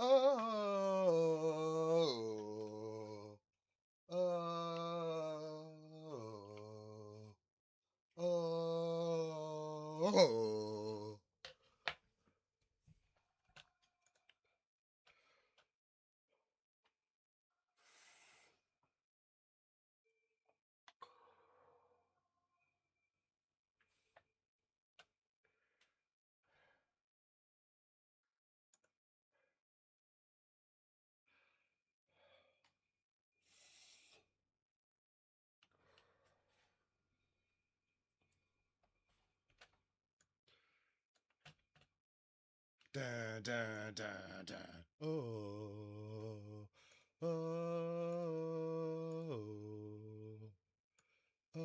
Oh, oh, oh. Da, da, da, da. Oh, oh, oh.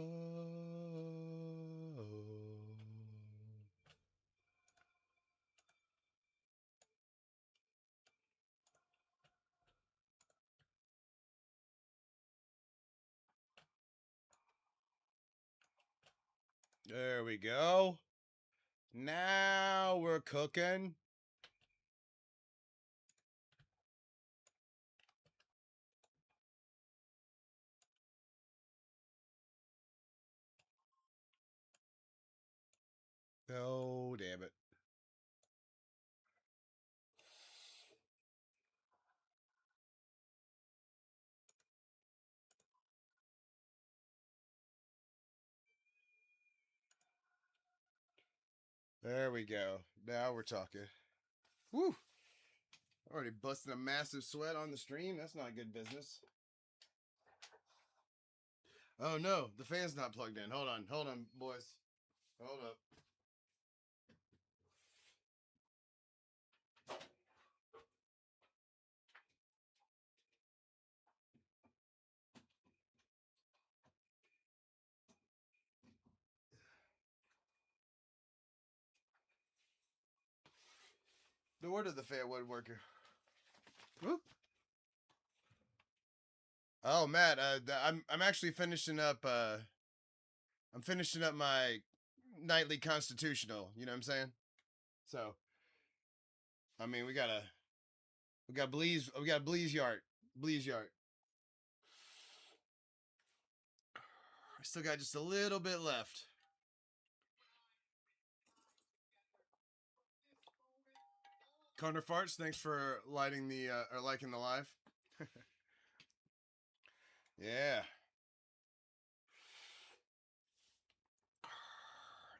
There we go. Now we're cooking. Oh, damn it. There we go. Now we're talking. Woo! Already busting a massive sweat on the stream. That's not good business. Oh no, the fan's not plugged in. Hold on, boys. Hold up. The word of the fan woodworker. Whoop. Oh, Matt, I'm actually finishing up. I'm finishing up my nightly constitutional. You know what I'm saying? So, I mean, we got Bleeze Yart. Bleeze Yart. I still got just a little bit left. Connor Farts, thanks for lighting the or liking the live. Yeah.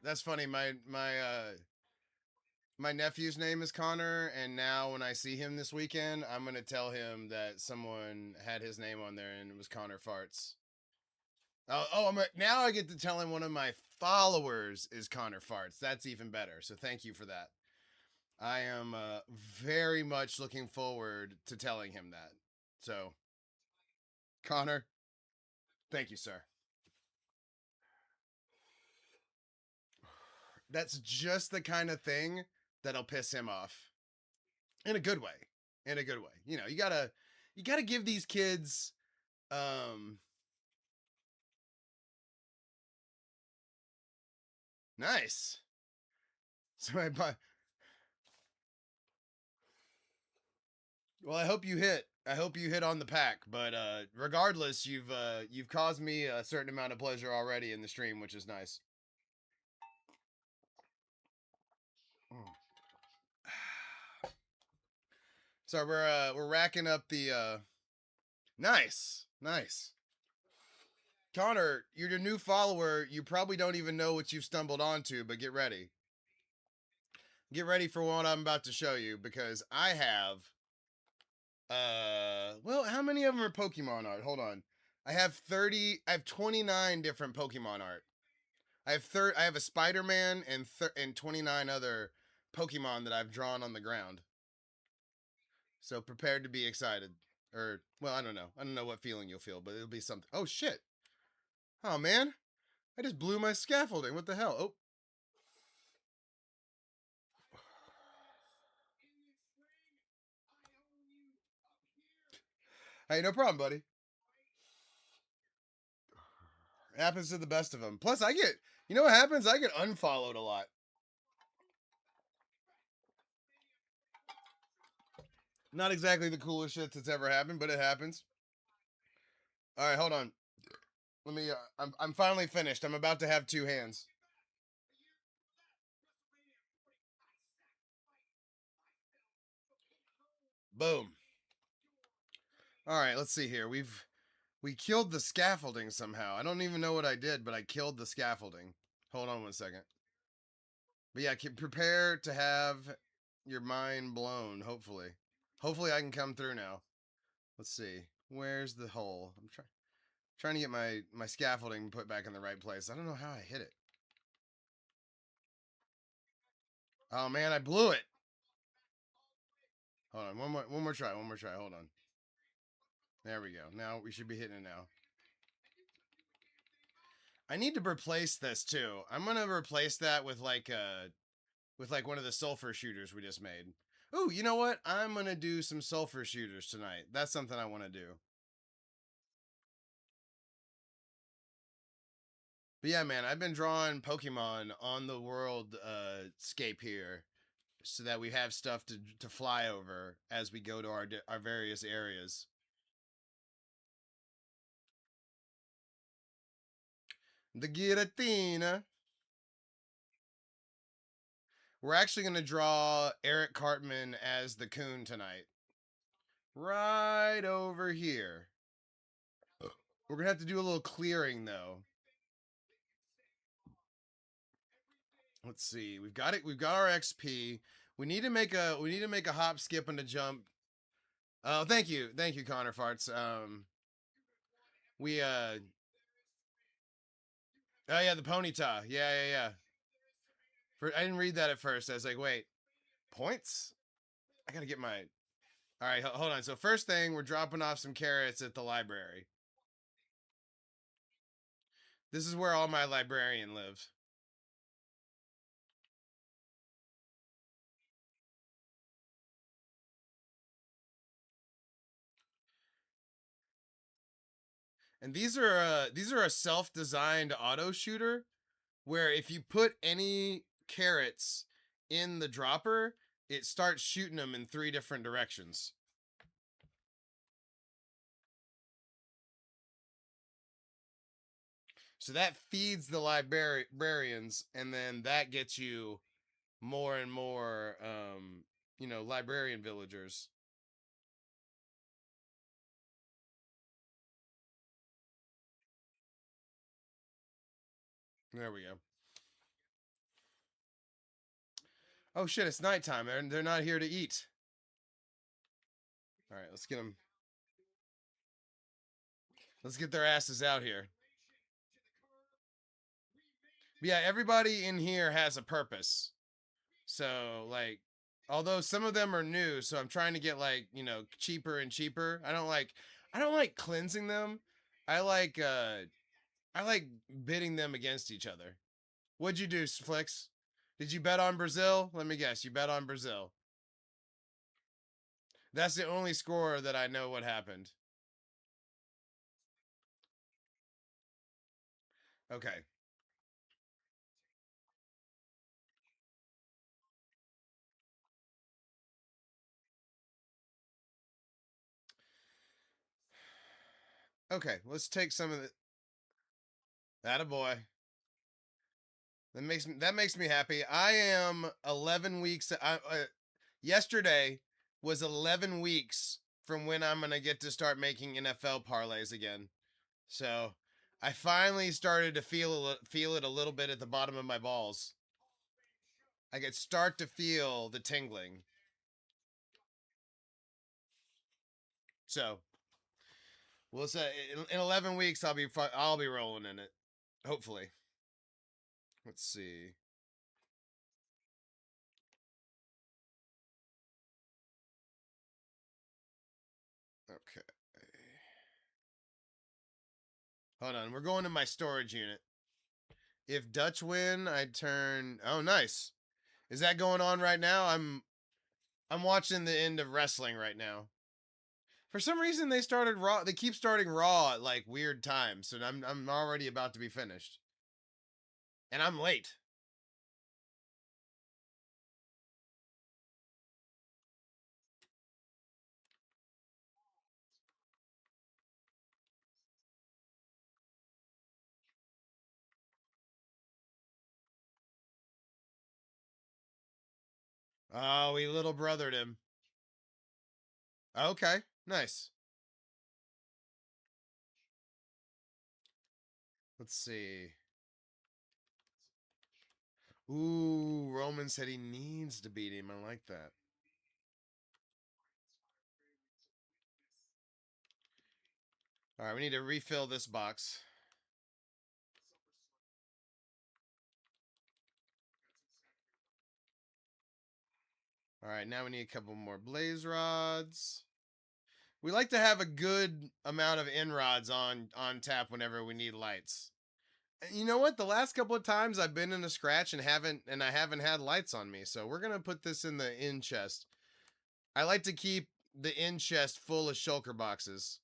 That's funny. My nephew's name is Connor, and now when I see him this weekend, I'm gonna tell him that someone had his name on there and it was Connor Farts. Now I get to tell him one of my followers is Connor Farts. That's even better. So thank you for that. I am very much looking forward to telling him that. So, Connor, thank you, sir. That's just the kind of thing that'll piss him off in a good way. In a good way. You know, you gotta give these kids nice. So well, I hope you hit. I hope you hit on the pack, but regardless, you've caused me a certain amount of pleasure already in the stream, which is nice. So we're racking up the nice. Connor, you're a new follower. You probably don't even know what you've stumbled onto, but get ready. Get ready for what I'm about to show you because I have well, how many of them are Pokemon art? Hold on. I have 29 different Pokemon art. I have a Spider-Man and 29 other Pokemon that I've drawn on the ground. So prepared to be excited. Or well, I don't know. I don't know what feeling you'll feel, but it'll be something. Oh shit. Oh man. I just blew my scaffolding. What the hell? Oh. Hey, no problem, buddy. It happens to the best of them. Plus, you know what happens? I get unfollowed a lot. Not exactly the coolest shit that's ever happened, but it happens. All right, hold on. Let me. I'm finally finished. I'm about to have two hands. Boom. All right, let's see here. We killed the scaffolding somehow. I don't even know what I did, but I killed the scaffolding. Hold on one second. But yeah, prepare to have your mind blown. Hopefully I can come through now. Let's see. Where's the hole? I'm trying to get my scaffolding put back in the right place. I don't know how I hit it. Oh man, I blew it. Hold on, one more try. Hold on. There we go. Now we should be hitting it now. I need to replace this too. I'm gonna replace that with like one of the sulfur shooters we just made. Ooh, you know what? I'm gonna do some sulfur shooters tonight. That's something I want to do. But yeah, man, I've been drawing Pokemon on the world scape here, so that we have stuff to fly over as we go to our various areas. The Giratina. We're actually gonna draw Eric Cartman as the Coon tonight. Right over here. We're gonna have to do a little clearing though. Let's see. We've got it. We've got our XP. We need to make a hop, skip, and a jump. Oh, thank you, Connor Farts. We Oh yeah, the ponyta. Yeah. I didn't read that at first. I was like, wait, points? I gotta get my. All right, hold on. So first thing, we're dropping off some carrots at the library. This is where all my librarian lives. And these are a self-designed auto shooter where if you put any carrots in the dropper, it starts shooting them in 3 different directions. So that feeds the librarians, and then that gets you more and more, librarian villagers. There we go. Oh shit! It's nighttime. They're not here to eat. All right, let's get them. Let's get their asses out here. But yeah, everybody in here has a purpose. So like, although some of them are new, so I'm trying to get like cheaper and cheaper. I don't like cleansing them. I like uh I like bidding them against each other. What'd you do, Flex? Did you bet on Brazil? Let me guess. You bet on Brazil. That's the only score that I know what happened. Okay. Okay. Let's take some of the. That a boy. That makes me happy. I am 11 weeks. Yesterday was 11 weeks from when I'm gonna get to start making NFL parlays again. So I finally started to feel it a little bit at the bottom of my balls. I could start to feel the tingling. So we'll say in 11 weeks I'll be rolling in it. Hopefully. Let's see. Okay. Hold on. We're going to my storage unit. If Dutch win, I turn. Oh, nice. Is that going on right now? I'm watching the end of wrestling right now. For some reason, they started Raw. They keep starting Raw at like weird times, and I'm already about to be finished, and I'm late. Oh, we little brothered him. Okay, nice. Let's see. Ooh, Roman said he needs to beat him. I like that. All right, we need to refill this box. All right, now we need a couple more blaze rods. We like to have a good amount of in rods on tap whenever we need lights. You know what? The last couple of times I've been in a scratch and I haven't had lights on me. So we're gonna put this in the in chest. I like to keep the in chest full of shulker boxes.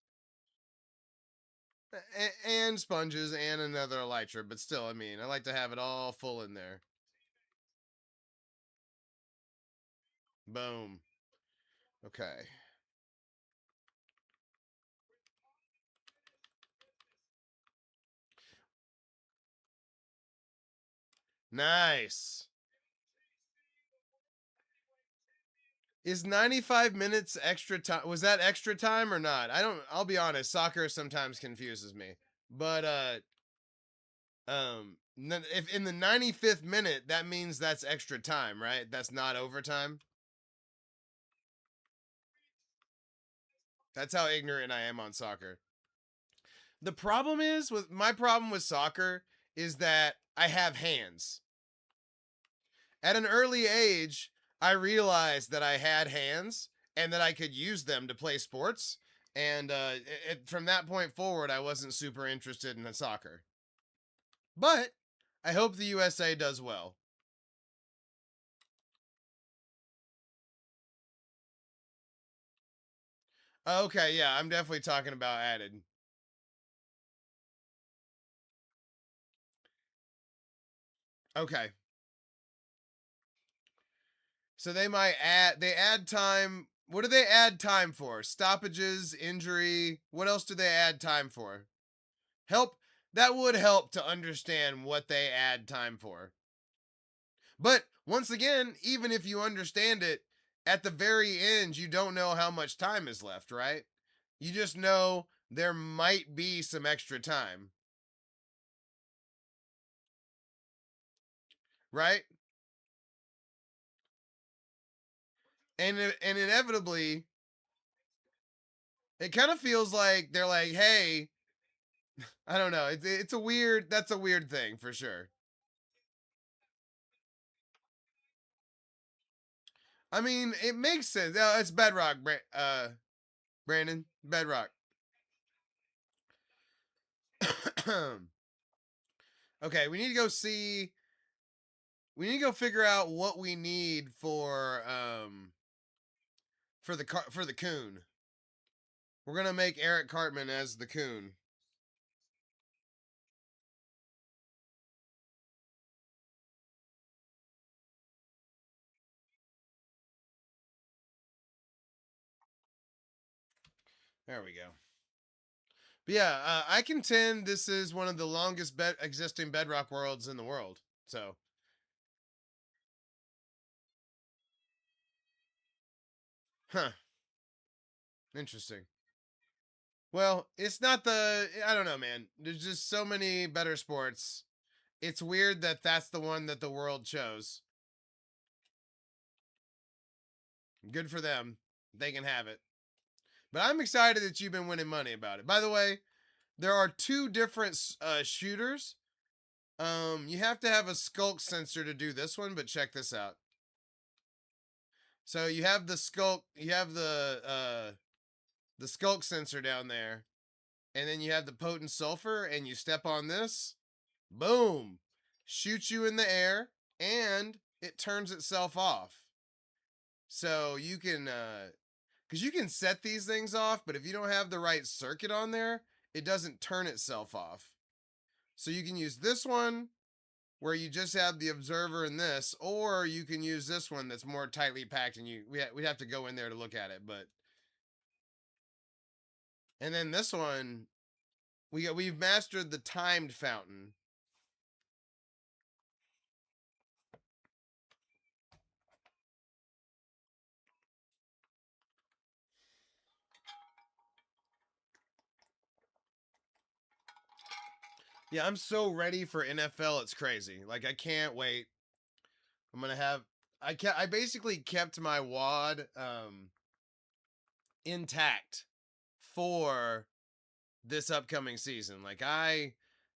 And sponges and another elytra, but still, I mean, I like to have it all full in there. Boom. Okay. Nice. Is 95 minutes extra time? Was that extra time or not? I'll be honest, soccer sometimes confuses me. But if in the 95th minute, that means that's extra time, right? That's not overtime. That's how ignorant I am on soccer. The problem is with my problem with soccer is that I have hands. At an early age, I realized that I had hands and that I could use them to play sports. And from that point forward, I wasn't super interested in soccer. But I hope the USA does well. Okay, yeah, I'm definitely talking about added. Okay. So they add time. What do they add time for? Stoppages, injury. What else do they add time for? Help. That would help to understand what they add time for. But once again, even if you understand it, at the very end, you don't know how much time is left, right? You just know there might be some extra time, right? And inevitably, it kind of feels like they're like, "Hey, I don't know. It's a weird. That's a weird thing for sure." I mean, it makes sense. It's Bedrock, Brandon. Bedrock. Okay, we need to go see. We need to go figure out what we need for the Coon. We're gonna make Eric Cartman as the Coon. There we go. But yeah, I contend this is one of the longest existing Bedrock worlds in the world. So, huh, interesting. Well, it's not the. I don't know, man. There's just so many better sports. It's weird that that's the one that the world chose. Good for them. They can have it. But I'm excited that you've been winning money about it. By the way, there are two different shooters. You have to have a skulk sensor to do this one, but check this out. So you have the skulk, you have the skulk sensor down there, and then you have the potent sulfur, and you step on this, boom, shoots you in the air, and it turns itself off. So you can, because you can set these things off, but if you don't have the right circuit on there, it doesn't turn itself off. So you can use this one where you just have the observer in this, or you can use this one that's more tightly packed, and we'd have to go in there to look at it, but and then this one we've mastered the timed fountain. Yeah, I'm so ready for NFL. It's crazy. Like I can't wait. I'm gonna have. I basically kept my wad intact for this upcoming season. Like I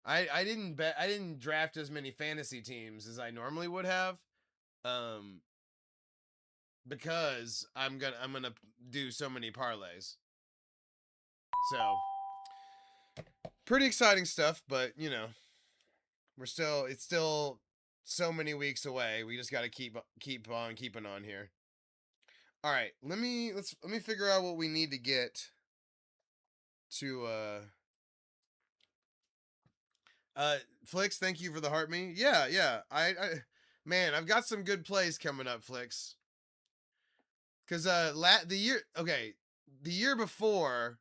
didn't bet. I didn't draft as many fantasy teams as I normally would have. Um, because I'm gonna do so many parlays. So pretty exciting stuff, but you know, it's still so many weeks away. We just got to keep on keeping on here. All right, let me figure out what we need to get to Flix. Thank you for the heart me. Yeah, yeah. I man, I've got some good plays coming up, Flix. Cuz the year okay, the year before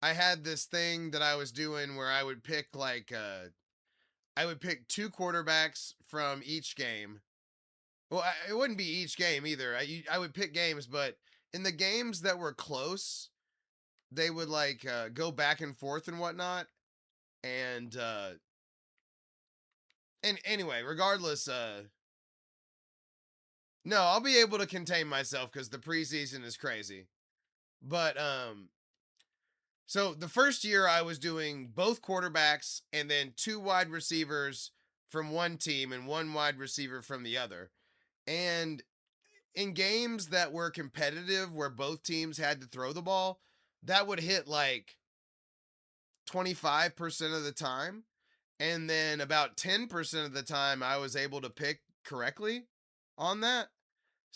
I had this thing that I was doing where I would pick two quarterbacks from each game. Well, it wouldn't be each game either. I would pick games, but in the games that were close, they would go back and forth and whatnot. And anyway, regardless, no, I'll be able to contain myself because the preseason is crazy. But so the first year I was doing both quarterbacks and then two wide receivers from one team and one wide receiver from the other. And in games that were competitive where both teams had to throw the ball, that would hit like 25% of the time. And then about 10% of the time I was able to pick correctly on that.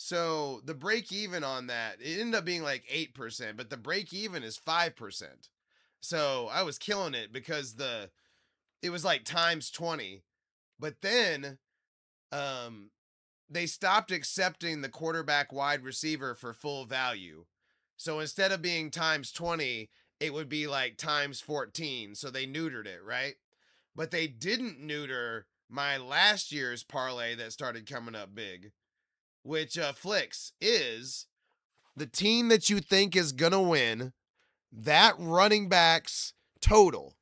So the break even on that, it ended up being like 8%, but the break even is 5%. So I was killing it because it was like times 20. But then um they stopped accepting the quarterback wide receiver for full value. So instead of being times 20, it would be like times 14. So they neutered it, right? But they didn't neuter my last year's parlay that started coming up big, which Flicks is the team that you think is going to win, that running back's total,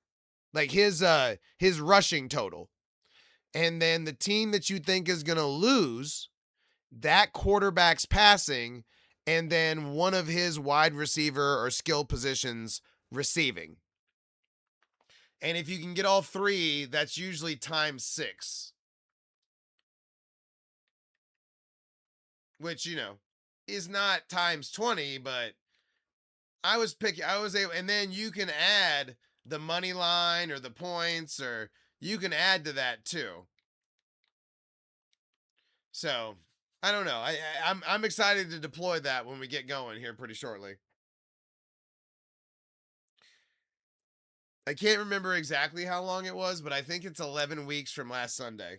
like his rushing total. And then the team that you think is going to lose, that quarterback's passing, and then one of his wide receiver or skill positions receiving. And if you can get all three, that's usually times 6, which, you know, is not times 20, but I was able, and then you can add the money line or the points, or you can add to that too. So I don't know. I'm excited to deploy that when we get going here pretty shortly. I can't remember exactly how long it was, but I think it's 11 weeks from last Sunday.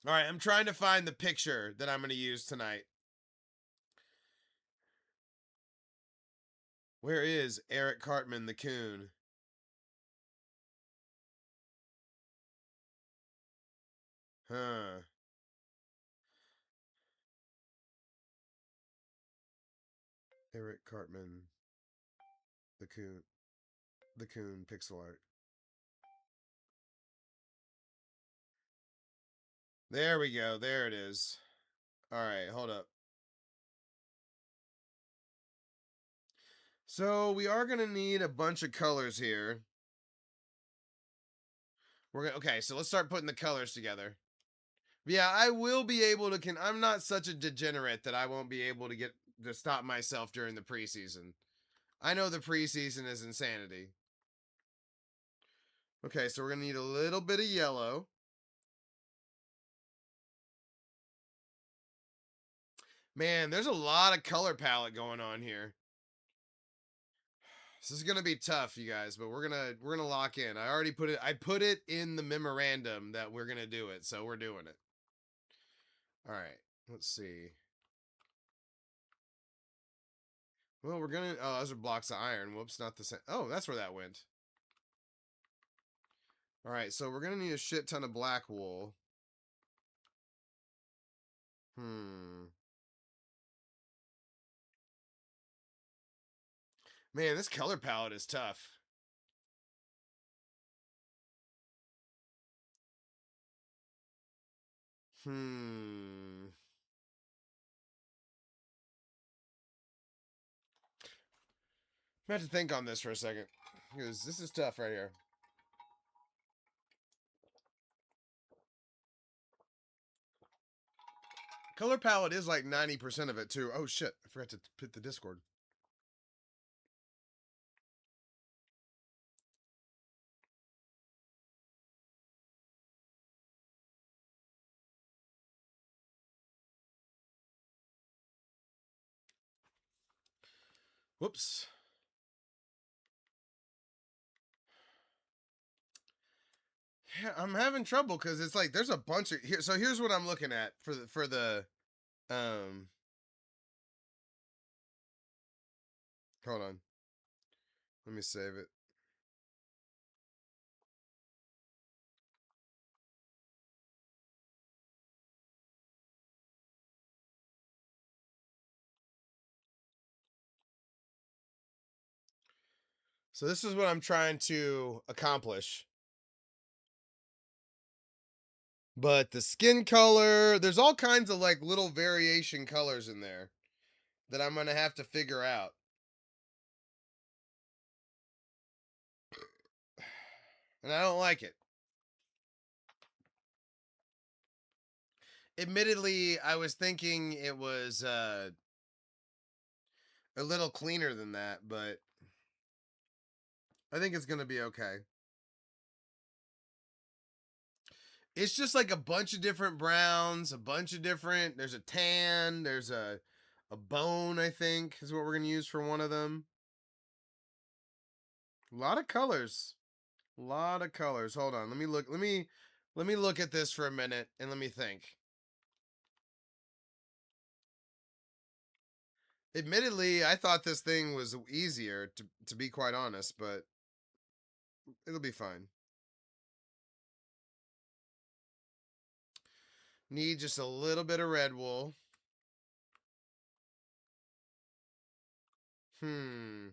All right, I'm trying to find the picture that I'm going to use tonight. Where is Eric Cartman the Coon? Huh. Eric Cartman the Coon. The Coon pixel art. There we go. There it is. All right, hold up. So we are going to need a bunch of colors here. Okay, so let's start putting the colors together. Yeah, I will be able to I'm not such a degenerate that I won't be able to stop myself during the preseason. I know the preseason is insanity. Okay, so we're going to need a little bit of yellow. Man, there's a lot of color palette going on here. This is gonna be tough, you guys, but we're gonna lock in. I put it in the memorandum that we're gonna do it, so we're doing it. All right, let's see. Well, we're gonna. Oh, those are blocks of iron. Whoops, not the same. Oh, that's where that went. All right, so we're gonna need a shit ton of black wool. Hmm. Man, this color palette is tough. Hmm. I have to think on this for a second because this is tough right here. Color palette is like 90% of it too. Oh shit, I forgot to put the Discord. Whoops. Yeah, I'm having trouble because it's like there's a bunch of here. So here's what I'm looking at for the um. Hold on, let me save it. So this is what I'm trying to accomplish. But the skin color, there's all kinds of like little variation colors in there that I'm gonna have to figure out. And I don't like it. Admittedly, I was thinking it was a little cleaner than that, but I think it's gonna be okay. It's just like a bunch of different browns, a bunch of different. There's a tan. There's a bone. I think is what we're gonna use for one of them. A lot of colors. A lot of colors. Hold on. Let me look. Let me look at this for a minute and let me think. Admittedly, I thought this thing was easier to be quite honest, but it'll be fine. Need just a little bit of red wool. Hmm.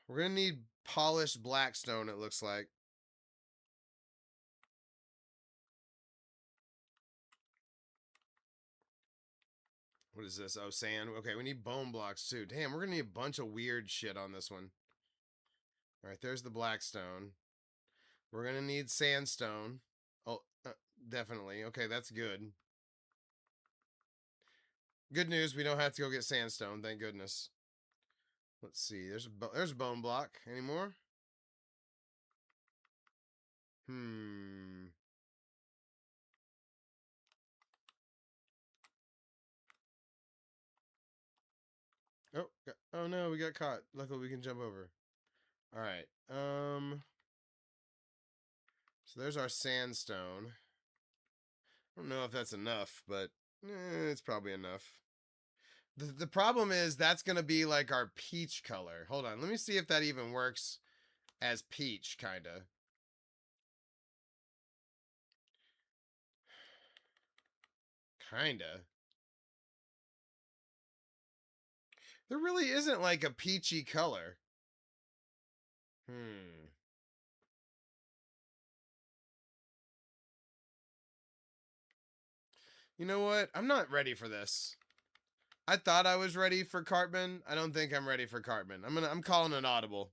We're gonna need polished blackstone, it looks like. What is this? Oh, sand. Okay, we need bone blocks too. Damn, we're gonna need a bunch of weird shit on this one. All right, there's the blackstone. We're gonna need sandstone. Oh, definitely. Okay, that's good. Good news, we don't have to go get sandstone. Thank goodness. Let's see. There's a bone block. Any more? Hmm. Oh no, we got caught. Luckily, we can jump over. All right. So there's our sandstone. I don't know if that's enough, but it's probably enough. The problem is that's gonna be like our peach color. Hold on, let me see if that even works as peach, kinda. Kinda. There really isn't like a peachy color. Hmm. You know what? I'm not ready for this. I thought I was ready for Cartman. I don't think I'm ready for Cartman. I'm calling an audible.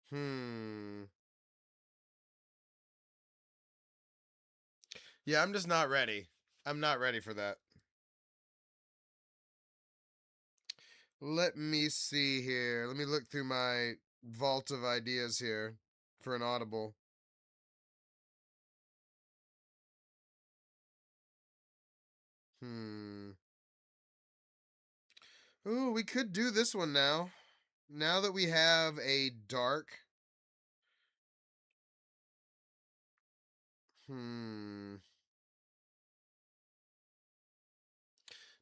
Hmm. Yeah, I'm just not ready. I'm not ready for that. Let me see here. Let me look through my vault of ideas here for an audible. Hmm. Ooh, we could do this one now. Now that we have a dark. Hmm.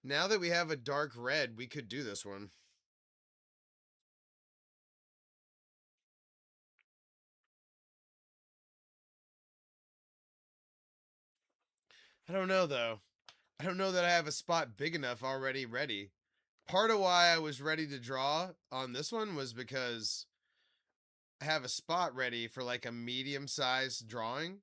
Now that we have a dark red, we could do this one. I don't know though. I don't know that I have a spot big enough already ready. Part of why I was ready to draw on this one was because I have a spot ready for like a medium-sized drawing.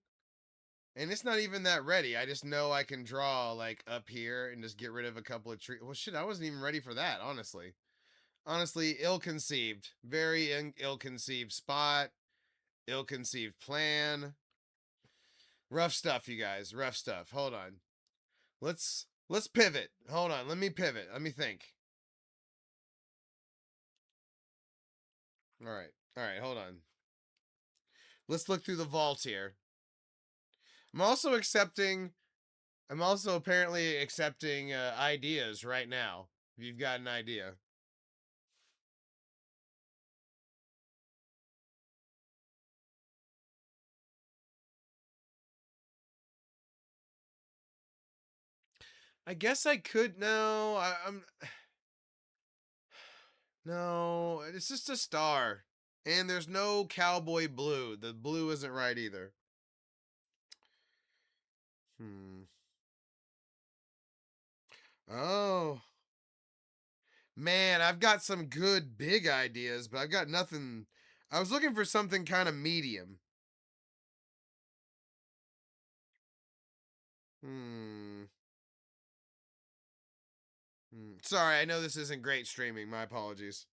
And it's not even that ready. I just know I can draw like up here and just get rid of a couple of trees. Well, shit, I wasn't even ready for that, honestly. Honestly, ill-conceived. Very ill-conceived spot. Ill-conceived plan. Rough stuff, you guys. Rough stuff. Hold on. Let's pivot. Hold on. Let me pivot. Let me think. All right. All right. Hold on. Let's look through the vault here. I'm also accepting. I'm also apparently accepting ideas right now. If you've got an idea. I guess I could. No, I'm. No, it's just a star. And there's no cowboy blue. The blue isn't right either. Hmm. Oh. Man, I've got some good big ideas, but I've got nothing. I was looking for something kind of medium. Hmm. Sorry, I know this isn't great streaming. My apologies.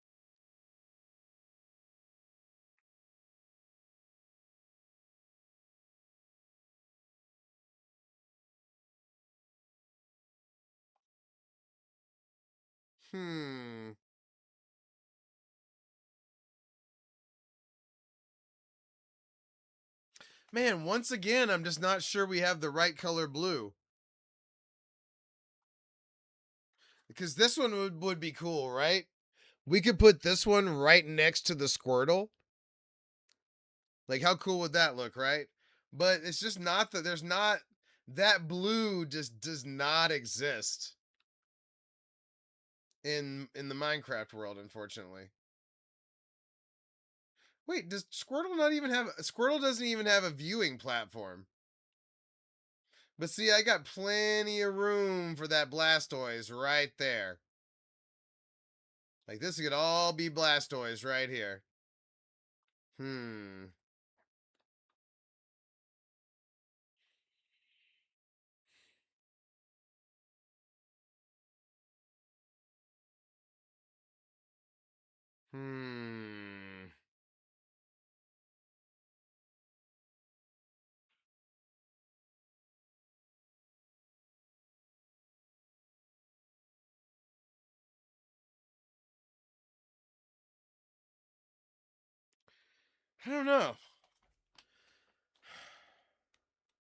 Hmm. Man, once again, I'm just not sure we have the right color blue. Because this one would be cool, right? We could put this one right next to the Squirtle. Like, how cool would that look, right? But it's just not that there's not that blue just does not exist in the Minecraft world, unfortunately. Wait, does Squirtle not even have Squirtle doesn't even have a viewing platform? But see, I got plenty of room for that Blastoise right there. Like this could all be Blastoise right here. Hmm. Hmm. I don't know.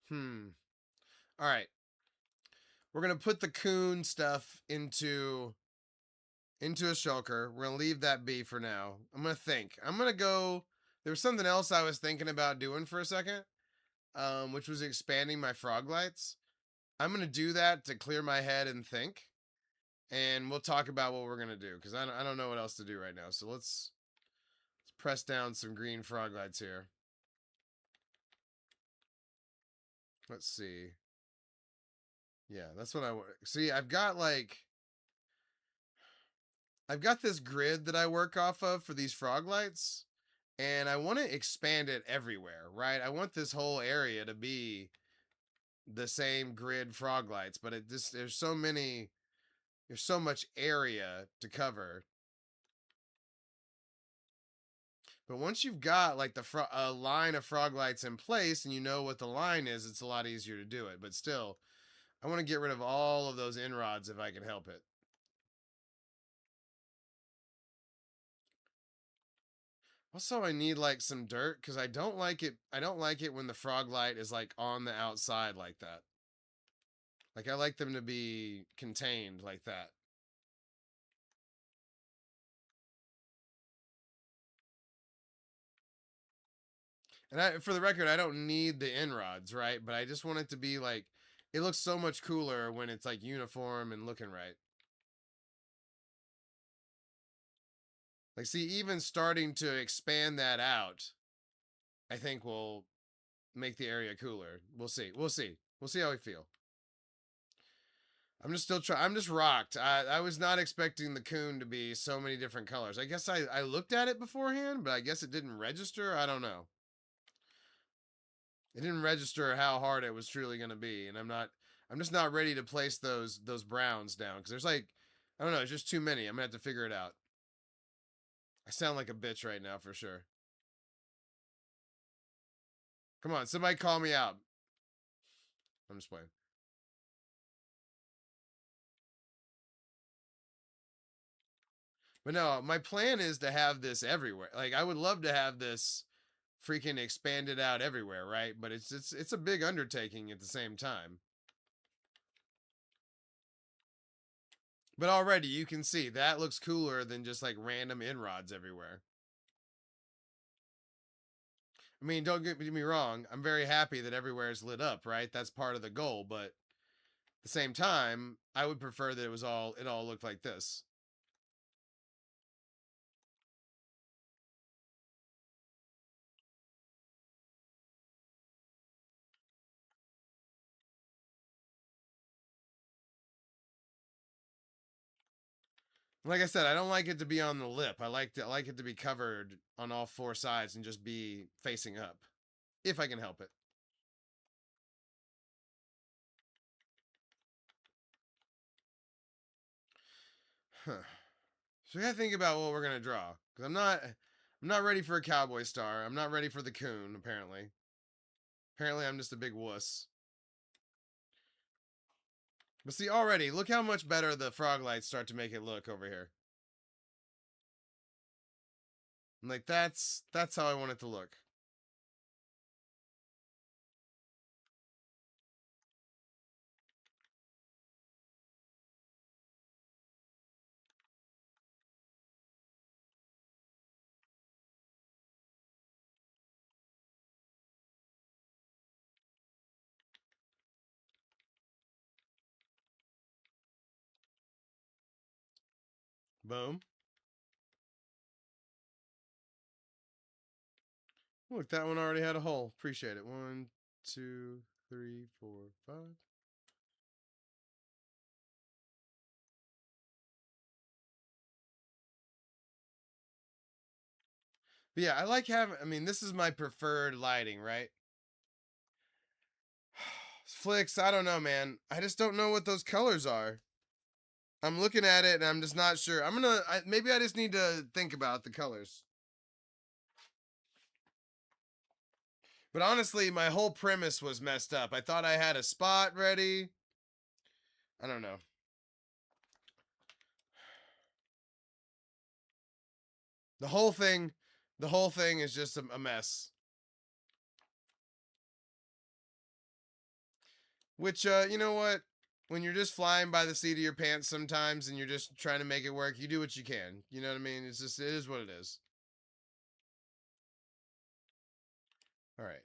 Hmm. All right. We're gonna put the Coon stuff into a shulker. We're gonna leave that be for now. I'm gonna think. I'm gonna go. There was something else I was thinking about doing for a second, which was expanding my frog lights. I'm gonna do that to clear my head and think, and we'll talk about what we're gonna do because I don't know what else to do right now. So let's press down some green frog lights here. Let's see. Yeah, that's what I want. See. I've got this grid that I work off of for these frog lights, and I want to expand it everywhere, right? I want this whole area to be the same grid frog lights, but there's so much area to cover. But once you've got like a line of frog lights in place and you know what the line is, it's a lot easier to do it. But still, I want to get rid of all of those inrods if I can help it. Also, I need like some dirt because I don't like it. I don't like it when the frog light is like on the outside like that. Like I like them to be contained like that. And for the record, I don't need the inrods, right? But I just want it to be like it looks so much cooler when it's like uniform and looking right. Like see, even starting to expand that out, I think will make the area cooler. We'll see. We'll see. We'll see how we feel. I'm just still trying. I'm just rocked. I was not expecting the Coon to be so many different colors. I guess I looked at it beforehand, but I guess it didn't register. I don't know. It didn't register how hard it was truly going to be, and I'm just not ready to place those browns down because there's like, I don't know, it's just too many. I'm gonna have to figure it out. I sound like a bitch right now for sure. Come on, somebody call me out. I'm just playing. But no, my plan is to have this everywhere. Like I would love to have this freaking expanded out everywhere, right? But it's a big undertaking at the same time. But already you can see that looks cooler than just like random in-rods everywhere. I mean, don't get me wrong. I'm very happy that everywhere is lit up, right? That's part of the goal. But at the same time, I would prefer that it all looked like this. Like I said, I don't like it to be on the lip. I like it to be covered on all four sides and just be facing up, if I can help it. Huh. So we gotta think about what we're gonna draw. Cause I'm not ready for a cowboy star. I'm not ready for the Coon, apparently. Apparently I'm just a big wuss. But see, already, look how much better the frog lights start to make it look over here. Like that's how I want it to look. Boom. Look, that one already had a hole. Appreciate it. 1, 2, 3, 4, 5. But yeah, I like having. I mean, this is my preferred lighting, right? Flicks, I don't know, man. I just don't know what those colors are. I'm looking at it and I'm just not sure. Maybe I just need to think about the colors. But honestly, my whole premise was messed up. I thought I had a spot ready. I don't know. The whole thing, the whole thing is just a mess. Which, you know what? When you're just flying by the seat of your pants sometimes and you're just trying to make it work, you do what you can. You know what I mean? It's just, it is what it is. All right.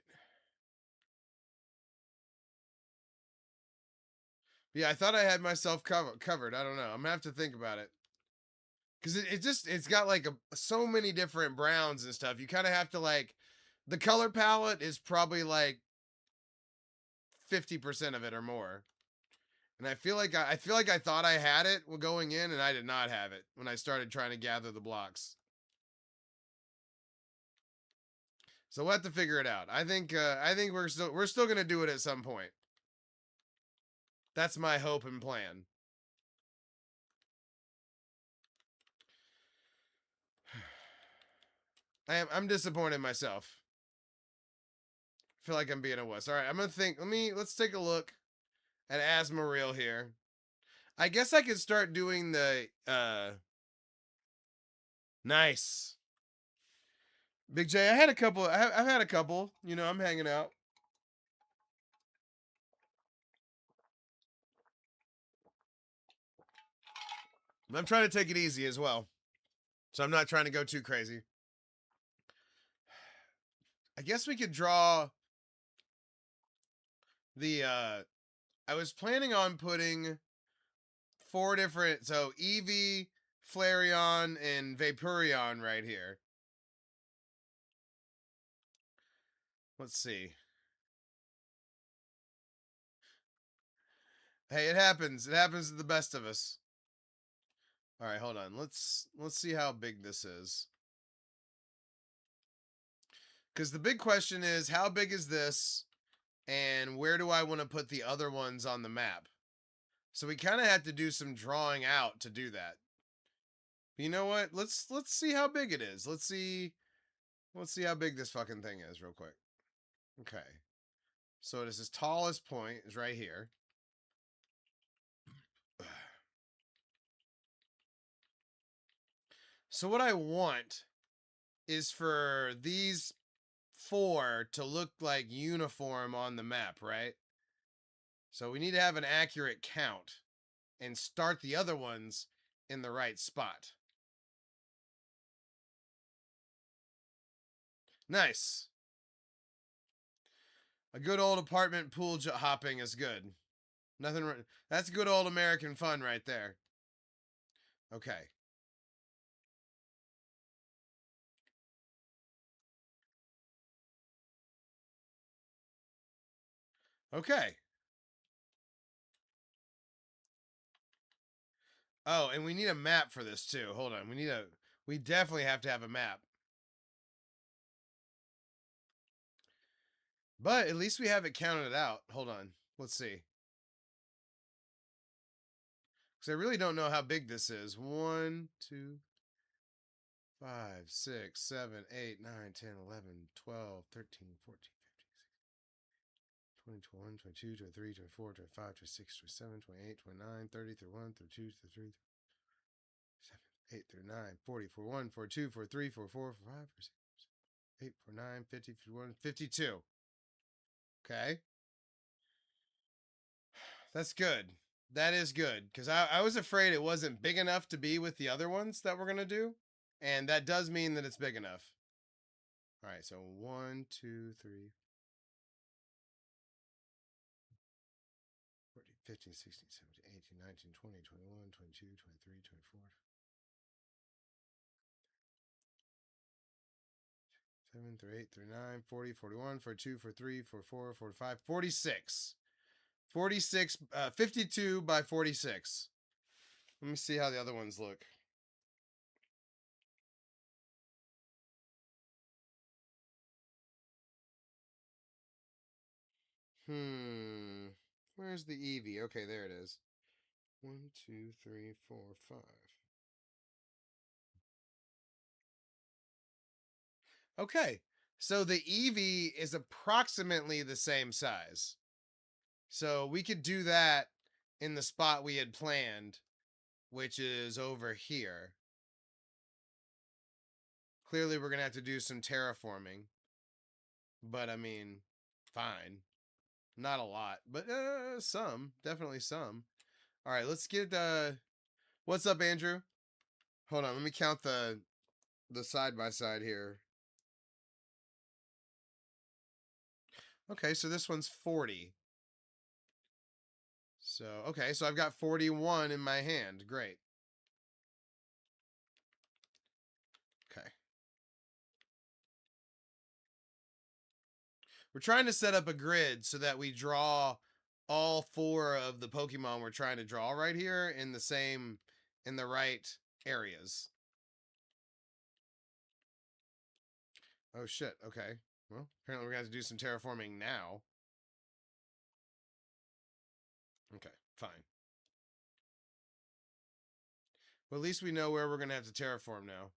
Yeah, I thought I had myself covered. I don't know. I'm gonna have to think about it because it's got like so many different browns and stuff. You kind of have to like the color palette is probably like 50% of it or more. And I feel like I thought I had it going in, and I did not have it when I started trying to gather the blocks. So we'll have to figure it out. I think we're still gonna do it at some point. That's my hope and plan. I'm disappointed in myself. I feel like I'm being a wuss. All right, I'm gonna think. Let's take a look at Asmaril here. I guess I could start doing the nice. Big J, I had a couple. I've had a couple. You know, I'm hanging out. I'm trying to take it easy as well. So I'm not trying to go too crazy. I guess we could draw the I was planning on putting four different so Eevee, Flareon, and Vaporeon right here. Let's see. Hey, it happens. It happens to the best of us. All right, hold on. Let's see how big this is. Because the big question is, how big is this, and where do I want to put the other ones on the map? So we kind of had to do some drawing out to do that. But you know what? Let's see how big it is. Let's see how big this fucking thing is, real quick. Okay. So it is its tallest point is right here. So what I want is for these 4 to look like uniform on the map, right? So we need to have an accurate count and start the other ones in the right spot. Nice. A good old apartment pool hopping is good. Nothing. That's good old American fun right there. Okay. Okay. Oh, and we need a map for this too. Hold on. We definitely have to have a map. But at least we have it counted out. Hold on. Let's see. Because I really don't know how big this is. 1, 2, 5, 6, 7, 8, 9, 10, 11, 12, 13, 14, 15, 20, 21, 22, 23, 24, 25, 26, 27, 28, 29, 30, 31, 32, 33, 7, 8 through 9, 40, 41, 42, 43, 44, 45, 46, 8, 49, 50, 51, 52. Okay. That's good. That is good. Because I was afraid it wasn't big enough to be with the other ones that we're going to do. And that does mean that it's big enough. All right. So 1, 2, 3, 14, 15, 16, 17, 18, 19, 20, 21, 22, 23, 24. 7 through 8 through 9, 40, 41, 42, 43, 44, 45, 46. 46, 52 by 46. Let me see how the other ones look. Where's the Eevee? Okay, there it is. 1, 2, 3, 4, 5. Okay, so the Eevee is approximately the same size. So we could do that in the spot we had planned, which is over here. Clearly, we're going to have to do some terraforming. But I mean, fine. Not a lot, but some. Definitely some. All right, let's get what's up, Andrew? Hold on, let me count the side by side here. Okay, so this one's 40. So, okay, so I've got 41 in my hand. Great. Okay. We're trying to set up a grid so that we draw all 4 of the Pokemon we're trying to draw right here in the right areas. Oh shit. Okay. Well, apparently we're going to have to do some terraforming now. Okay, fine. Well, at least we know where we're going to have to terraform now.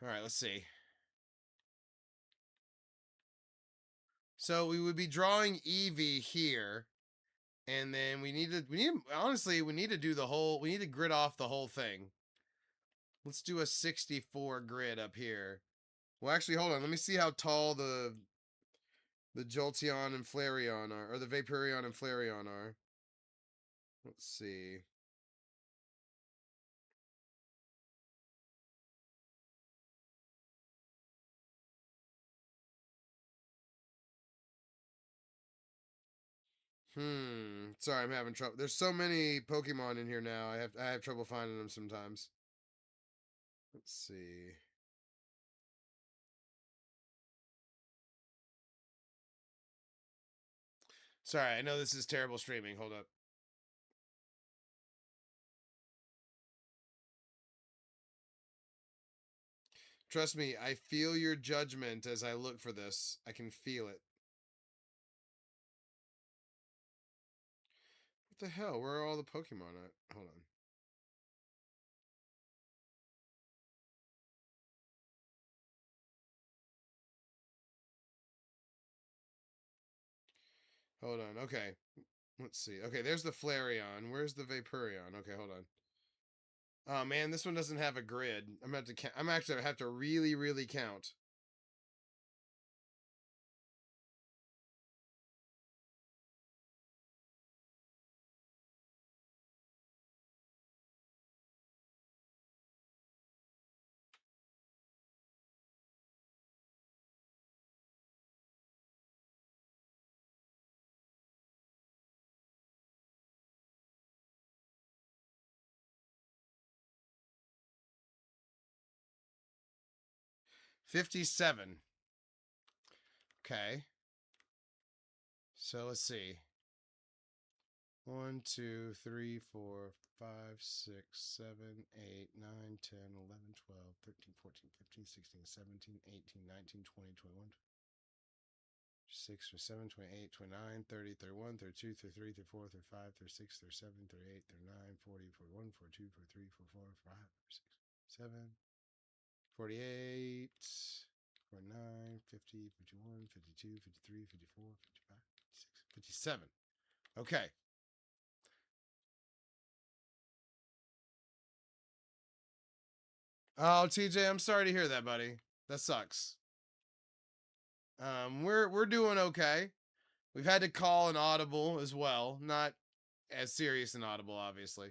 All right, let's see. So we would be drawing Eevee here, and then we need to do the whole. We need to grid off the whole thing. Let's do a 64 grid up here. Well, actually, hold on. Let me see how tall the Jolteon and Flareon are, or the Vaporeon and Flareon are. Let's see. Sorry, I'm having trouble. There's so many Pokemon in here now. I have trouble finding them sometimes. Let's see. Sorry, I know this is terrible streaming. Hold up. Trust me, I feel your judgment as I look for this. I can feel it. What the hell? Where are all the Pokemon at? Hold on. Hold on. Okay. Let's see. Okay, there's the Flareon. Where's the Vaporeon? Okay, hold on. Oh man, this one doesn't have a grid. I'm about to count. I'm actually gonna have to really, really count. $57. Okay. So let's see. 1, 2, 3, 4, 5, 6, 7, 8, 9, 10, 11, 12, 13, 14, 15, 16, 17, 18, 19, 20, 21, 6, 7, 28, 29, 30, 31, 32, 33, 34, 35, 36, 37, 38, 39, 40, 41, 42, 43, 44, 45, 46, 7, 48, 49, 50, 51, 52, 53, 54, 55, 56, 57. Okay. Oh, TJ, I'm sorry to hear that, buddy. That sucks. We're doing okay. We've had to call an audible as well, not as serious an audible, obviously,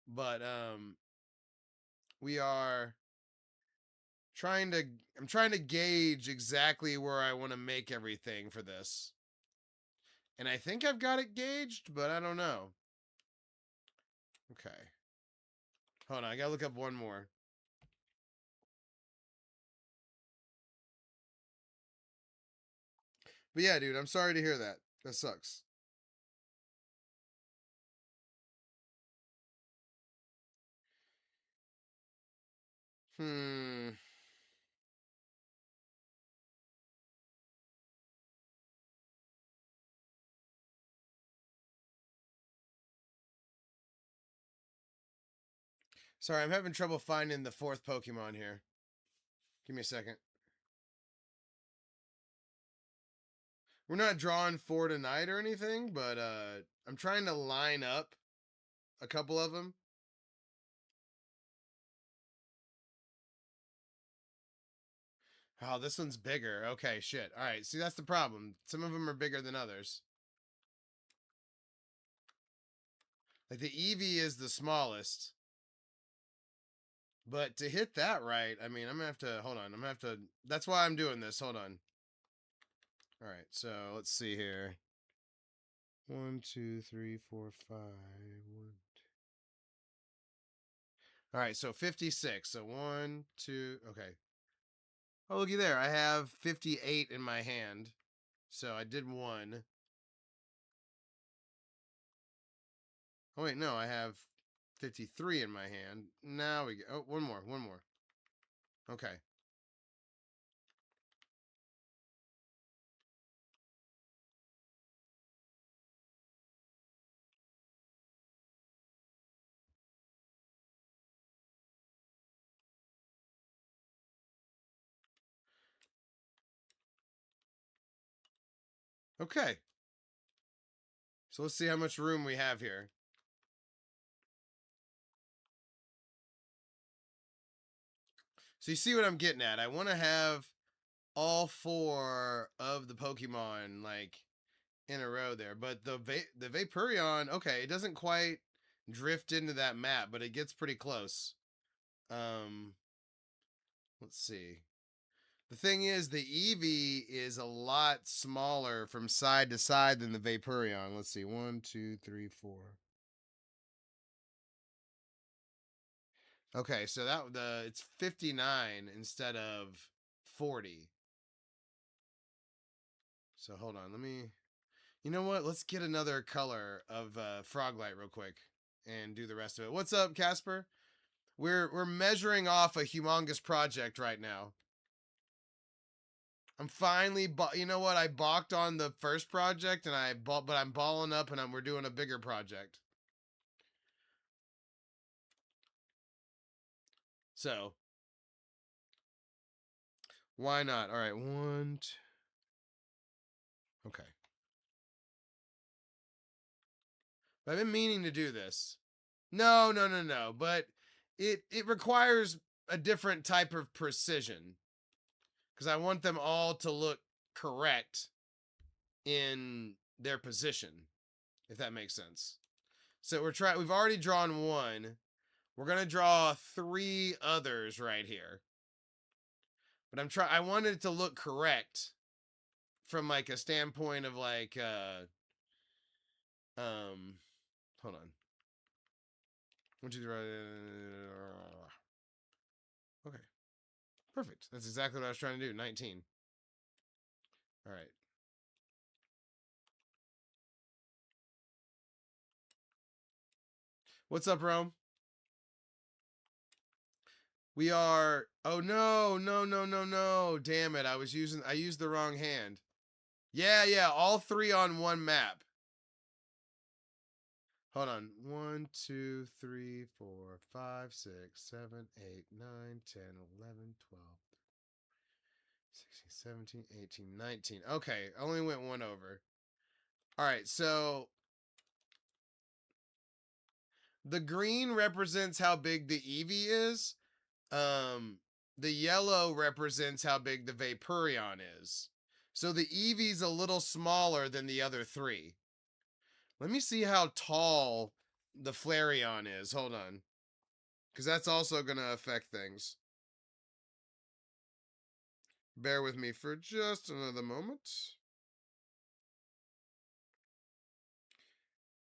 but we are trying to. I'm trying to gauge exactly where I want to make everything for this, and I think I've got it gauged, but I don't know. Okay, hold on. I gotta look up one more. But yeah, dude, I'm sorry to hear that. That sucks. Hmm. Sorry, I'm having trouble finding the fourth Pokemon here. Give me a second. We're not drawing four tonight or anything, but I'm trying to line up a couple of them. Oh, this one's bigger. Okay, shit. All right, see, that's the problem. Some of them are bigger than others. Like the Eevee is the smallest. But to hit that right, I mean, I'm gonna have to hold on. I'm gonna have to. That's why I'm doing this. Hold on. All right, so let's see here. 1, 2, 3, 4, 5. 1. All right, so 56. So 1, 2. Okay. Oh, looky there. I have 58 in my hand. So I did one. Oh wait, no, I have 53 in my hand. Now we go. Oh, one more. Okay. Okay. So let's see how much room we have here. So you see what I'm getting at. I want to have all four of the Pokemon like in a row there. But the Vaporeon, okay, it doesn't quite drift into that map, but it gets pretty close. Um let's see. The thing is, the Eevee is a lot smaller from side to side than the Vaporeon. Let's see, 1, 2, 3, 4. Okay, so it's 59 instead of 40. So hold on, let me. You know what? Let's get another color of Froglight real quick and do the rest of it. What's up, Casper? We're measuring off a humongous project right now. I'm finally, you know what? I balked on the first project, and but I'm balling up, and we're doing a bigger project. So why not? All right, one, two. Okay. I've been meaning to do this. No, no, no, no. But it requires a different type of precision because I want them all to look correct in their position, if that makes sense. So we've already drawn one. We're gonna draw 3 others right here. But I wanted it to look correct from like a standpoint of like hold on. 1, 2, 3. Okay. Perfect. That's exactly what I was trying to do. 19. All right. What's up, Rome? We are. Oh no, no, no, no, no! Damn it! I used the wrong hand. Yeah, yeah. All 3 on one map. Hold on. 1, 2, 3, 4, 5, 6, 7, 8, 9, 10, 11, 12, 16, 17, 18, 19. Okay, I only went one over. All right, so the green represents how big the Eevee is. The yellow represents how big the Vaporeon is. So the Eevee's a little smaller than the other 3. Let me see how tall the Flareon is. Hold on. Because that's also going to affect things. Bear with me for just another moment.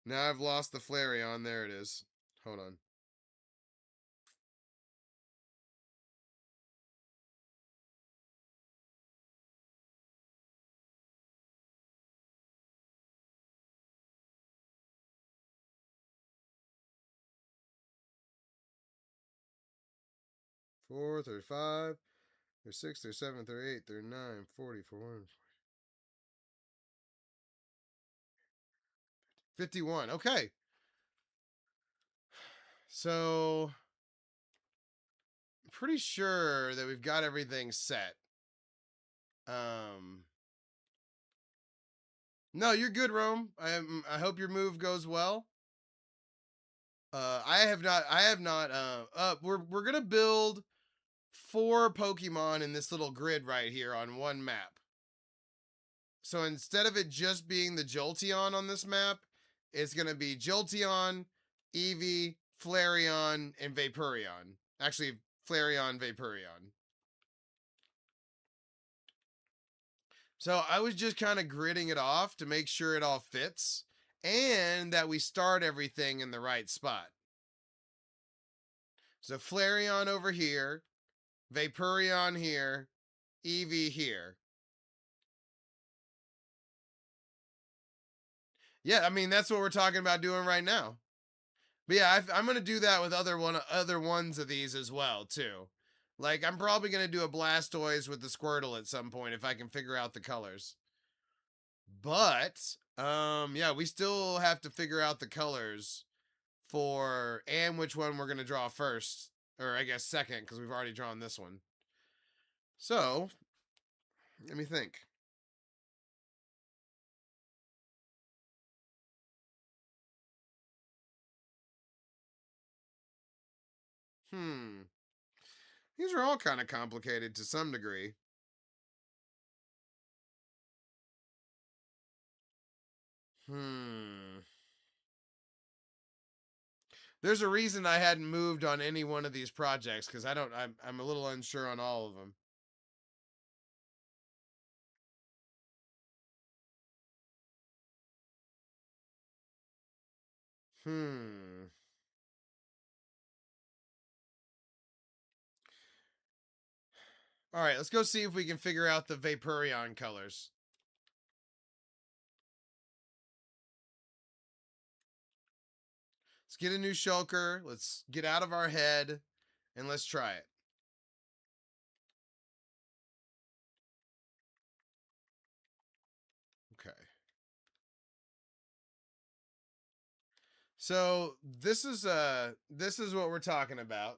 Now I've lost the Flareon. There it is. Hold on. Four, 35, 36, 37, 38, 39, 40, 41, 51. Okay. So, I'm pretty sure that we've got everything set. No, you're good, Rome. I hope your move goes well. I have not. We're gonna build 4 Pokemon in this little grid right here on one map. So instead of it just being the Jolteon on this map, it's gonna be Jolteon, Eevee, Flareon, and Vaporeon. Actually, Flareon, Vaporeon. So I was just kind of gridding it off to make sure it all fits and that we start everything in the right spot. So Flareon over here, Vaporeon here, Eevee here. Yeah, I mean that's what we're talking about doing right now. But yeah, I'm gonna do that with other ones of these as well too. Like I'm probably gonna do a Blastoise with the Squirtle at some point if I can figure out the colors. But yeah, we still have to figure out the colors for and which one we're gonna draw first, or I guess second, because we've already drawn this one. So let me think. Hmm. These are all kind of complicated to some degree. Hmm. There's a reason I hadn't moved on any one of these projects because I'm a little unsure on all of them. Hmm. All right, let's go see if we can figure out the Vaporeon colors. Let's get a new shulker. Let's get out of our head and let's try it. Okay. So this is what we're talking about.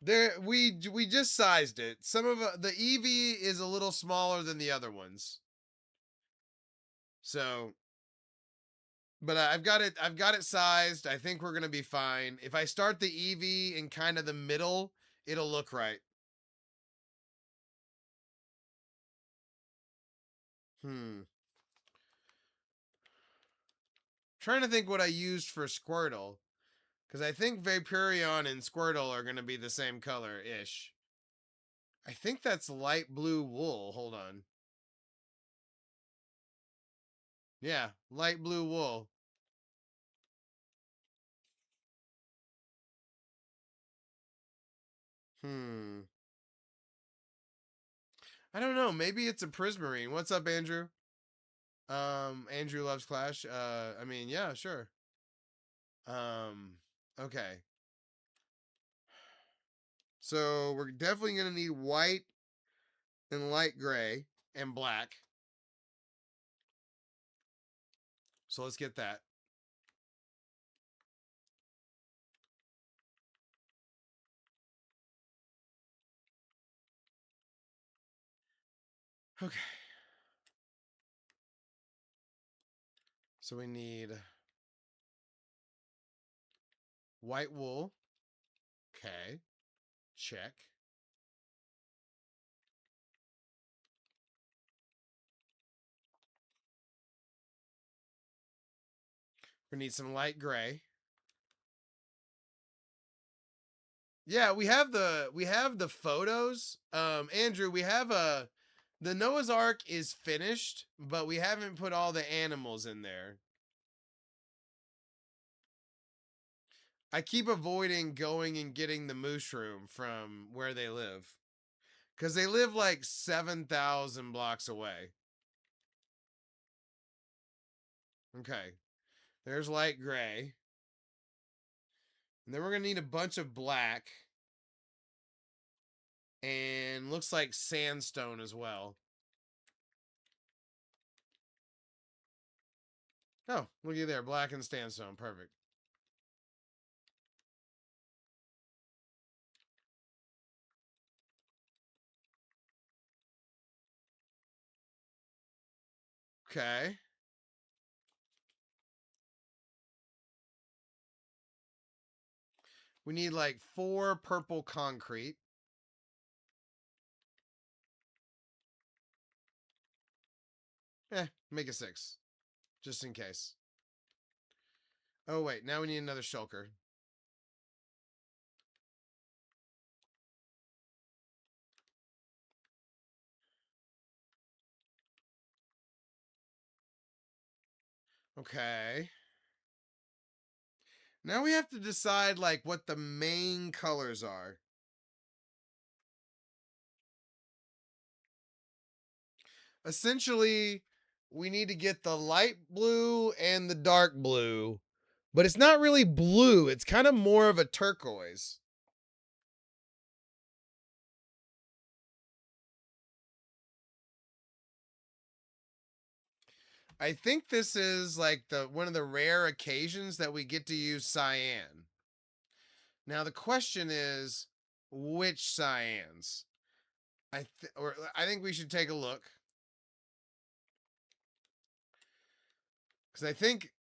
There we just sized it. Some of the Eevee is a little smaller than the other ones. So, but I've got it sized. I think we're going to be fine. If I start the Eevee in kind of the middle, it'll look right. Trying to think what I used for Squirtle. Because I think Vaporeon and Squirtle are going to be the same color-ish. I think that's light blue wool. Hold on. Yeah, light blue wool. I don't know. Maybe it's a Prismarine. What's up, Andrew? Andrew loves Clash. I mean, yeah, sure. Okay. So we're definitely gonna need white and light gray and black. So let's get that. Okay. So we need white wool. Okay. Check. We need some light gray. Yeah, we have the photos. Andrew, we have the Noah's Ark is finished, but we haven't put all the animals in there. I keep avoiding going and getting the mushroom from where they live. Because they live like 7,000 blocks away. Okay. There's light gray. And then we're going to need a bunch of black. And looks like sandstone as well. Oh, looky there. Black and sandstone. Perfect. Okay. We need like 4 purple concrete. Make it 6. Just in case. Oh, wait. Now we need another shulker. Okay. Now we have to decide, like, what the main colors are. Essentially, we need to get the light blue and the dark blue. But it's not really blue. It's kind of more of a turquoise. I think this is like one of the rare occasions that we get to use cyan. Now the question is, which cyans? I think we should take a look. Because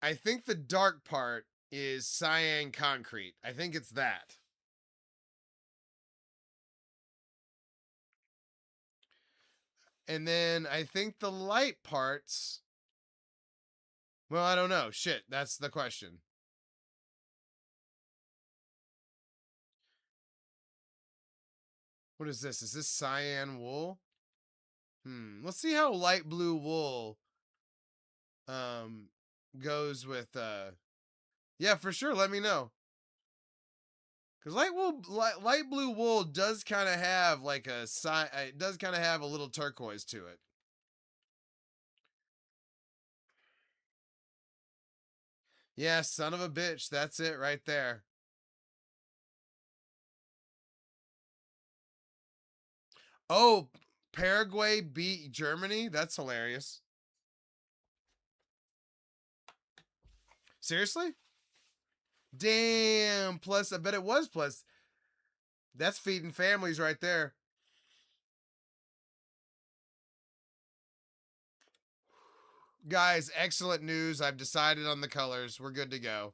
I think the dark part is cyan concrete. I think it's that. And then I think the light parts. Well, I don't know. Shit, that's the question. What is this? Is this cyan wool? Let's see how light blue wool goes with yeah, for sure, let me know. Cuz light blue wool does kind of have like it does kind of have a little turquoise to it. Yeah, son of a bitch. That's it right there. Oh, Paraguay beat Germany? That's hilarious. Seriously? Damn. Plus, I bet it was plus. That's feeding families right there. Guys, excellent news. I've decided on the colors. We're good to go.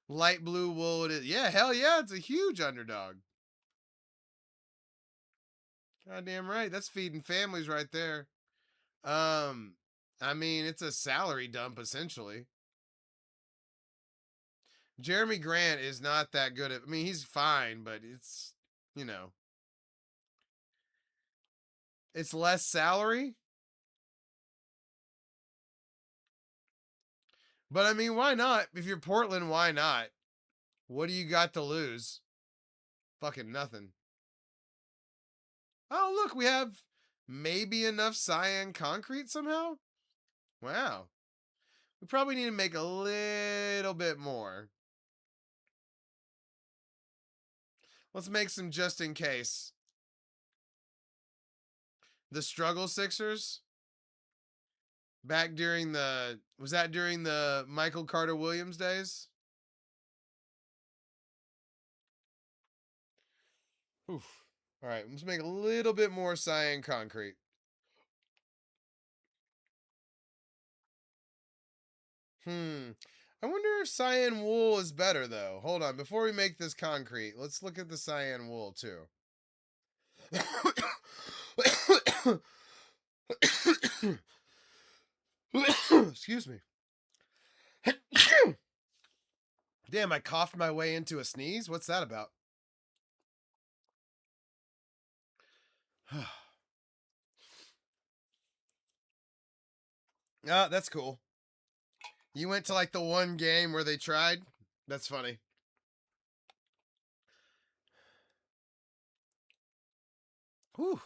Light blue wool it is. Yeah, hell yeah, it's a huge underdog. Goddamn right. That's feeding families right there. Um, I mean, it's a salary dump essentially. Jeremy Grant is not that good at. I mean, he's fine, but you know, it's less salary. But I mean, why not? If you're Portland, why not? What do you got to lose? Fucking nothing. Oh, look, we have maybe enough cyan concrete somehow. Wow. We probably need to make a little bit more. Let's make some just in case. The struggle Sixers back during the was that during the Michael Carter Williams days? Oof. All right, let's make a little bit more cyan concrete. I wonder if cyan wool is better though. Hold on, before we make this concrete, let's look at the cyan wool too. Excuse me. Damn, I coughed my way into a sneeze. What's that about? Ah, that's cool. You went to like the one game where they tried? That's funny. Whew.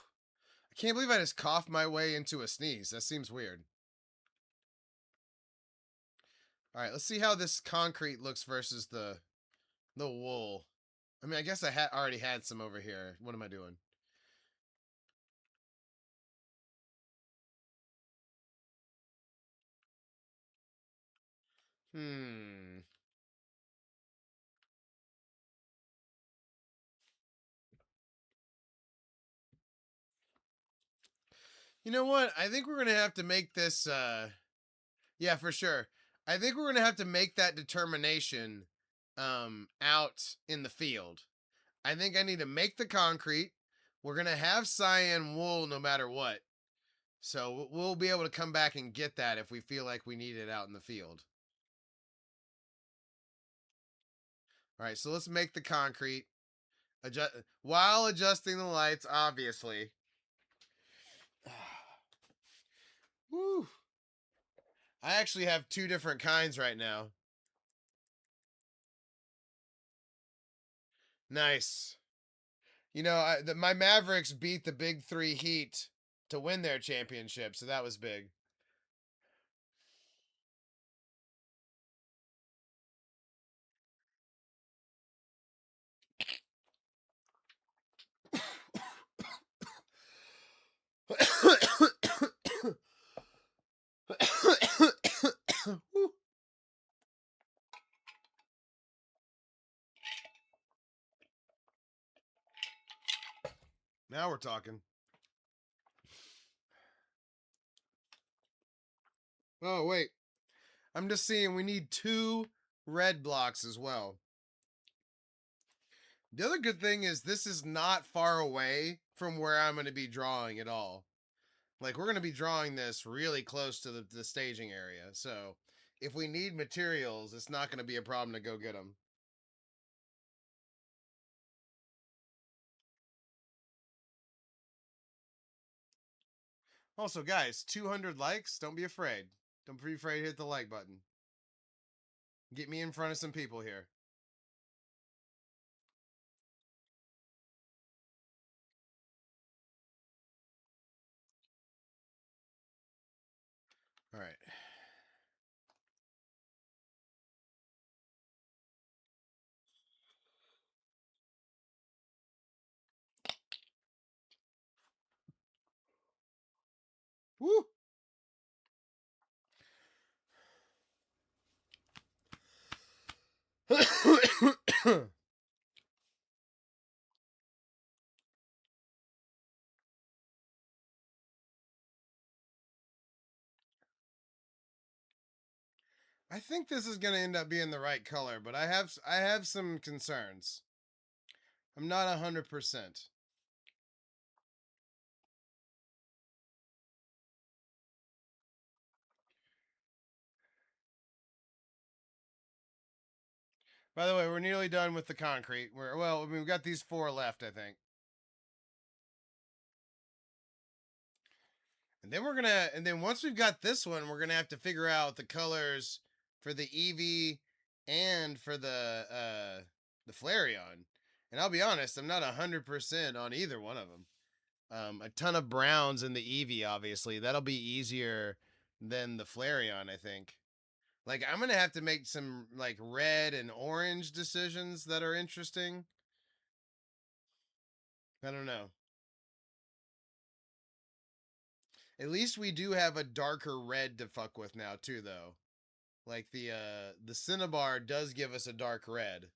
I can't believe I just coughed my way into a sneeze. That seems weird. All right, let's see how this concrete looks versus the wool. I mean, I guess I already had some over here. What am I doing? Hmm. You know what? I think we're gonna have to make this. Yeah, for sure. I think we're gonna have to make that determination, out in the field. I think I need to make the concrete. We're gonna have cyan wool no matter what. So we'll be able to come back and get that if we feel like we need it out in the field. All right, so let's make the concrete. Adjust while adjusting the lights, obviously. Woo. I actually have two different kinds right now. Nice. You know, my Mavericks beat the Big Three Heat to win their championship, so that was big. Now we're talking. Oh, wait. I'm just seeing we need two red blocks as well. The other good thing is this is not far away from where I'm going to be drawing at all. Like, we're going to be drawing this really close to the staging area. So, if we need materials, it's not going to be a problem to go get them. Also, guys, 200 likes. Don't be afraid. Don't be afraid to hit the like button. Get me in front of some people here. All right. Woo! I think this is gonna end up being the right color, but I have some concerns. I'm not 100%. By the way, we're nearly done with the concrete. We've got these 4 left, I think. And then once we've got this one, we're gonna have to figure out the colors for the Eevee and for the Flareon. And I'll be honest, I'm not 100% on either one of them. A ton of browns in the Eevee, obviously. That'll be easier than the Flareon, I think. Like, I'm gonna have to make some like red and orange decisions that are interesting. I don't know. At least we do have a darker red to fuck with now too, though. Like the Cinnabar does give us a dark red.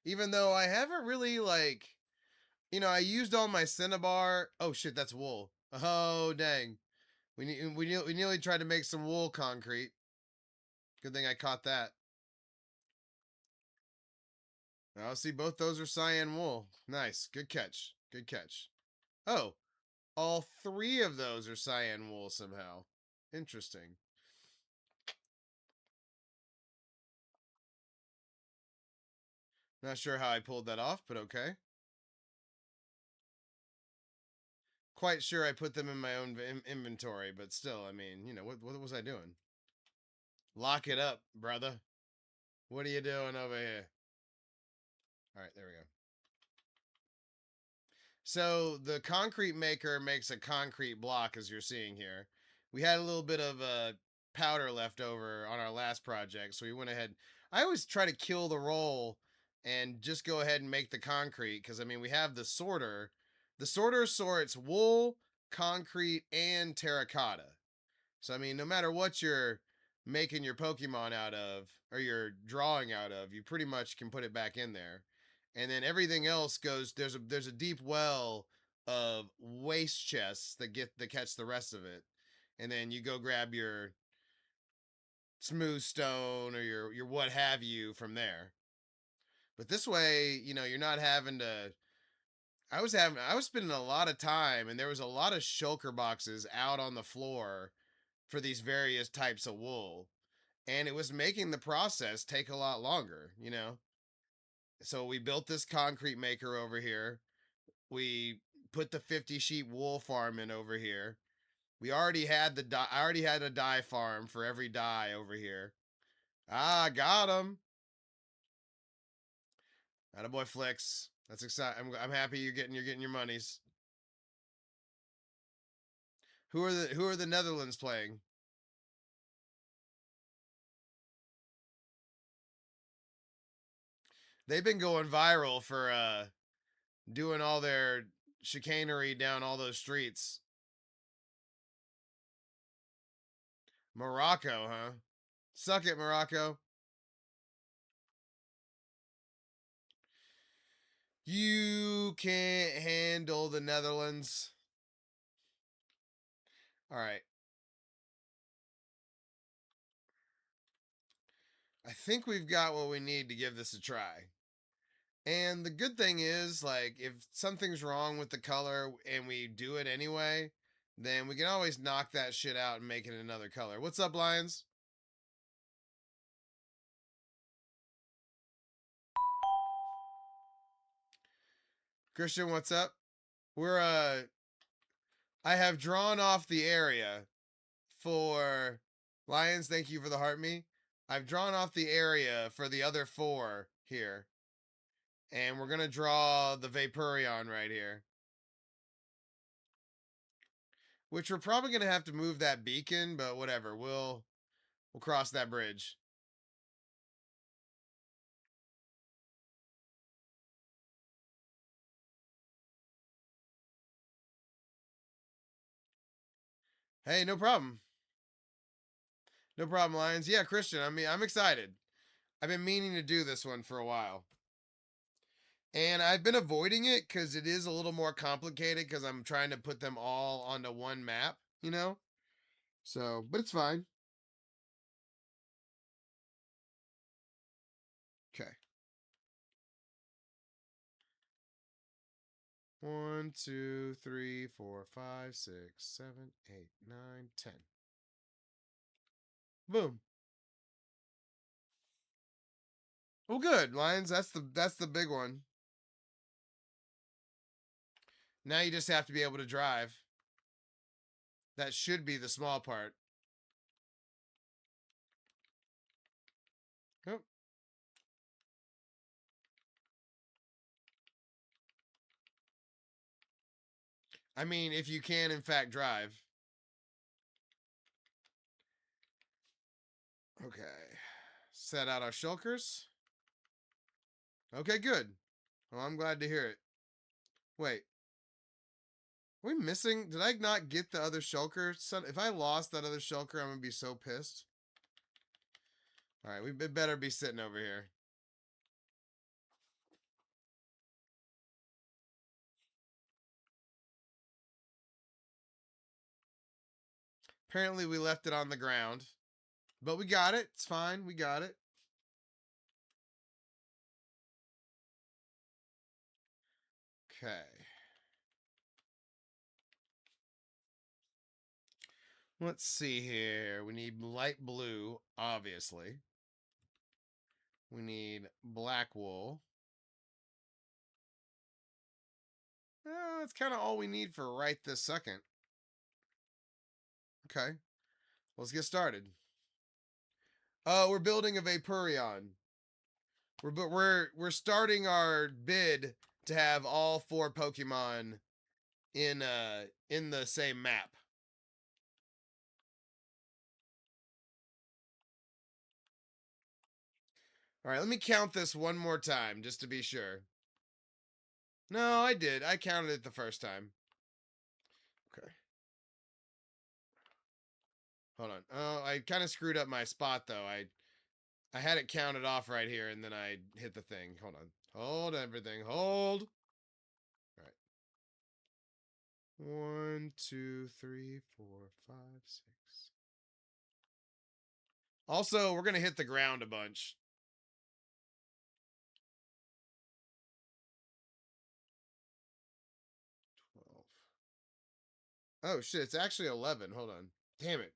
Even though I haven't really like, I used all my Cinnabar. Oh shit, that's wool. Oh dang. We nearly tried to make some wool concrete. Good thing I caught that. I'll see, both those are cyan wool. Nice. Good catch. Good catch. Oh, all 3 of those are cyan wool somehow. Interesting. Not sure how I pulled that off, but okay. Quite sure I put them in my own inventory, but still, I mean, what was I doing? Lock it up, brother. What are you doing over here? All right, there we go. So the concrete maker makes a concrete block, as you're seeing here. We had a little bit of powder left over on our last project, so we went ahead. I always try to kill the roll and just go ahead and make the concrete, because I mean we have the sorter. The sorter sorts wool, concrete, and terracotta. So I mean, no matter what you're making your Pokemon out of or you're drawing out of, you pretty much can put it back in there. And then everything else goes, there's a deep well of waste chests that catch the rest of it. And then you go grab your smooth stone or your what have you from there. But this way, you're not having to I was spending a lot of time, and there was a lot of shulker boxes out on the floor for these various types of wool, and it was making the process take a lot longer. So we built this concrete maker over here. We put the 50 sheep wool farm in over here. I already had a dye farm for every dye over here. Ah, got him. Attaboy Flex. That's exciting. I'm happy you're getting your monies. Who are the Netherlands playing? They've been going viral for doing all their chicanery down all those streets. Morocco, huh? Suck it, Morocco. You can't handle the Netherlands. All right. I think we've got what we need to give this a try. And the good thing is, like, if something's wrong with the color and we do it anyway, then we can always knock that shit out and make it another color. What's up, Lions? Christian, what's up? We're I have drawn off the area for Lions. Thank you for the heart me. I've drawn off the area for the other 4 here. And we're gonna draw the Vaporeon right here. Which we're probably going to have to move that beacon, but whatever. We'll cross that bridge. Hey, no problem. No problem, Lions. Yeah, Christian, I'm excited. I've been meaning to do this one for a while. And I've been avoiding it because it is a little more complicated because I'm trying to put them all onto one map, you know? So, but it's fine. Okay. 1, 2, 3, 4, 5, 6, 7, 8, 9, 10. Boom. Well, good, Lions. That's the big one. Now you just have to be able to drive. That should be the small part. Oh. I mean, if you can, in fact, drive. Okay. Set out our shulkers. Okay, good. Well, I'm glad to hear it. Wait. Are we missing? Did I not get the other shulker? If I lost that other shulker, I'm going to be so pissed. All right, we better be sitting over here. Apparently, we left it on the ground. But we got it. It's fine. We got it. Okay. Let's see here. We need light blue, obviously. We need black wool. That's kind of all we need for right this second. Okay. Let's get started. We're building a Vaporeon. We're starting our bid to have all 4 Pokemon in the same map. All right, let me count this one more time just to be sure. No, I did. I counted it the first time. Okay. Hold on. Oh, I kind of screwed up my spot though. I had it counted off right here and then I hit the thing. Hold on. Hold everything. Hold. All right. 1, 2, 3, 4, 5, 6. Also, we're gonna hit the ground a bunch. 12. Oh shit, it's actually 11. Hold on. Damn it.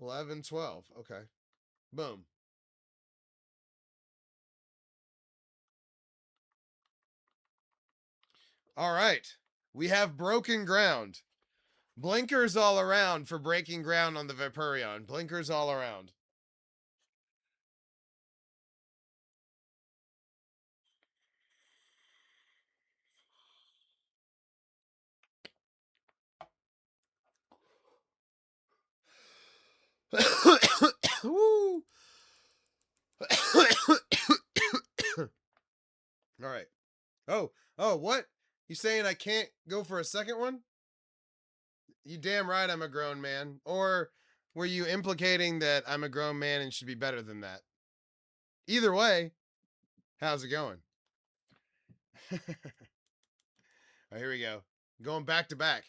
11, 12. Okay. Boom. All right. We have broken ground. Blinkers all around for breaking ground on the Vaporeon. Blinkers all around. Woo. All right. Oh, what? You saying I can't go for a second one? You damn right I'm a grown man. Or were you implicating that I'm a grown man and should be better than that? Either way, how's it going? All right, here we go. Going back to back.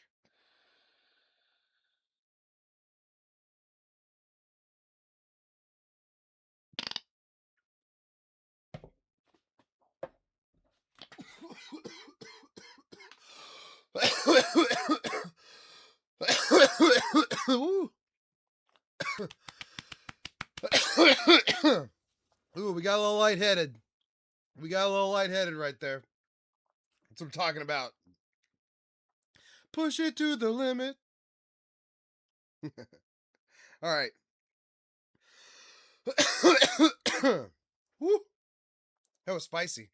Ooh, we got a little lightheaded. We got a little lightheaded right there. That's what I'm talking about. Push it to the limit. All right. Woo! That was spicy.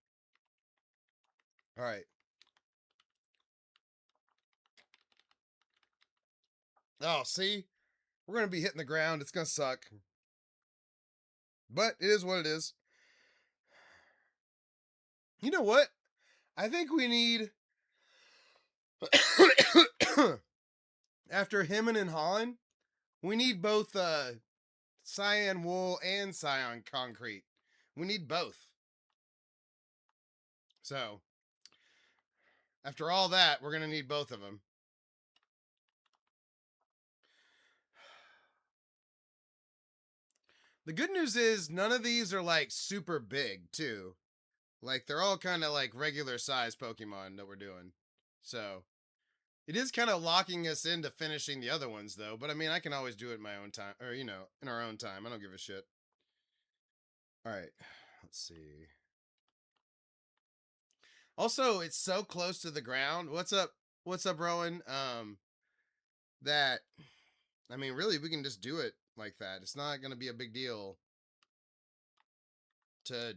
All right. Oh, see? We're going to be hitting the ground. It's going to suck. But it is what it is. You know what? I think we need... After Hemming and Hawing, we need both cyan wool and cyan concrete. We need both. So, after all that, we're going to need both of them. The good news is none of these are like super big too. Like they're all kind of like regular size Pokemon that we're doing. So it is kind of locking us into finishing the other ones though. But I mean, I can always do it in my own time, or in our own time. I don't give a shit. All right, let's see. Also, it's so close to the ground. What's up? What's up, Rowan? That I mean, really, we can just do it like that. It's not gonna be a big deal to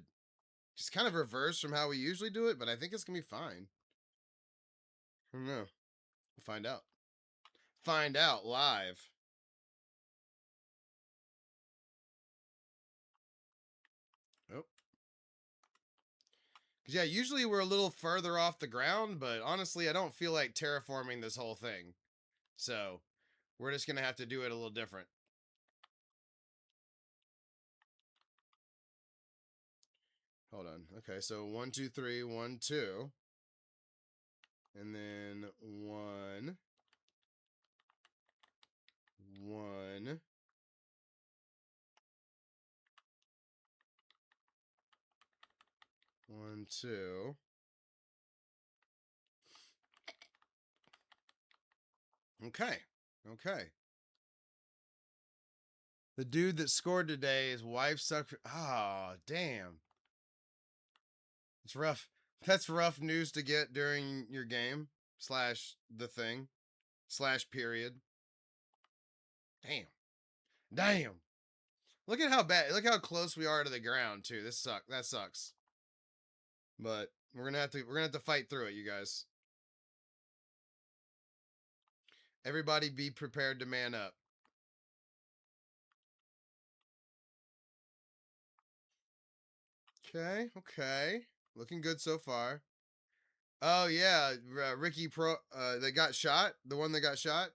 just kind of reverse from how we usually do it, but I think it's gonna be fine. I don't know. We'll find out. Find out live. Oh. Because, yeah, usually we're a little further off the ground, but honestly, I don't feel like terraforming this whole thing. So, we're just going to have to do it a little different. Hold on. Okay, so 1, 2, 3, 1, 2. And then 1, 1. 1, 2. Okay. Okay. The dude that scored today, his wife sucked. Ah, oh, damn. It's rough. That's rough news to get during your game / the thing / period. Damn. Damn. Look at how bad. Look how close we are to the ground too. This sucks. That sucks. But we're gonna have to fight through it, you guys. Everybody be prepared to man up. Okay, okay. Looking good so far. Oh yeah, Ricky Pro that got shot, the one that got shot.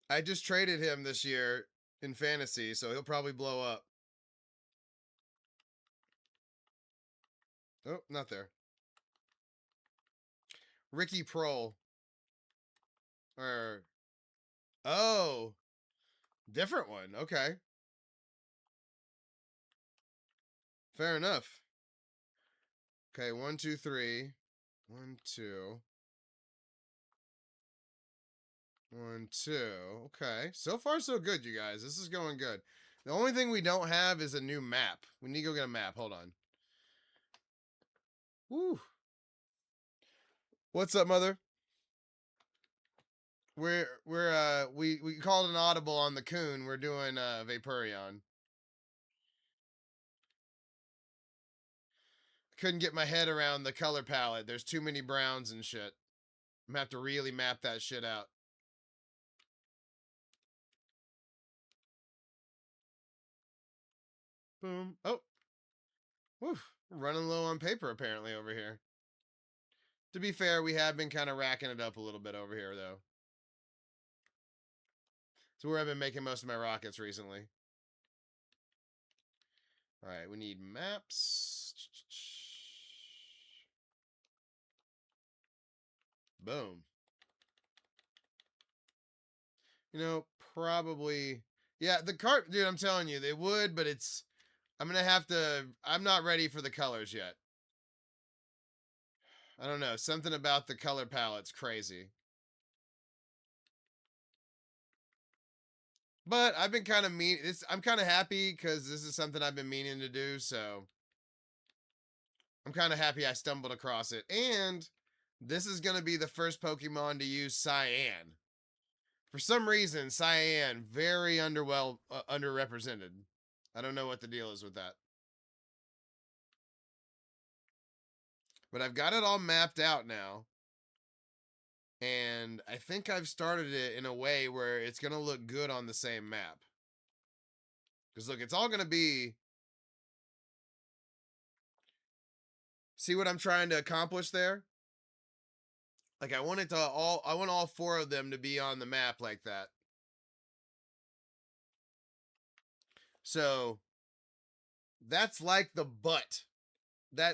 I just traded him this year in fantasy, so he'll probably blow up. Oh, not there. Ricky Prohl. Or oh, different one. Okay. Fair enough. Okay, 1, 2, 3. 1, 2. 1, 2. Okay. So far, so good, you guys. This is going good. The only thing we don't have is a new map. We need to go get a map. Hold on. Woo. What's up, mother? We called an audible on the Coon. We're doing Vaporeon. Couldn't get my head around the color palette. There's too many browns and shit. I'm gonna have to really map that shit out. Boom. Oh. Whew. We're running low on paper apparently over here. To be fair, we have been kind of racking it up a little bit over here, though. It's where I've been making most of my rockets recently. All right, we need maps. Boom. You know, probably. Yeah, the cart, dude, I'm telling you, they would, but it's. I'm going to have to. I'm not ready for the colors yet. I don't know. Something about the color palette's crazy. But I've been kind of I'm kind of happy because this is something I've been meaning to do, so I'm kind of happy I stumbled across it. And this is going to be the first Pokemon to use Cyan For some reason, cyan very underrepresented. I don't know what the deal is with that. But I've got it all mapped out now. And I think I've started it in a way where it's going to look good on the same map. Because look, it's all going to be... See what I'm trying to accomplish there? Like I want all four of them to be on the map like that. So that's like the butt.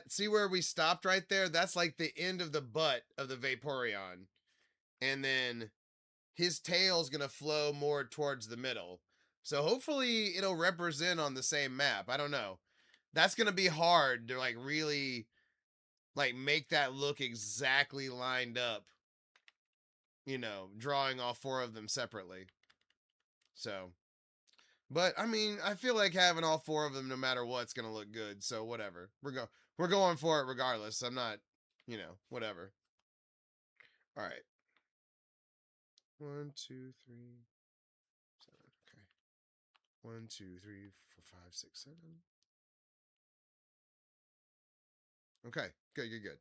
See where we stopped right there? That's like the end of the butt of the Vaporeon. And then his tail's going to flow more towards the middle. So hopefully it'll represent on the same map. I don't know. That's going to be hard to like really like make that look exactly lined up. You know, drawing all four of them separately. So, but I mean, I feel like having all four of them no matter what's going to look good. So whatever. We're going for it regardless. I'm not, you know, whatever. All right. 1, 2, 3, 7. Okay. 1, 2, 3, 4, 5, 6, 7. Okay. Good.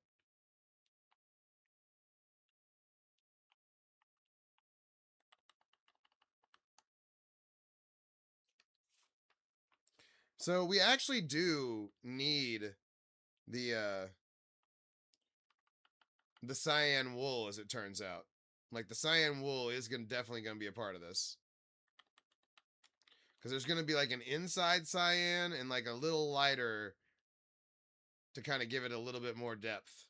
So we actually do need the cyan wool, as it turns out. Like the cyan wool is definitely gonna be a part of this. Because there's gonna be like an inside cyan and like a little lighter to kind of give it a little bit more depth.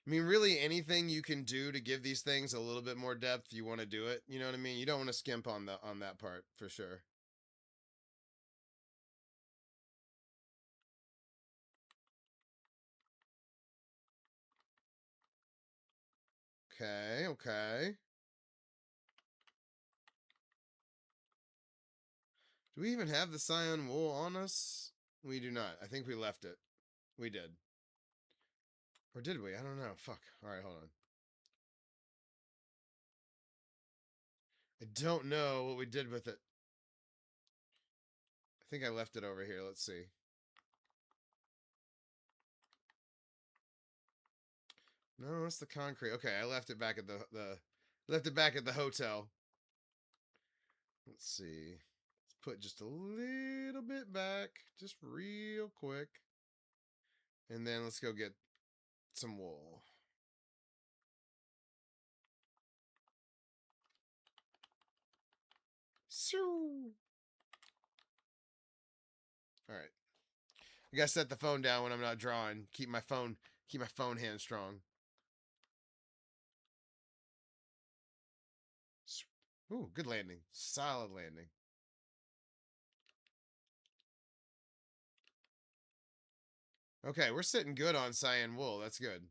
I mean, really anything you can do to give these things a little bit more depth, you want to do it. You know what I mean? You don't want to skimp on that part for sure. Okay. Do we even have the cyan wool on us? We do not. I think we left it. We did. Or did we? I don't know. Fuck. All right, hold on. I don't know what we did with it. I think I left it over here. Let's see. No, it's the concrete. Okay, I left it back at the hotel. Let's see. Let's put just a little bit back, just real quick. And then let's go get some wool. All right. I gotta set the phone down when I'm not drawing. Keep my phone hand strong. Ooh, good landing. Solid landing. Okay, we're sitting good on cyan wool. That's good.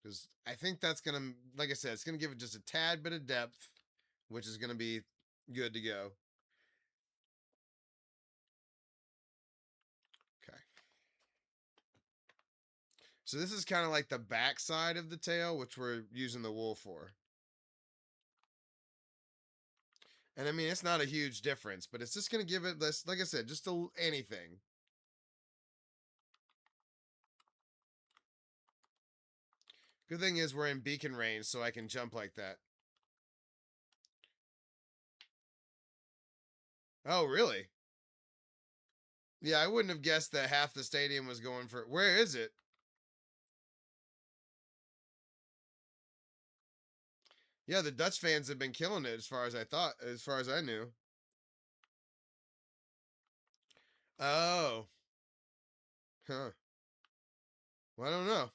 Because I think that's going to, like I said, it's going to give it just a tad bit of depth, which is going to be good to go. Okay. So this is kind of like the back side of the tail, which we're using the wool for. And I mean, it's not a huge difference, but it's just going to give it this, like I said, just anything. Good thing is we're in beacon range, so I can jump like that. Oh, really? Yeah, I wouldn't have guessed that half the stadium was going for... Where is it? Yeah, the Dutch fans have been killing it as far as I knew. Oh. Huh. Well, I don't know.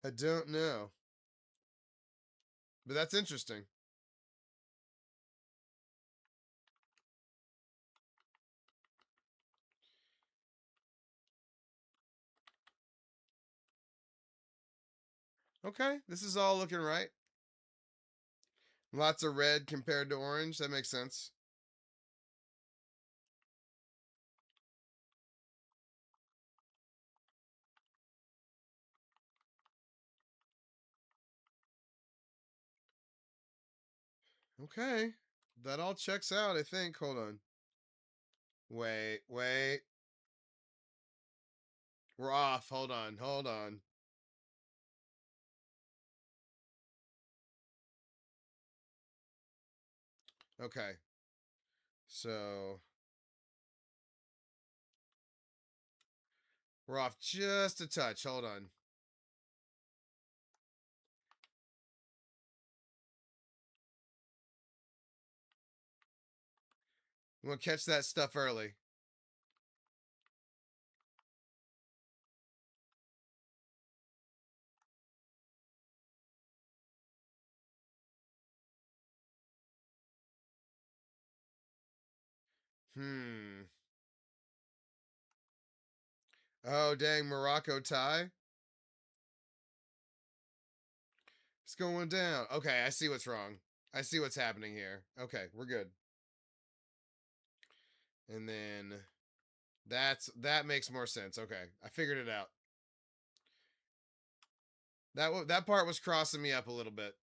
I don't know. But that's interesting. Okay, this is all looking right. Lots of red compared to orange. That makes sense. Okay. That all checks out, I think. Hold on. Wait, wait. We're off. Hold on, hold on. Okay. So we're off just a touch. Hold on. We'll catch that stuff early. Hmm. Oh, dang. Morocco tie. It's going down. Okay, I see what's wrong. I see what's happening here. Okay, we're good. And then that makes more sense. Okay, I figured it out. That part was crossing me up a little bit.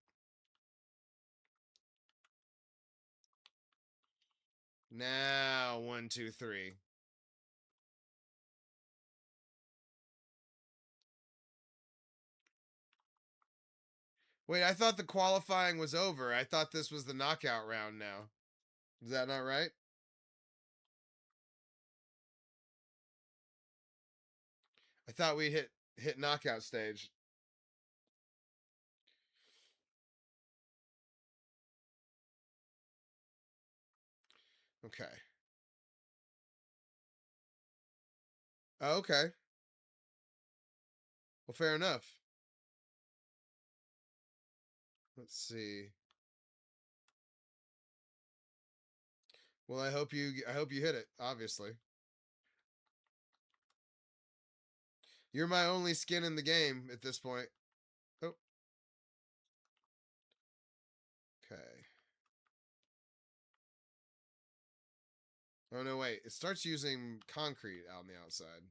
Now 1, 2, 3. Wait, I thought the qualifying was over. I thought this was the knockout round now. Is that not right? I thought we hit knockout stage. Okay. Oh, okay. Well, fair enough. Let's see. Well, I hope you hit it, obviously. You're my only skin in the game at this point. Oh, okay. Oh no, wait. It starts using concrete out on the outside.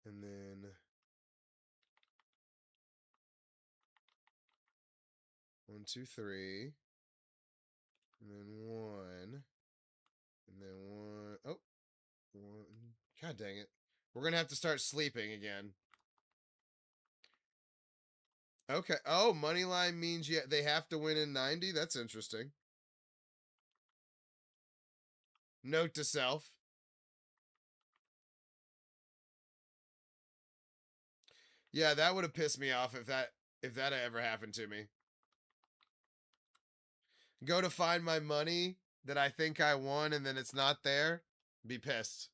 And then 1, 2, 3. And then 1. And then 1. Oh, 1. God dang it. We're gonna have to start sleeping again. Okay. Oh, money line means they have to win in 90. That's interesting. Note to self. Yeah, that would have pissed me off if that ever happened to me. Go to find my money that I think I won and then it's not there. Be pissed.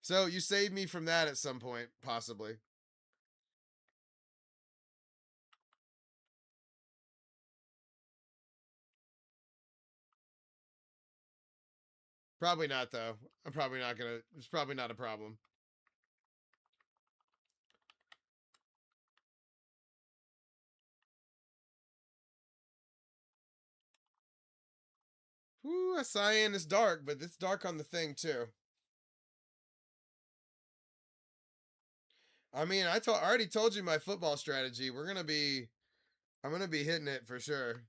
So you saved me from that at some point, possibly. Probably not though. I'm probably not gonna. It's probably not a problem. Whoo, a cyan is dark, but it's dark on the thing too. I mean, I already told you my football strategy. I'm gonna be hitting it for sure.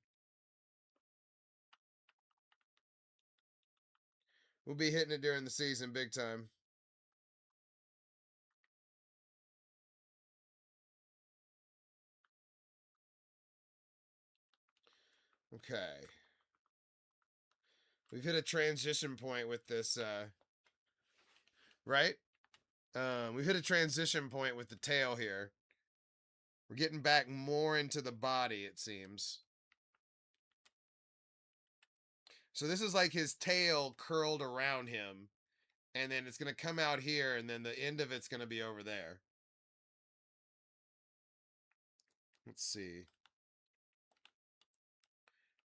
We'll be hitting it during the season, big time. Okay. We've hit a transition point with this, right? We've hit a transition point with the tail here. We're getting back more into the body, it seems. So this is like his tail curled around him, and then it's going to come out here, and then the end of it's going to be over there. Let's see.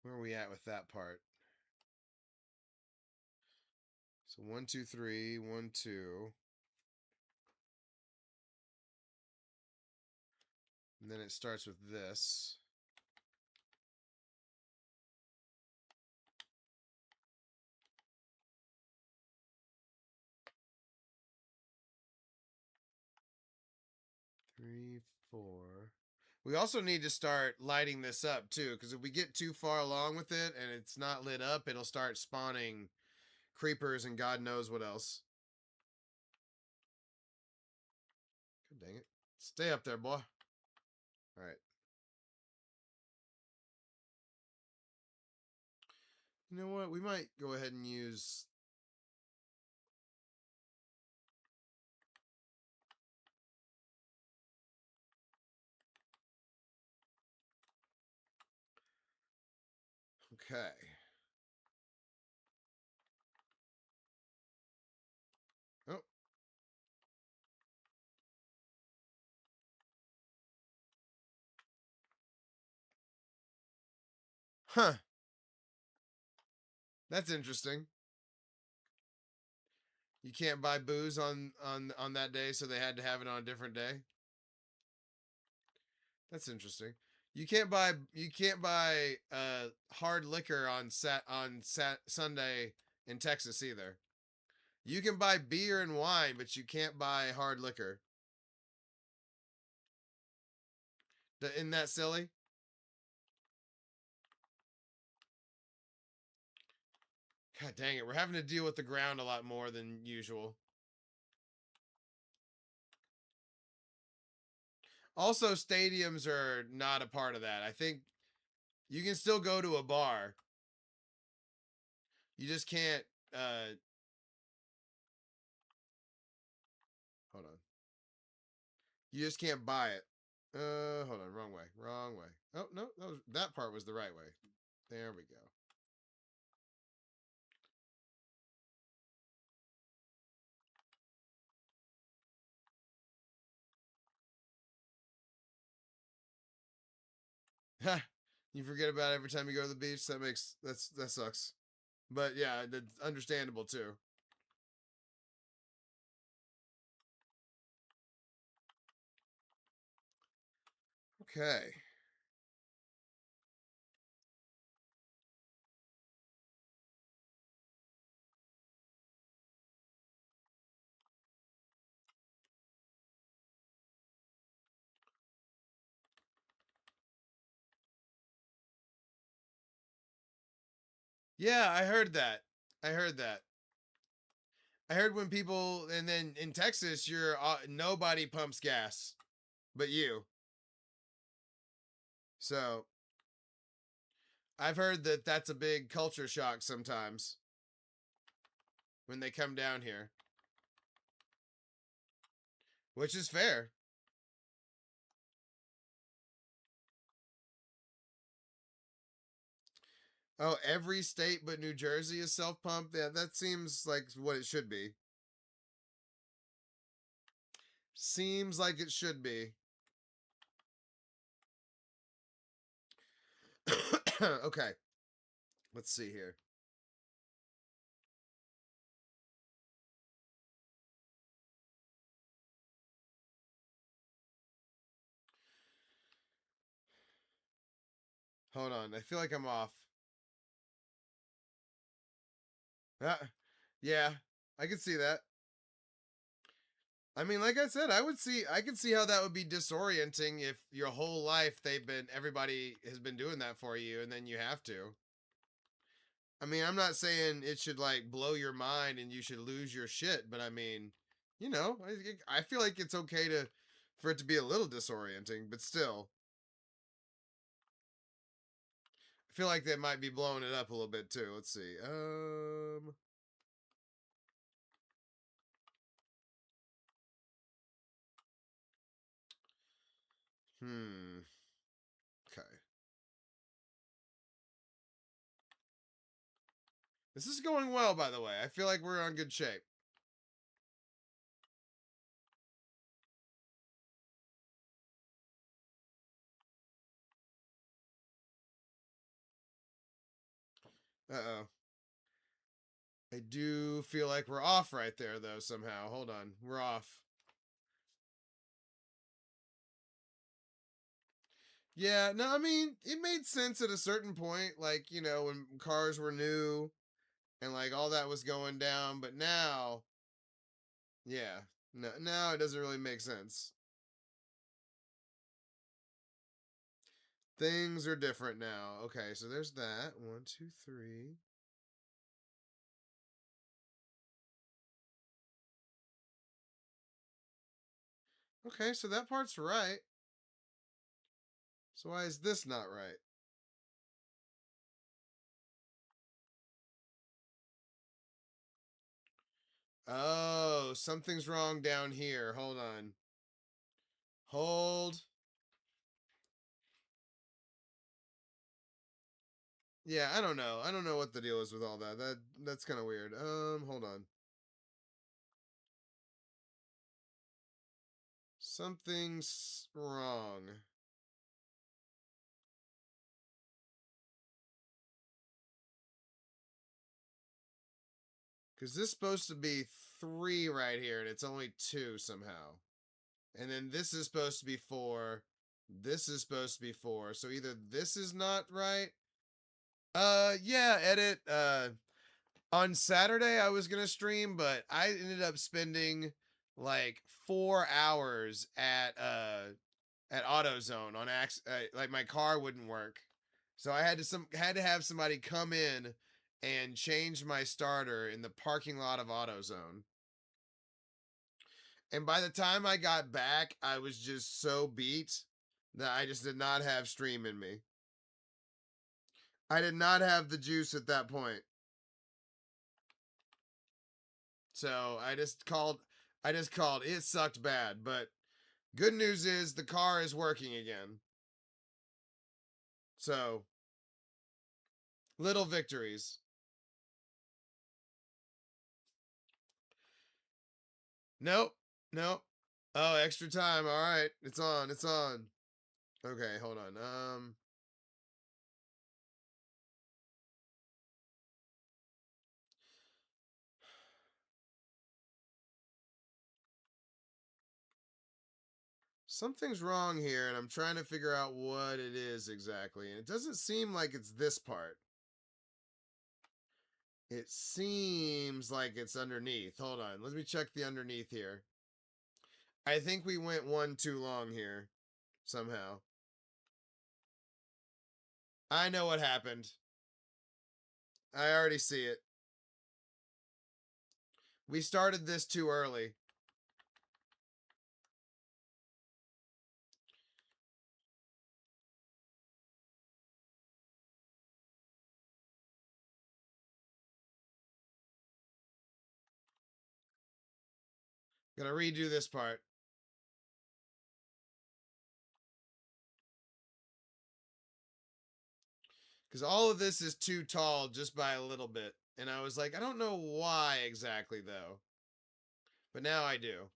Where are we at with that part? So So 1, 2, 3, 1, 2. And then it starts with this. Three, 4. We also need to start lighting this up too, because if we get too far along with it and it's not lit up, it'll start spawning creepers and God knows what else. God dang it. Stay up there, boy. All right. You know what? We might go ahead and use... Okay. Oh. Huh. That's interesting. You can't buy booze on that day, so they had to have it on a different day. That's interesting. You can't buy hard liquor on Sunday in Texas either. You can buy beer and wine, but you can't buy hard liquor. Isn't that silly? God dang it, we're having to deal with the ground a lot more than usual. Also, stadiums are not a part of that. I think you can still go to a bar. You just can't hold on. You just can't buy it. Hold on, wrong way. Wrong way. Oh, no, that part was the right way. There we go. You forget about it every time you go to the beach. That sucks. But yeah, that's understandable too. Okay. Yeah, I heard that. I heard that. I heard when people, and then in Texas, nobody pumps gas but you. So I've heard that that's a big culture shock sometimes when they come down here, which is fair. Oh, every state but New Jersey is self pump. Yeah, that seems like what it should be. Seems like it should be. Okay. Let's see here. Hold on. I feel like I'm off. Yeah, I can see that. I mean, like I said, I can see how that would be disorienting if your whole life everybody has been doing that for you and then you have to. I mean, I'm not saying it should like blow your mind and you should lose your shit, but I mean, I feel like it's okay for it to be a little disorienting, but still, I feel like they might be blowing it up a little bit too. Let's see. Hmm. Okay. This is going well, by the way. I feel like we're on good shape. Uh-oh. I do feel like we're off right there, though, somehow. Hold on. We're off. Yeah, no, I mean, it made sense at a certain point, like, you know, when cars were new and, like, all that was going down. But now, yeah, no, now it doesn't really make sense. Things are different now. Okay, so there's that. One, two, three. Okay, so that part's right. So why is this not right? Oh, something's wrong down here. Hold on. Hold. Yeah, I don't know. I don't know what the deal is with all that. That's kind of weird. Hold on. Something's wrong. Cause this is supposed to be 3 right here, and it's only 2 somehow. And then this is supposed to be 4. This is supposed to be 4. So either this is not right. Yeah, edit. On Saturday I was gonna stream, but I ended up spending like 4 hours at AutoZone on like my car wouldn't work, so I had to have somebody come in and change my starter in the parking lot of AutoZone. And by the time I got back, I was just so beat that I just did not have stream in me. I did not have the juice at that point. So I just called. It sucked bad, but good news is the car is working again. So, little victories. Nope. Nope. Oh, extra time. All right. It's on. It's on. Okay, hold on. Something's wrong here, and I'm trying to figure out what it is exactly. And it doesn't seem like it's this part. It seems like it's underneath. Hold on. Let me check the underneath here. I think we went one too long here. Somehow. I know what happened. I already see it. We started this too early. Gonna redo this part. Because all of this is too tall just by a little bit. And I was like, I don't know why exactly, though. But now I do.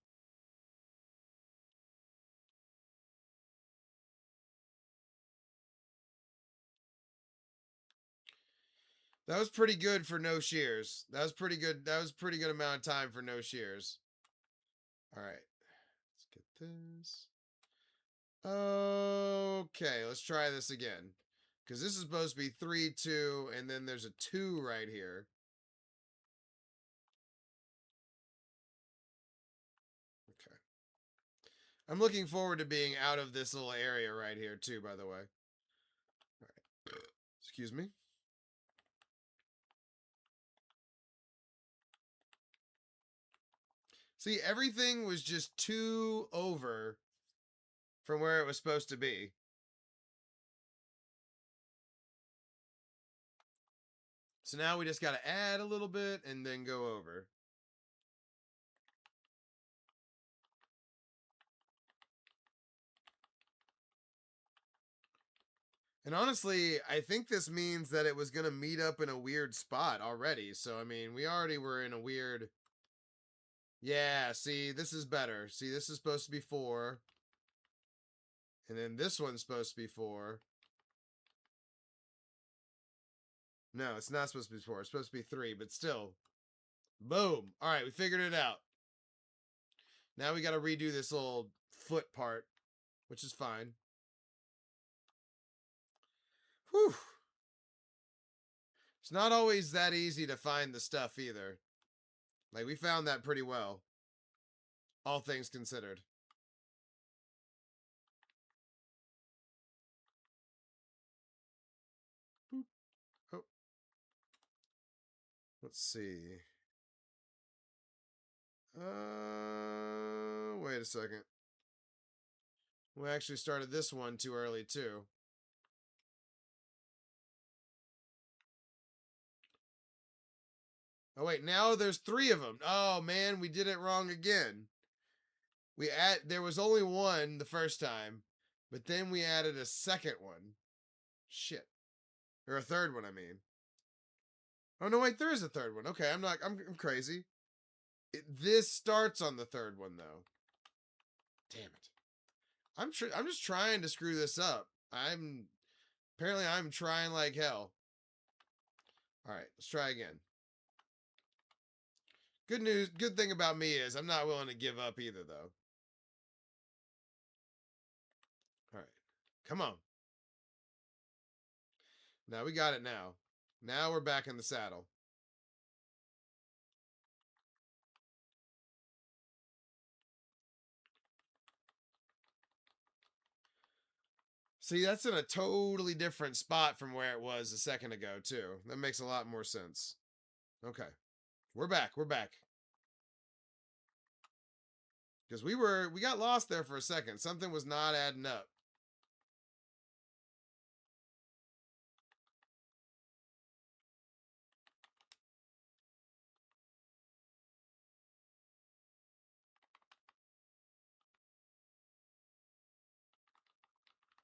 That was pretty good for no shears. That was pretty good. That was pretty good amount of time for no shears. All right. Let's get this. Okay, let's try this again. Because this is supposed to be 3, 2, and then there's a 2 right here. Okay. I'm looking forward to being out of this little area right here, too, by the way. All right. Excuse me. See, everything was just too over from where it was supposed to be. So now we just got to add a little bit and then go over. And honestly, I think this means that it was going to meet up in a weird spot already. So, I mean, we already were in a weird... Yeah, see, this is better. See, this is supposed to be 4. And then this one's supposed to be 4. No, it's not supposed to be 4. It's supposed to be 3, but still. Boom. All right, we figured it out. Now we got to redo this little foot part, which is fine. Whew. It's not always that easy to find the stuff either. Like, we found that pretty well, all things considered. Boop. Oh. Let's see. Wait a second. We actually started this one too early, too. Oh, wait, now there's 3 of them. Oh, man, we did it wrong again. There was only one the first time, but then we added a second one. Shit. Or a third one, I mean. Oh, no, wait, there is a third one. Okay, I'm crazy. This starts on the third one, though. Damn it. I'm just trying to screw this up. Apparently I'm trying like hell. All right, let's try again. Good thing about me is I'm not willing to give up either, though. All right, come on. Now we got it now. Now we're back in the saddle. See, that's in a totally different spot from where it was a second ago, too. That makes a lot more sense. Okay. We're back. We're back. Because we got lost there for a second. Something was not adding up.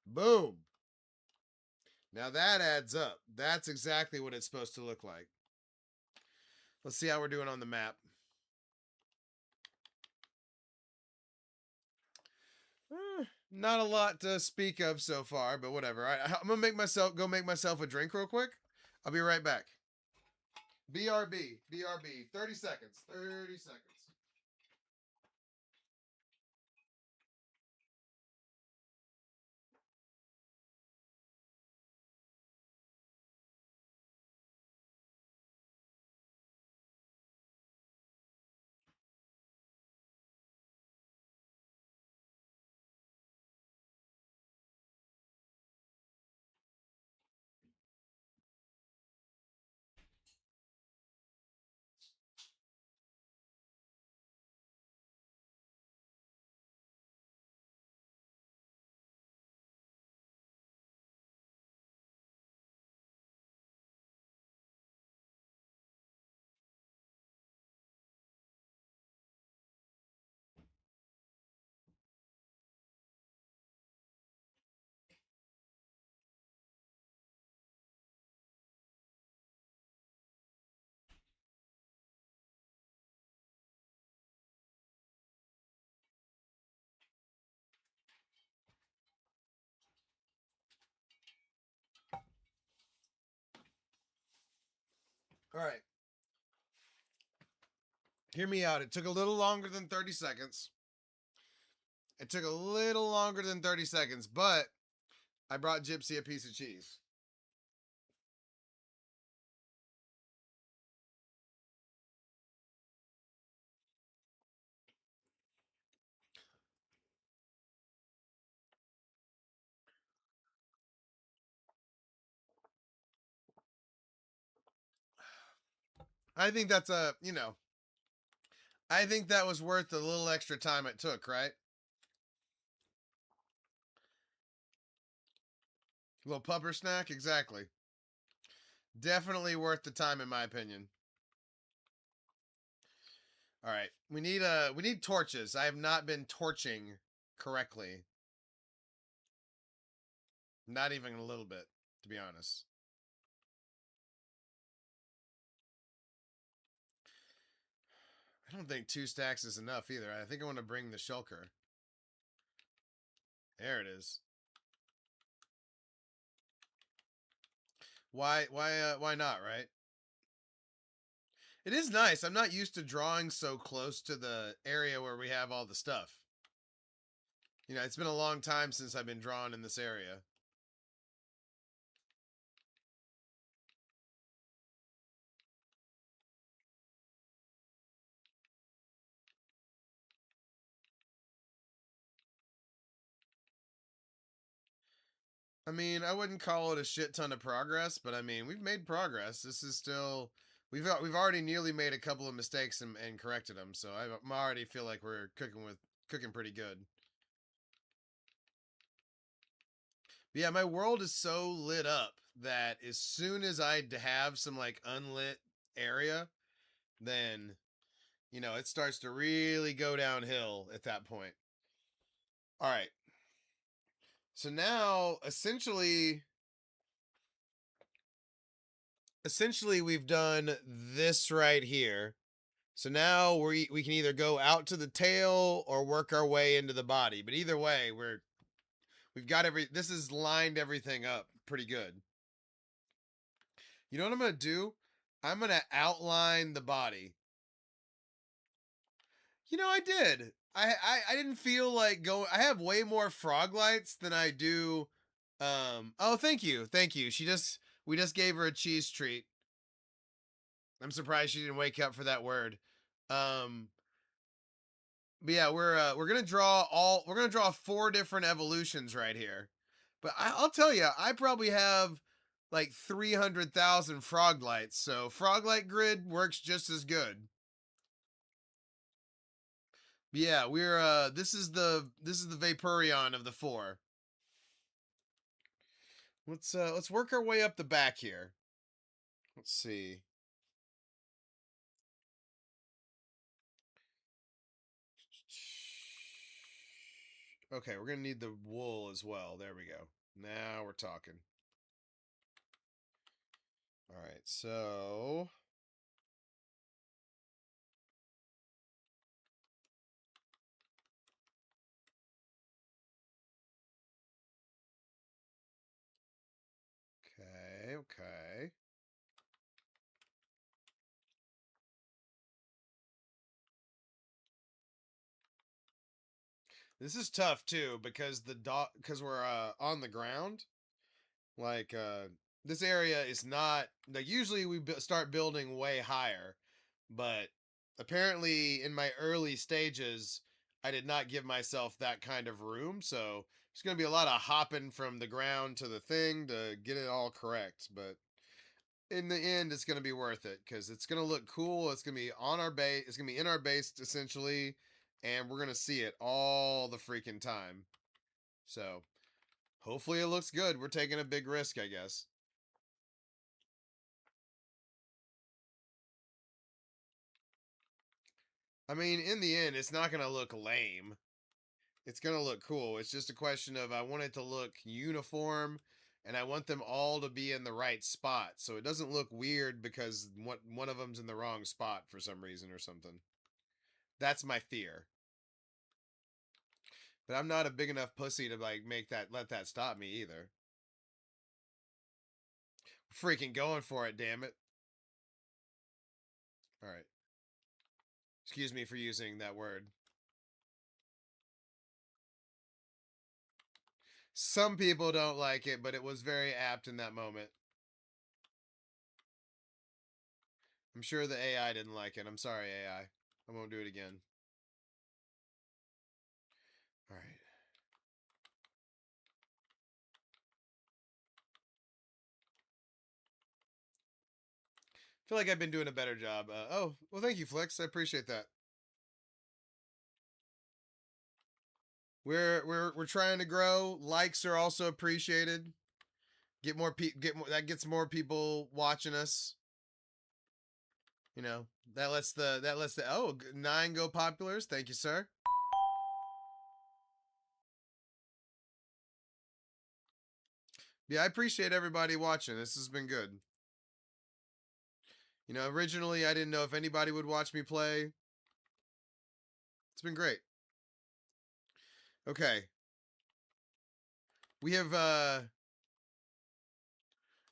Boom. Now that adds up. That's exactly what it's supposed to look like. Let's see how we're doing on the map. Not a lot to speak of so far, but whatever. I'm gonna go make myself a drink real quick. I'll be right back. BRB. 30 seconds. 30 seconds. All right. Hear me out. It took a little longer than 30 seconds. It took a little longer than 30 seconds, but I brought Gypsy a piece of cheese. I think that's I think that was worth the little extra time it took, right? A little pupper snack, exactly. Definitely worth the time in my opinion. All right. We need torches. I have not been torching correctly. Not even a little bit, to be honest. I don't think 2 stacks is enough either. I think I want to bring the shulker. There it is. Why not, right? It is nice. I'm not used to drawing so close to the area where we have all the stuff. You know, it's been a long time since I've been drawing in this area. I mean, I wouldn't call it a shit ton of progress, but I mean, we've made progress. This is still we've already nearly made a couple of mistakes and corrected them. So I already feel like we're cooking pretty good. But yeah, my world is so lit up that as soon as I have some like unlit area, then it starts to really go downhill at that point. All right. So now essentially we've done this right here. So now we can either go out to the tail or work our way into the body. But either way, we've got this has lined everything up pretty good. You know what I'm gonna do? I'm gonna outline the body. I did. I didn't feel like going. I have way more frog lights than I do. Oh, thank you, thank you. We just gave her a cheese treat. I'm surprised she didn't wake up for that word. Um, but yeah, we're gonna draw 4 different evolutions right here. But I'll tell you, I probably have like 300,000 frog lights, so frog light grid works just as good. But yeah, this is the Vaporeon of the 4. Let's work our way up the back here. Let's see. Okay, we're gonna need the wool as well. There we go. Now we're talking. All right, so okay. This is tough too because because we're on the ground. Like this area is not like usually we start building way higher, but apparently in my early stages I did not give myself that kind of room, so there's going to be a lot of hopping from the ground to the thing to get it all correct, but in the end it's going to be worth it cuz it's going to look cool. It's going to be on our base, it's going to be in our base essentially, and we're going to see it all the freaking time. So, hopefully it looks good. We're taking a big risk, I guess. I mean, in the end, it's not going to look lame. It's going to look cool. It's just a question of I want it to look uniform and I want them all to be in the right spot. So it doesn't look weird because one of them's in the wrong spot for some reason or something. That's my fear. But I'm not a big enough pussy to like let that stop me either. Freaking going for it, damn it. All right. Excuse me for using that word. Some people don't like it, but it was very apt in that moment. I'm sure the AI didn't like it. I'm sorry, AI. I won't do it again. All right. I feel like I've been doing a better job. Oh, well, thank you, Flex. I appreciate that. We're trying to grow. Likes are also appreciated. Get more that gets more people watching us. You know, that lets the 9 go populars. Thank you, sir. Yeah, I appreciate everybody watching. This has been good. Originally I didn't know if anybody would watch me play. It's been great. Okay. We have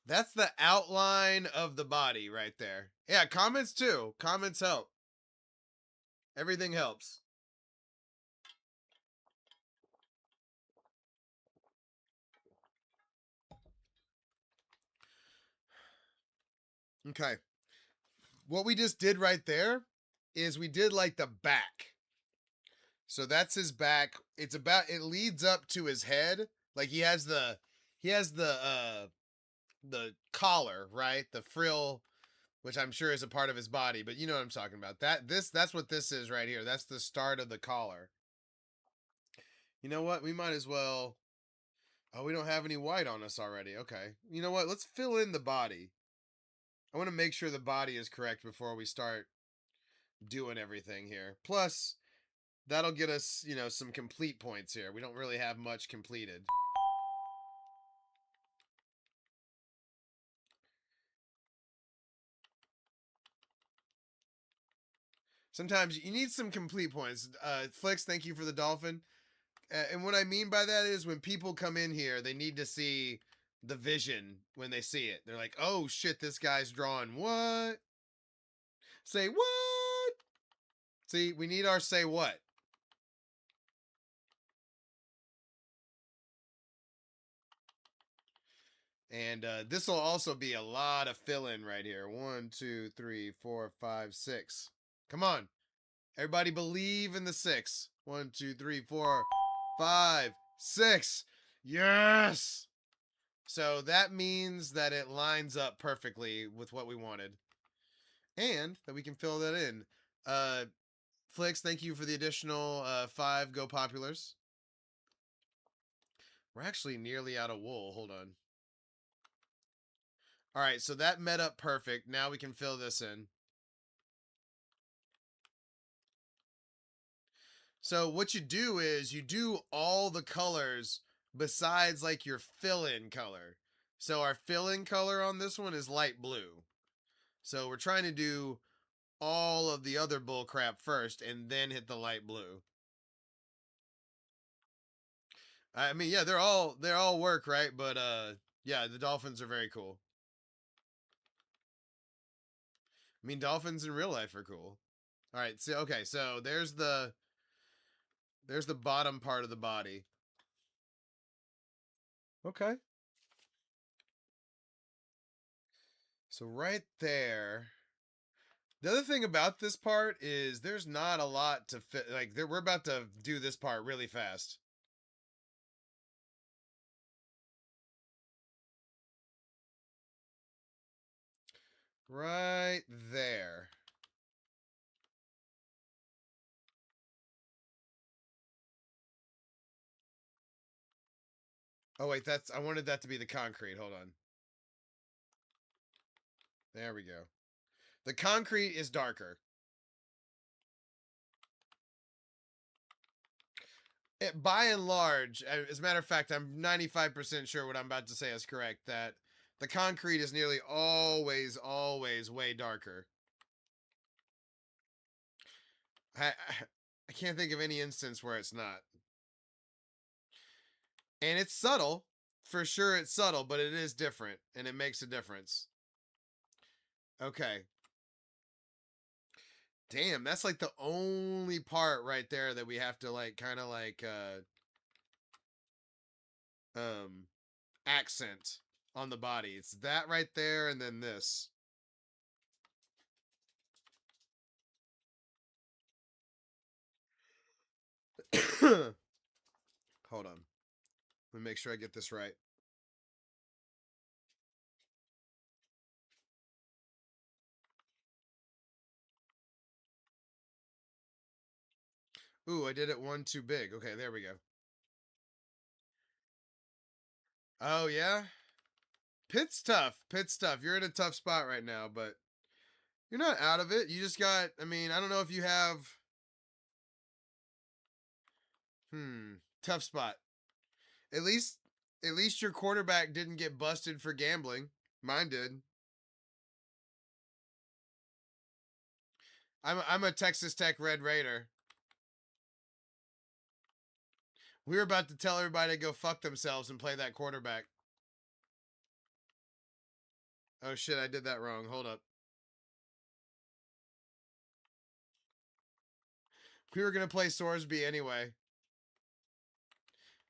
That's the outline of the body right there. Yeah, comments too. Comments help. Everything helps. Okay. What we just did right there is we did like the back. So that's his back. It's about it leads up to his head. Like he has the collar, right? The frill, which I'm sure is a part of his body, but you know what I'm talking about. That's what this is right here. That's the start of the collar. You know what? We might as well. Oh, we don't have any white on us already. Okay. You know what? Let's fill in the body. I want to make sure the body is correct before we start doing everything here. Plus, that'll get us, some complete points here. We don't really have much completed. Sometimes you need some complete points. Flicks, thank you for the dolphin. And what I mean by that is when people come in here, they need to see the vision when they see it. They're like, oh shit, this guy's drawing what? Say what? See, we need our say what. And this will also be a lot of fill in right here. 1, 2, 3, 4, 5, 6. Come on. Everybody believe in the 6. 1, 2, 3, 4, 5, 6. Yes. So that means that it lines up perfectly with what we wanted. And that we can fill that in. Flicks, thank you for the additional 5 Go Populars. We're actually nearly out of wool. Hold on. All right, so that met up perfect. Now we can fill this in. So what you do is you do all the colors besides like your fill-in color. So our fill-in color on this one is light blue. So we're trying to do all of the other bull crap first and then hit the light blue. I mean, yeah, they're all work, right? But yeah, the dolphins are very cool. I mean, dolphins in real life are cool. All right, so okay, so there's the bottom part of the body. Okay. So right there. The other thing about this part is there's not a lot to fit. Like we're about to do this part really fast. Right there. Oh wait, I wanted that to be the concrete. Hold on. There we go. The concrete is darker. By and large, as a matter of fact, I'm 95% sure what I'm about to say is correct. That the concrete is nearly always way darker. I can't think of any instance where it's not. And it's subtle. For sure it's subtle, but it is different and it makes a difference. Okay. Damn, that's like the only part right there that we have to like kind of like accent on the body. It's that right there and then this. Hold on. Let me make sure I get this right. Ooh, I did it one too big. Okay, there we go. Oh yeah? Pit's tough. Pit's tough. You're in a tough spot right now, but you're not out of it. You just got, I mean, I don't know if you have tough spot. At least at least your quarterback didn't get busted for gambling. Mine did. I'm a Texas Tech Red Raider. We were about to tell everybody to go fuck themselves and play that quarterback. Oh shit, I did that wrong. Hold up. We were gonna play Sorsby anyway,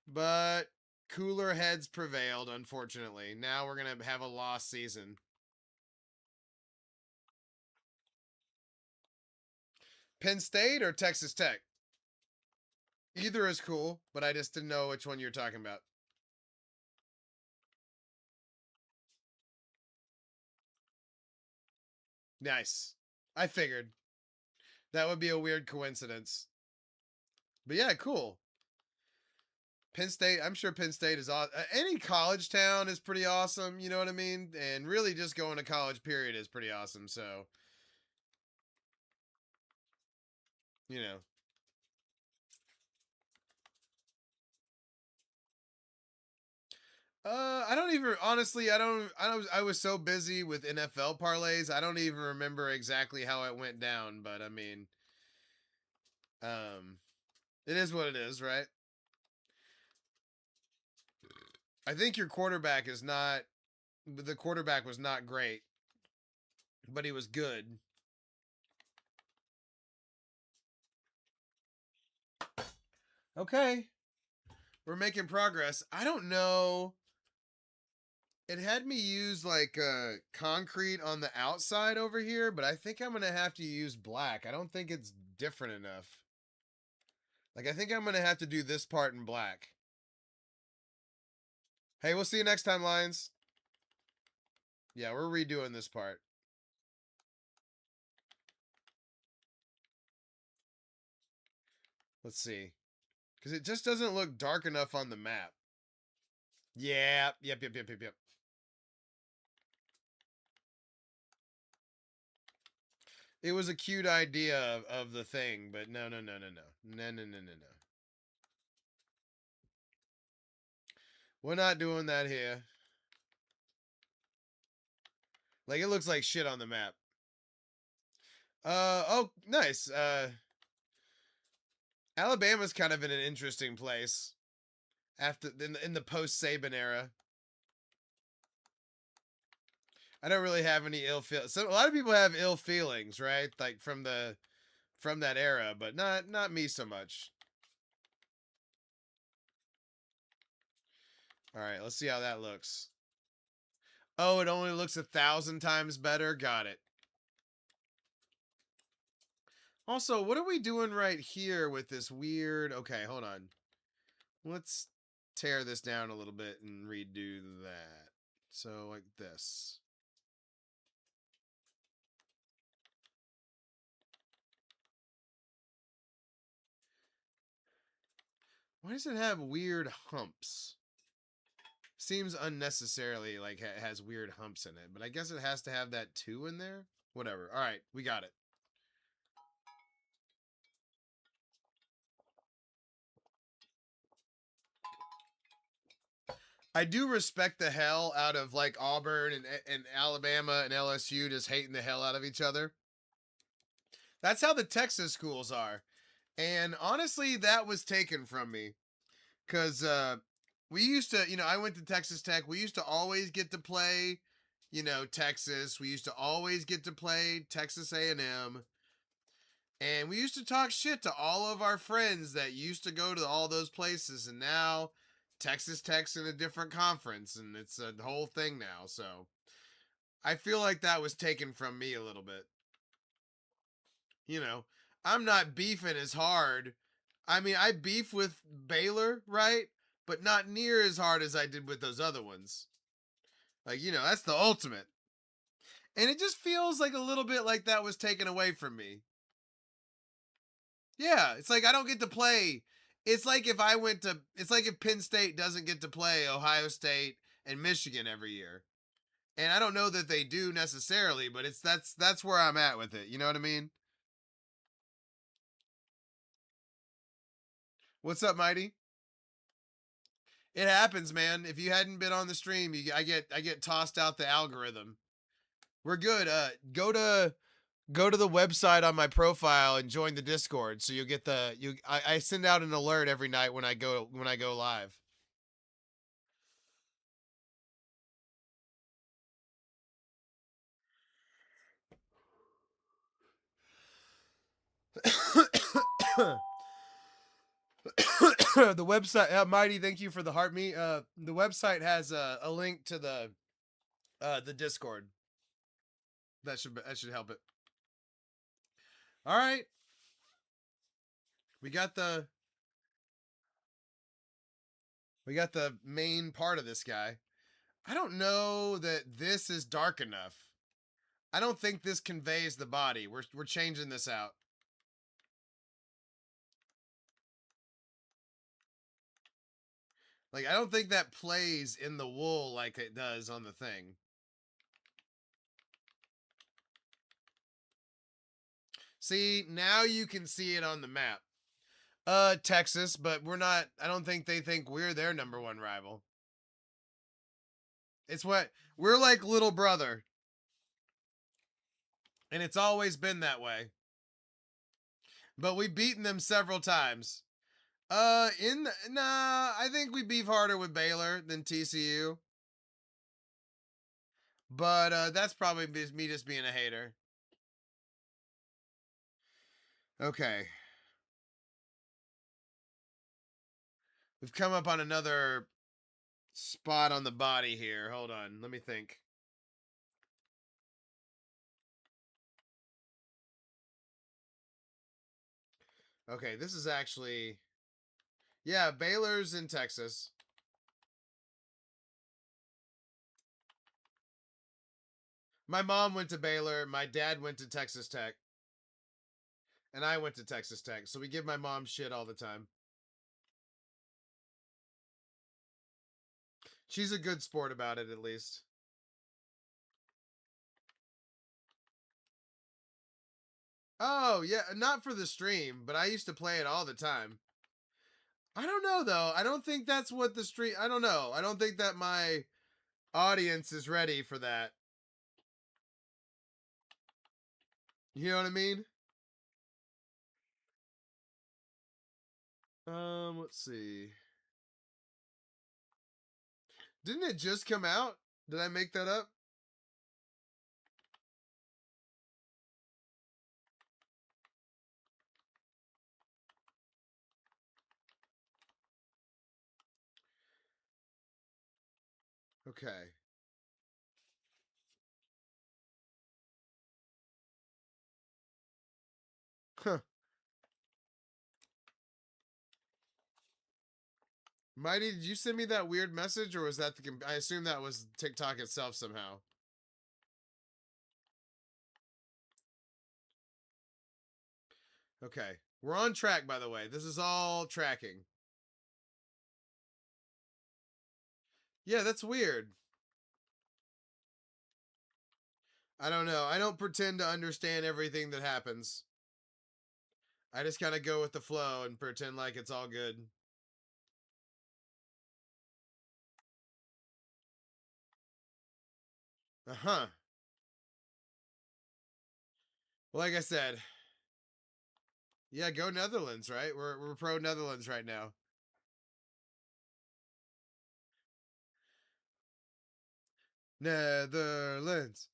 but cooler heads prevailed. Unfortunately, now we're gonna have a lost season. Penn State or Texas Tech? Either is cool, but I just didn't know which one you're talking about. Nice. I figured that would be a weird coincidence. But yeah, cool. Penn State, I'm sure Penn State is awesome. Any college town is pretty awesome, you know what I mean? And really just going to college period is pretty awesome. So, you know. I don't even honestly. I was so busy with NFL parlays. I don't even remember exactly how it went down. But I mean, um, it is what it is, right? I think your quarterback is not. The quarterback was not great, but he was good. Okay, we're making progress. I don't know. It had me use like concrete on the outside over here, but I think I'm gonna have to use black. I don't think it's different enough. Like I think I'm gonna have to do this part in black. Hey, we'll see you next time, Lions. Yeah, we're redoing this part. Let's see. Because it just doesn't look dark enough on the map. Yeah, yep. It was a cute idea of the thing, but no. No. We're not doing that here. Like, it looks like shit on the map. Oh, nice. Alabama's kind of in an interesting place after in the post Saban era. I don't really have any ill feel. So a lot of people have ill feelings, right? Like from that era, but not me so much. All right, let's see how that looks. Oh, it only looks 1,000 times better. Got it. Also, what are we doing right here with this weird? Okay, hold on. Let's tear this down a little bit and redo that. So like this. Why does it have weird humps? Seems unnecessarily like it has weird humps in it, but I guess it has to have that 2 in there. Whatever. All right, we got it. I do respect the hell out of like Auburn and Alabama and LSU just hating the hell out of each other. That's how the Texas schools are. And honestly, that was taken from me. Because we used to, I went to Texas Tech. We used to always get to play, Texas. We used to always get to play Texas A&M. And we used to talk shit to all of our friends that used to go to all those places. And now Texas Tech's in a different conference. And it's a whole thing now. So I feel like that was taken from me a little bit. I'm not beefing as hard. I mean, I beef with Baylor, right? But not near as hard as I did with those other ones. Like, that's the ultimate. And it just feels like a little bit like that was taken away from me. Yeah, it's like I don't get to play. It's like it's like if Penn State doesn't get to play Ohio State and Michigan every year. And I don't know that they do necessarily, but that's where I'm at with it. You know what I mean? What's up, Mighty? It happens, man. If you hadn't been on the stream, I get tossed out the algorithm. We're good. Go to the website on my profile and join the Discord, so you'll get I send out an alert every night when I go live. The website, Mighty, thank you for the heart me. The website has a link to the Discord. That should help it. All right, we got the main part of this guy. I don't know that this is dark enough. I don't think this conveys the body. We're changing this out. Like, I don't think that plays in the wool like it does on the thing. See, now you can see it on the map. Texas, but I don't think they think we're their #1 rival. It's what, we're like little brother. And it's always been that way. But we've beaten them several times. I think we beef harder with Baylor than TCU. But that's probably me just being a hater. Okay. We've come up on another spot on the body here. Hold on. Let me think. Okay, this is actually... Yeah, Baylor's in Texas. My mom went to Baylor. My dad went to Texas Tech. And I went to Texas Tech. So we give my mom shit all the time. She's a good sport about it, at least. Oh, yeah. Not for the stream, but I used to play it all the time. I don't know, though. I don't think that's what the stream... I don't know. I don't think that my audience is ready for that. You know what I mean? Let's see. Didn't it just come out? Did I make that up? Okay. Huh. Mighty, did you send me that weird message, or was that I assume that was TikTok itself somehow. Okay. We're on track, by the way. This is all tracking. Yeah, that's weird. I don't know. I don't pretend to understand everything that happens. I just kind of go with the flow and pretend like it's all good. Uh-huh. Well, like I said, yeah, go Netherlands, right? We're pro Netherlands right now. Netherlands.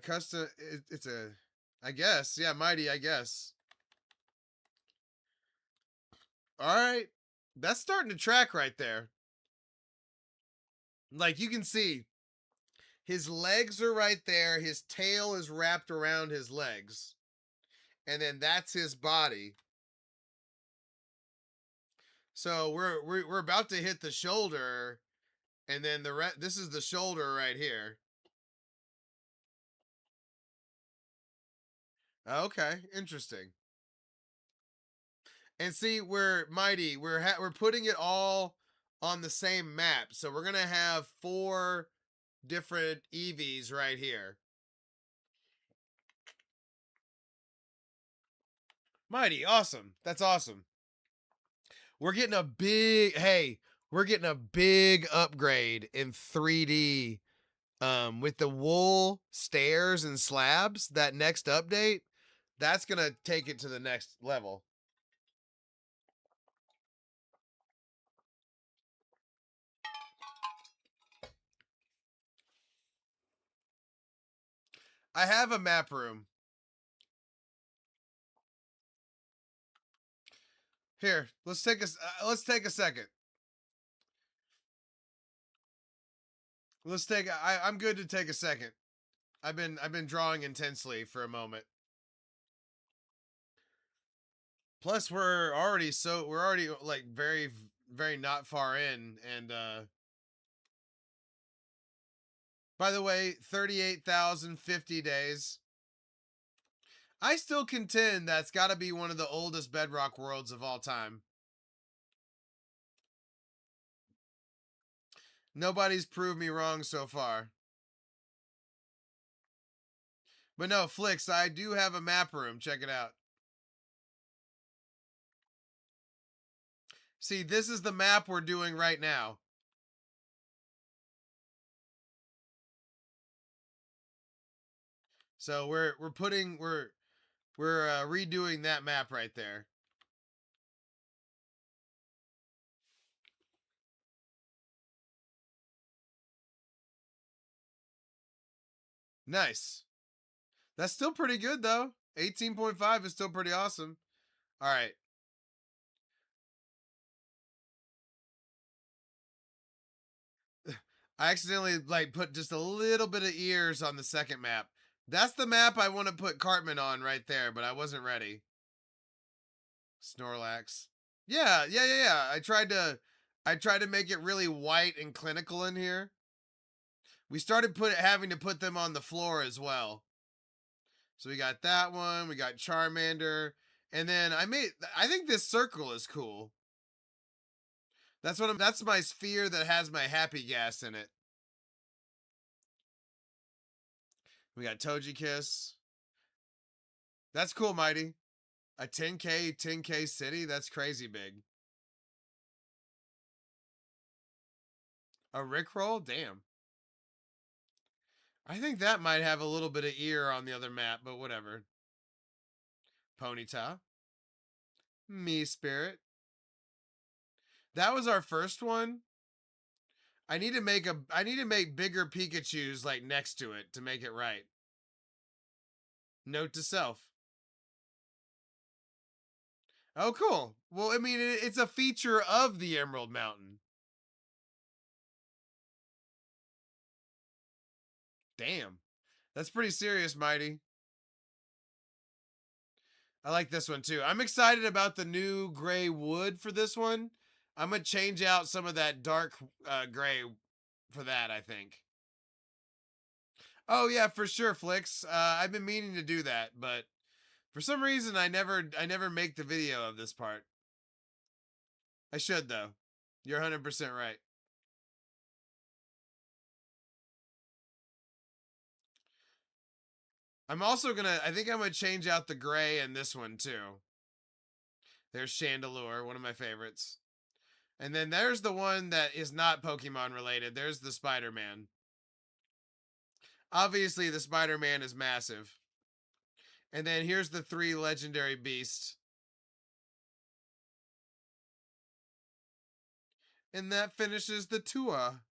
Custom. It's a. I guess. Yeah, Mighty. I guess. All right. That's starting to track right there. Like you can see, his legs are right there. His tail is wrapped around his legs, and then that's his body. So we're about to hit the shoulder, and then this is the shoulder right here. Okay, interesting. And see, we're Mighty. We're putting it all on the same map. So we're gonna have 4 different EVs right here. Mighty, awesome. That's awesome. We're getting a big we're getting a big upgrade in 3D. With the wool stairs and slabs, that next update, that's gonna take it to the next level. I have a map room. Here, let's take a second. I'm good to take a second. I've been drawing intensely for a moment. Plus we're already like very not far in, and by the way, 38,050 days. I still contend that's got to be one of the oldest Bedrock worlds of all time. Nobody's proved me wrong so far. But no, Flicks, I do have a map room. Check it out. See, this is the map we're doing right now. So we're redoing that map right there. Nice. That's still pretty good though. 18.5 is still pretty awesome. All right. I accidentally like put just a little bit of ears on the second map. That's the map I want to put Cartman on right there, but I wasn't ready. Snorlax. Yeah. I tried to make it really white and clinical in here. We started having to put them on the floor as well. So we got that one, we got Charmander, and then I think this circle is cool. That's my sphere that has my happy gas in it. We got Togekiss. That's cool, Mighty. A 10K city? That's crazy big. A Rickroll? Damn. I think that might have a little bit of ear on the other map, but whatever. Ponyta. Me Spirit. That was our first one. I need to make bigger Pikachus like next to it to make it right. Note to self. Oh, cool. Well, I mean, it's a feature of the Emerald Mountain. Damn. That's pretty serious, Mighty. I like this one too. I'm excited about the new gray wood for this one. I'm going to change out some of that dark gray for that, I think. Oh, yeah, for sure, Flicks. I've been meaning to do that, but for some reason I never make the video of this part. I should, though. You're 100% right. I think I'm going to change out the gray in this one, too. There's Chandelure, one of my favorites. And then there's the one that is not Pokemon related. There's the Spider-Man. Obviously, the Spider-Man is massive. And then here's the 3 legendary beasts. And that finishes the Tua.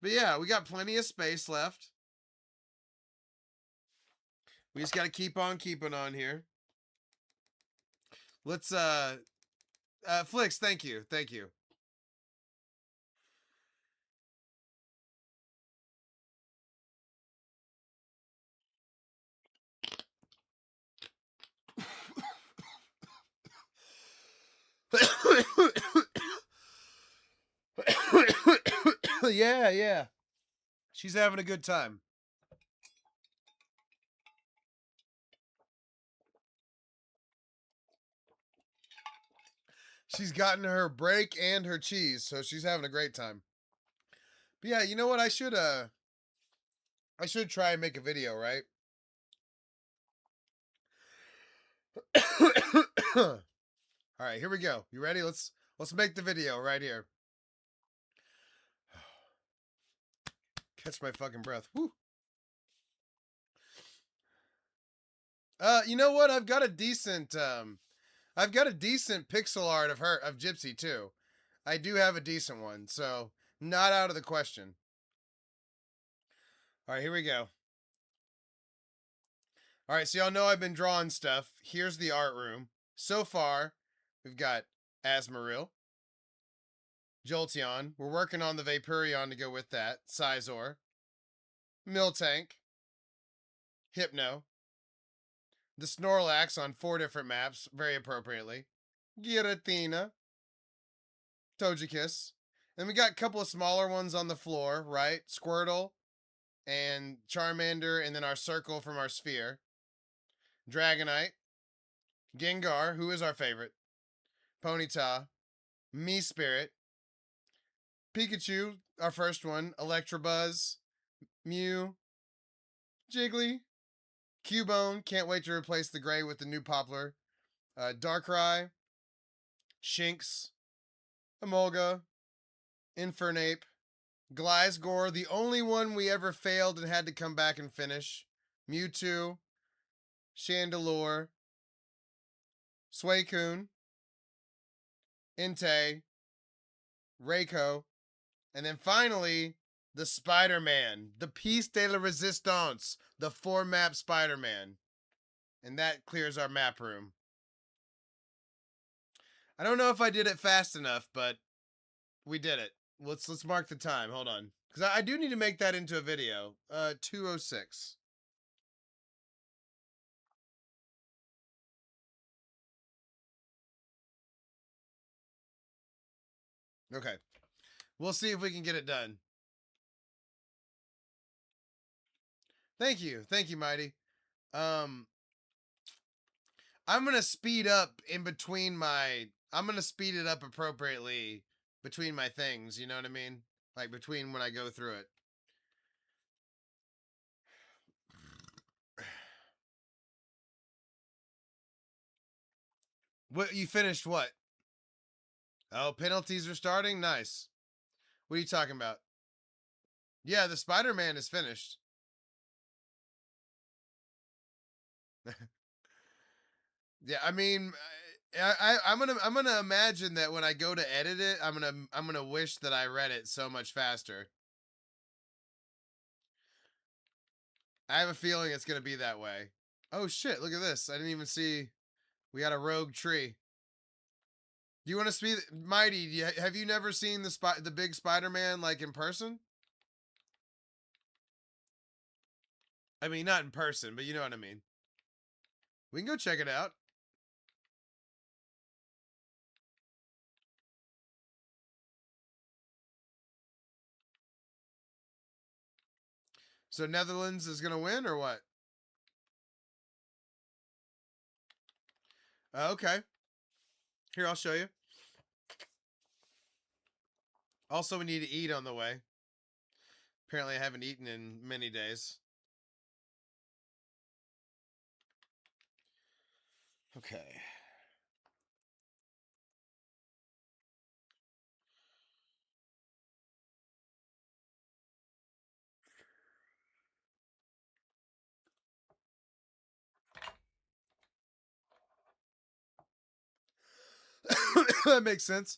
But yeah, we got plenty of space left. We just got to keep on keeping on here. Let's, Flicks, thank you. Thank you. Yeah. She's having a good time. She's gotten her break and her cheese, so she's having a great time. But yeah, you know what? I should try and make a video, right? All right, here we go. You ready? Let's make the video right here. Catch my fucking breath. Woo. You know what? I've got a decent pixel art of Gypsy too. I do have a decent one, so not out of the question. All right, here we go. All right, so y'all know I've been drawing stuff. Here's the art room. So far, we've got Asmaril, Jolteon. We're working on the Vaporeon to go with that. Scizor, Miltank, Hypno, the Snorlax on 4 different maps, very appropriately. Giratina, Togekiss. Then we got a couple of smaller ones on the floor, right? Squirtle and Charmander, and then our circle from our sphere. Dragonite, Gengar, who is our favorite, Ponyta, Spirit, Pikachu, our first one, Electabuzz, Mew, Jiggly, Cubone, can't wait to replace the gray with the new Poplar, Darkrai, Shinx, Emolga, Infernape, Gliscor, the only one we ever failed and had to come back and finish, Mewtwo, Chandelure, Suicune, Entei, Reiko, and then finally, the Spider-Man, the Piece de la Resistance, the 4-map Spider-Man. And that clears our map room. I don't know if I did it fast enough, but we did it. Let's mark the time. Hold on. Because I do need to make that into a video. 2:06. Okay. We'll see if we can get it done. Thank you. Thank you, Mighty. I'm going to speed up in between my... I'm going to speed it up appropriately between my things, you know what I mean? Like between when I go through it. What, you finished what? Oh, penalties are starting? Nice. What are you talking about? Yeah, the Spider-Man is finished. Yeah, I mean, I'm gonna imagine that when I go to edit it, I'm gonna wish that I read it so much faster. I have a feeling it's gonna be that way. Oh shit! Look at this. I didn't even see. We got a rogue tree. Do you want to speed, Mighty? Have you never seen the big Spider-Man like in person? I mean, not in person, but you know what I mean. We can go check it out. So Netherlands is gonna win or what? Okay. Here, I'll show you. Also, we need to eat on the way. Apparently, I haven't eaten in many days. Okay. That makes sense.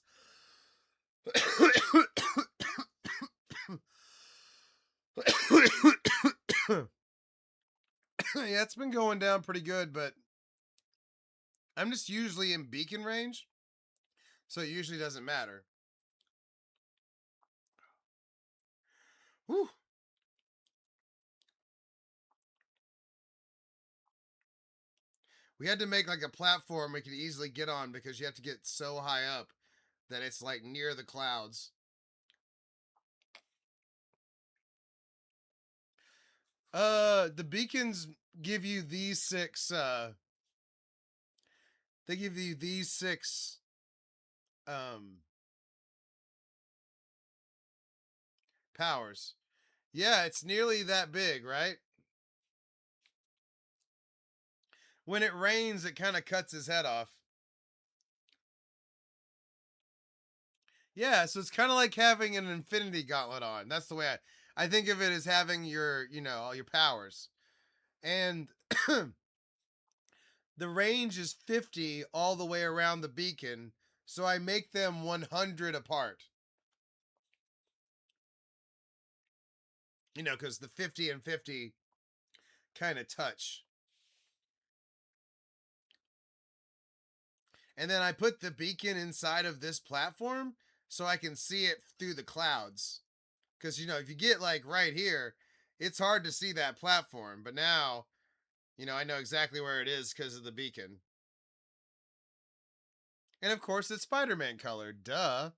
Yeah, it's been going down pretty good, but I'm just usually in beacon range, so it usually doesn't matter. Whew. We had to make like a platform we could easily get on because you have to get so high up that it's like near the clouds. The beacons give you these 6 they give you these 6 powers. Yeah, it's nearly that big, right? When it rains, it kind of cuts his head off. Yeah, so it's kind of like having an infinity gauntlet on. That's the way I think of it, as having your, all your powers. And the range is 50 all the way around the beacon, so I make them 100 apart. Because the 50 and 50 kind of touch. And then I put the beacon inside of this platform so I can see it through the clouds. Because, you know, if you get like right here, it's hard to see that platform. But now, you know, I know exactly where it is because of the beacon. And of course, it's Spider-Man color. Duh.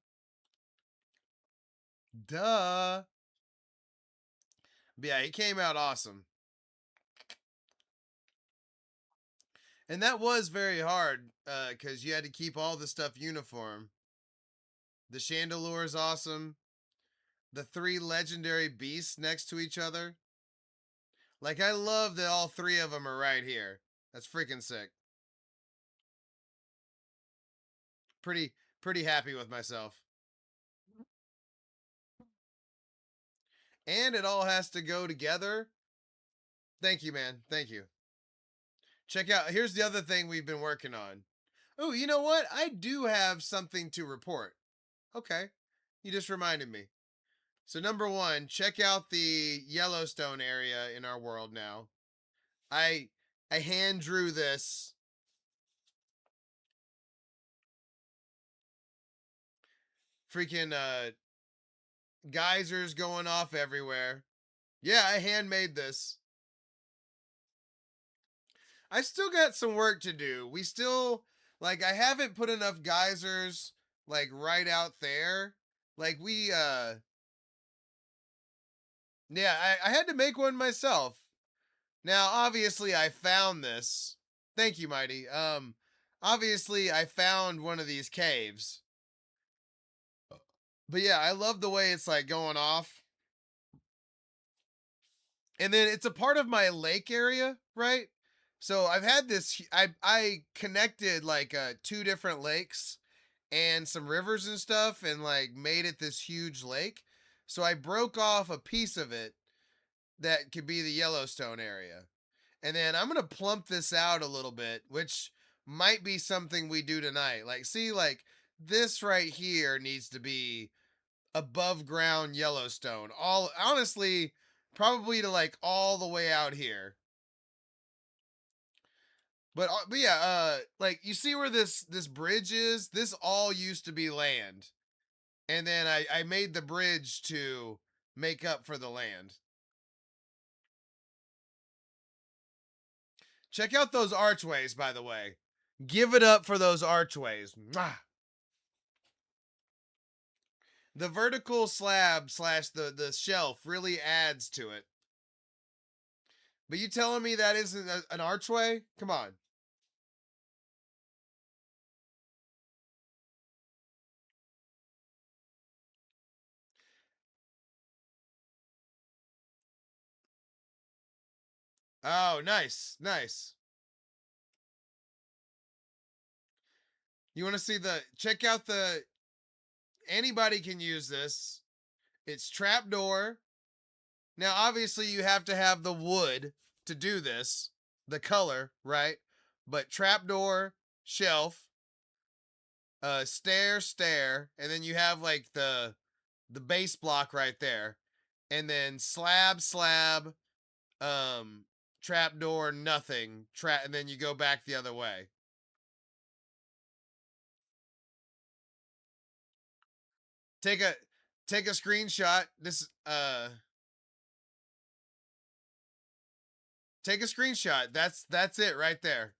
Duh. But yeah, he came out awesome. And that was very hard because you had to keep all the stuff uniform. The chandelier is awesome. The 3 legendary beasts next to each other. Like, I love that all 3 of them are right here. That's freaking sick. Pretty, pretty happy with myself. And it all has to go together. Thank you, man. Thank you. Check out, here's the other thing we've been working on. Oh, you know what? I do have something to report. Okay. You just reminded me. So number 1, check out the Yellowstone area in our world now. I hand drew this. Freaking geysers going off everywhere. Yeah, I handmade this. I still got some work to do. We still, like, I haven't put enough geysers like right out there. Like yeah, I had to make one myself. Now, obviously I found this. Thank you, Mighty. Obviously I found one of these caves. But yeah, I love the way it's like going off. And then it's a part of my lake area, right? So I've had this. I connected like 2 different lakes and some rivers and stuff, and like made it this huge lake. So I broke off a piece of it that could be the Yellowstone area, and then I'm gonna plump this out a little bit, which might be something we do tonight. Like, see, like this right here needs to be above ground Yellowstone. All honestly, probably to like all the way out here. But yeah, like you see where this bridge is? This all used to be land, and then I made the bridge to make up for the land. Check out those archways, by the way. Give it up for those archways. Mwah! The vertical slab slash the shelf really adds to it. But you telling me that isn't an archway? Come on. Oh, nice, nice. You want to see the? Check out the. Anybody can use this. It's trapdoor. Now, obviously, you have to have the wood to do this, the color, right? But trapdoor, shelf, stair, and then you have like the base block right there, and then slab, um, trapdoor, nothing, and then you go back the other way. Take a take a screenshot. Take a screenshot. That's it right there.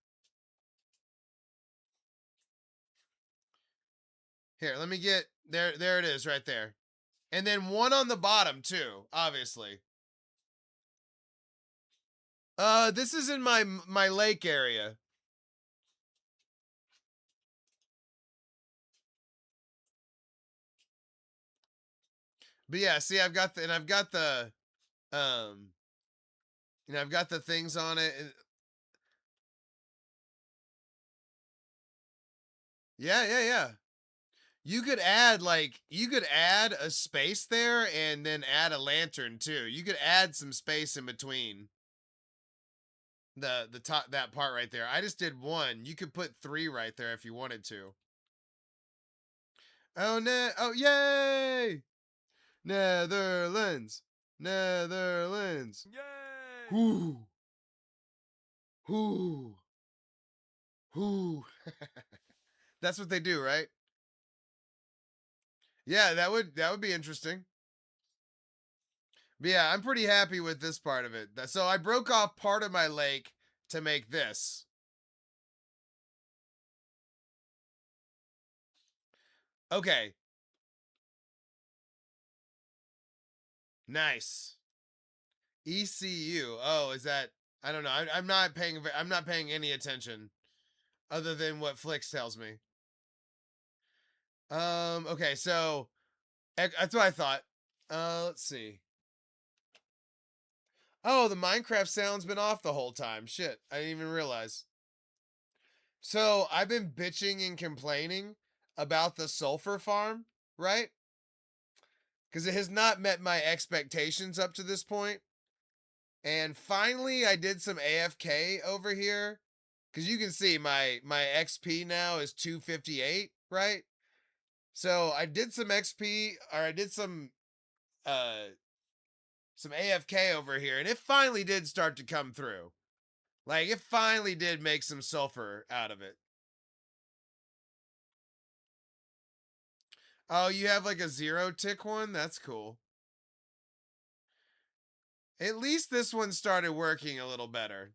Here, let me get there it is right there. And then one on the bottom too, obviously. This is in my lake area. But yeah, see I've got the um I've got the things on it. Yeah, yeah, yeah. You could add a space there and then add a lantern too. You could add some space in between the top that part right there. I just did one. You could put 3 right there if you wanted to. Oh no! Oh yay! Netherlands, Netherlands. Yay! Whoo, whoo, whoo. That's what they do, right? Yeah, that would be interesting. But yeah, I'm pretty happy with this part of it. So I broke off part of my lake to make this. Okay, nice. ECU. Oh, is that? I don't know. I'm not paying. I'm not paying any attention other than what Flix tells me. Okay, so that's what I thought. Let's see. Oh, the Minecraft sound's been off the whole time. Shit, I didn't even realize. So I've been bitching and complaining about the sulfur farm, right? Because it has not met my expectations up to this point. And finally, I did some AFK over here. Because you can see my XP now is 258, right? So I did some XP, or I did some AFK over here, and it finally did start to come through. Like it finally did make some sulfur out of it. Oh, you have like a 0 tick one? That's cool. At least this one started working a little better.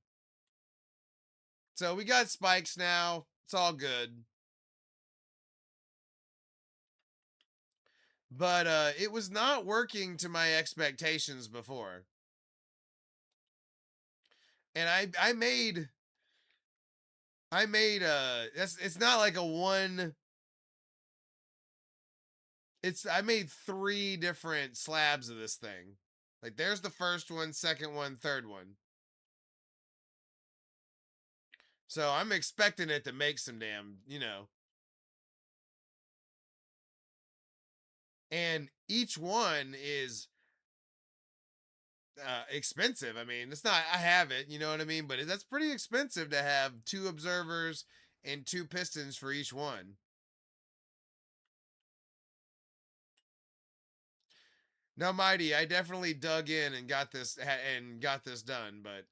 So we got spikes now. It's all good. But it was not working to my expectations before. And I made it's not like a one. I made 3 different slabs of this thing. Like there's the first one, second one, third one. So I'm expecting it to make some damn. And each one is expensive. I mean, it's not, I have it, you know what I mean? But that's pretty expensive to have 2 observers and 2 pistons for each one. Now, Mighty, I definitely dug in and got this done. But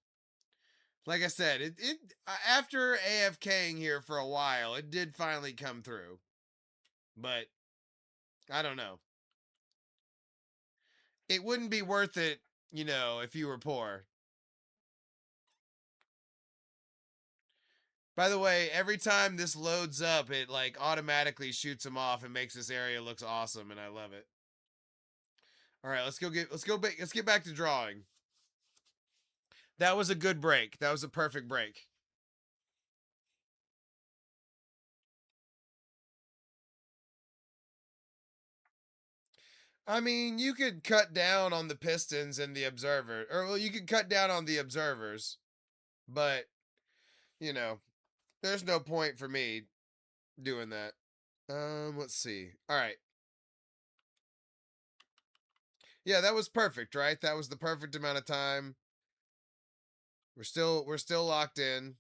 like I said, it after AFKing here for a while, it did finally come through. But I don't know. It wouldn't be worth it, if you were poor. By the way, every time this loads up, it like automatically shoots them off and makes this area looks awesome, and I love it. All right, let's get back to drawing. That was a good break. That was a perfect break. I mean, you could cut down on the pistons and the observer, or well, you could cut down on the observers, but you know, there's no point for me doing that. Let's see. All right. Yeah, that was perfect, right? That was the perfect amount of time. We're still locked in.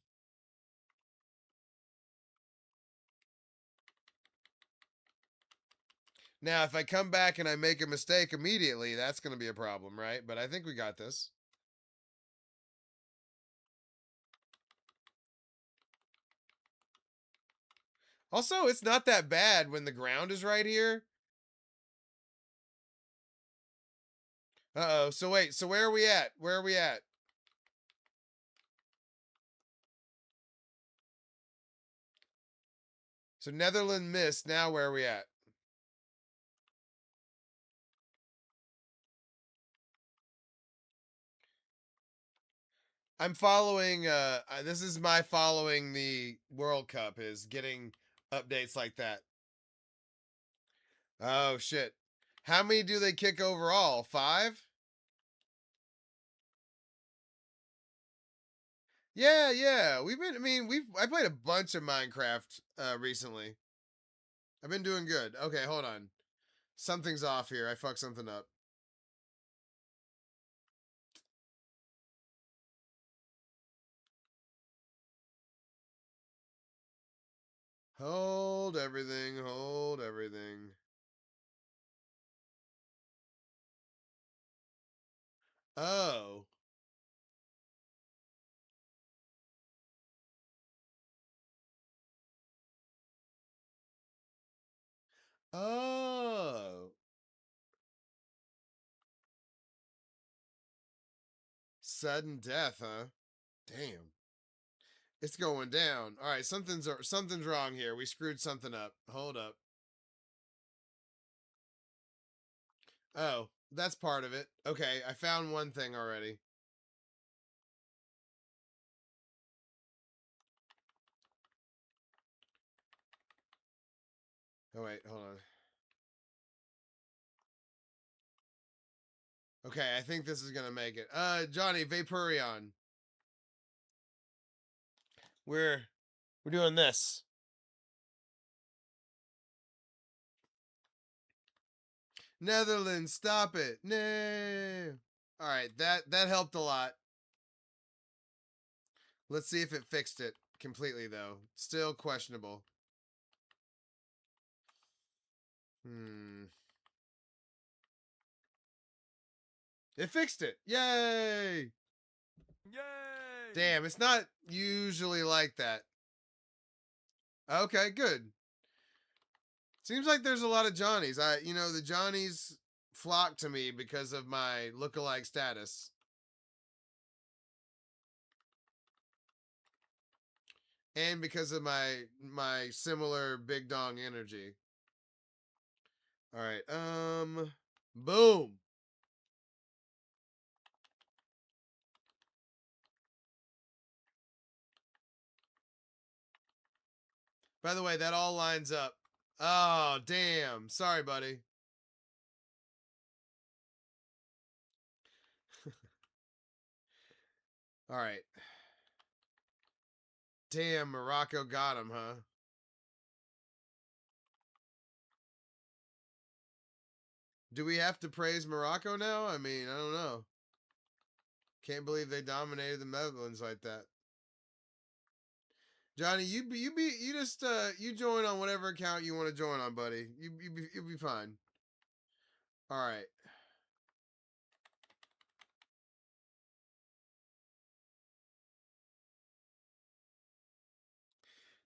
Now, if I come back and I make a mistake immediately, that's going to be a problem, right? But I think we got this. Also, it's not that bad when the ground is right here. Uh-oh. So wait, so where are we at? Where are we at? So Netherland missed. Now where are we at? I'm following this is my following the World Cup is getting updates like that. Oh shit. How many do they kick overall? 5? Yeah, yeah. I played a bunch of Minecraft recently. I've been doing good. Okay, hold on. Something's off here. I fucked something up. Hold everything. Hold everything. Oh. Oh. Sudden death, huh? Damn. It's going down. All right, something's wrong here. We screwed something up. Hold up. Oh, that's part of it. Okay, I found one thing already. Oh wait, hold on. Okay, I think this is gonna make it. Johnny, Vaporeon. We're we're doing this. Netherlands, stop it. No. All right, that helped a lot. Let's see if it fixed it completely though. Still questionable. Hmm. It fixed it. Yay! Yay! Damn, it's not usually like that. Okay, good. Seems like there's a lot of Johnnies. The Johnnies flock to me because of my lookalike status. And because of my similar big dong energy. All right. Boom. By the way, that all lines up. Oh, damn. Sorry, buddy. All right. Damn, Morocco got him, huh? Do we have to praise Morocco now? I mean, I don't know. Can't believe they dominated the Netherlands like that. Johnny, you join on whatever account you want to join on, buddy. You'll be fine. All right.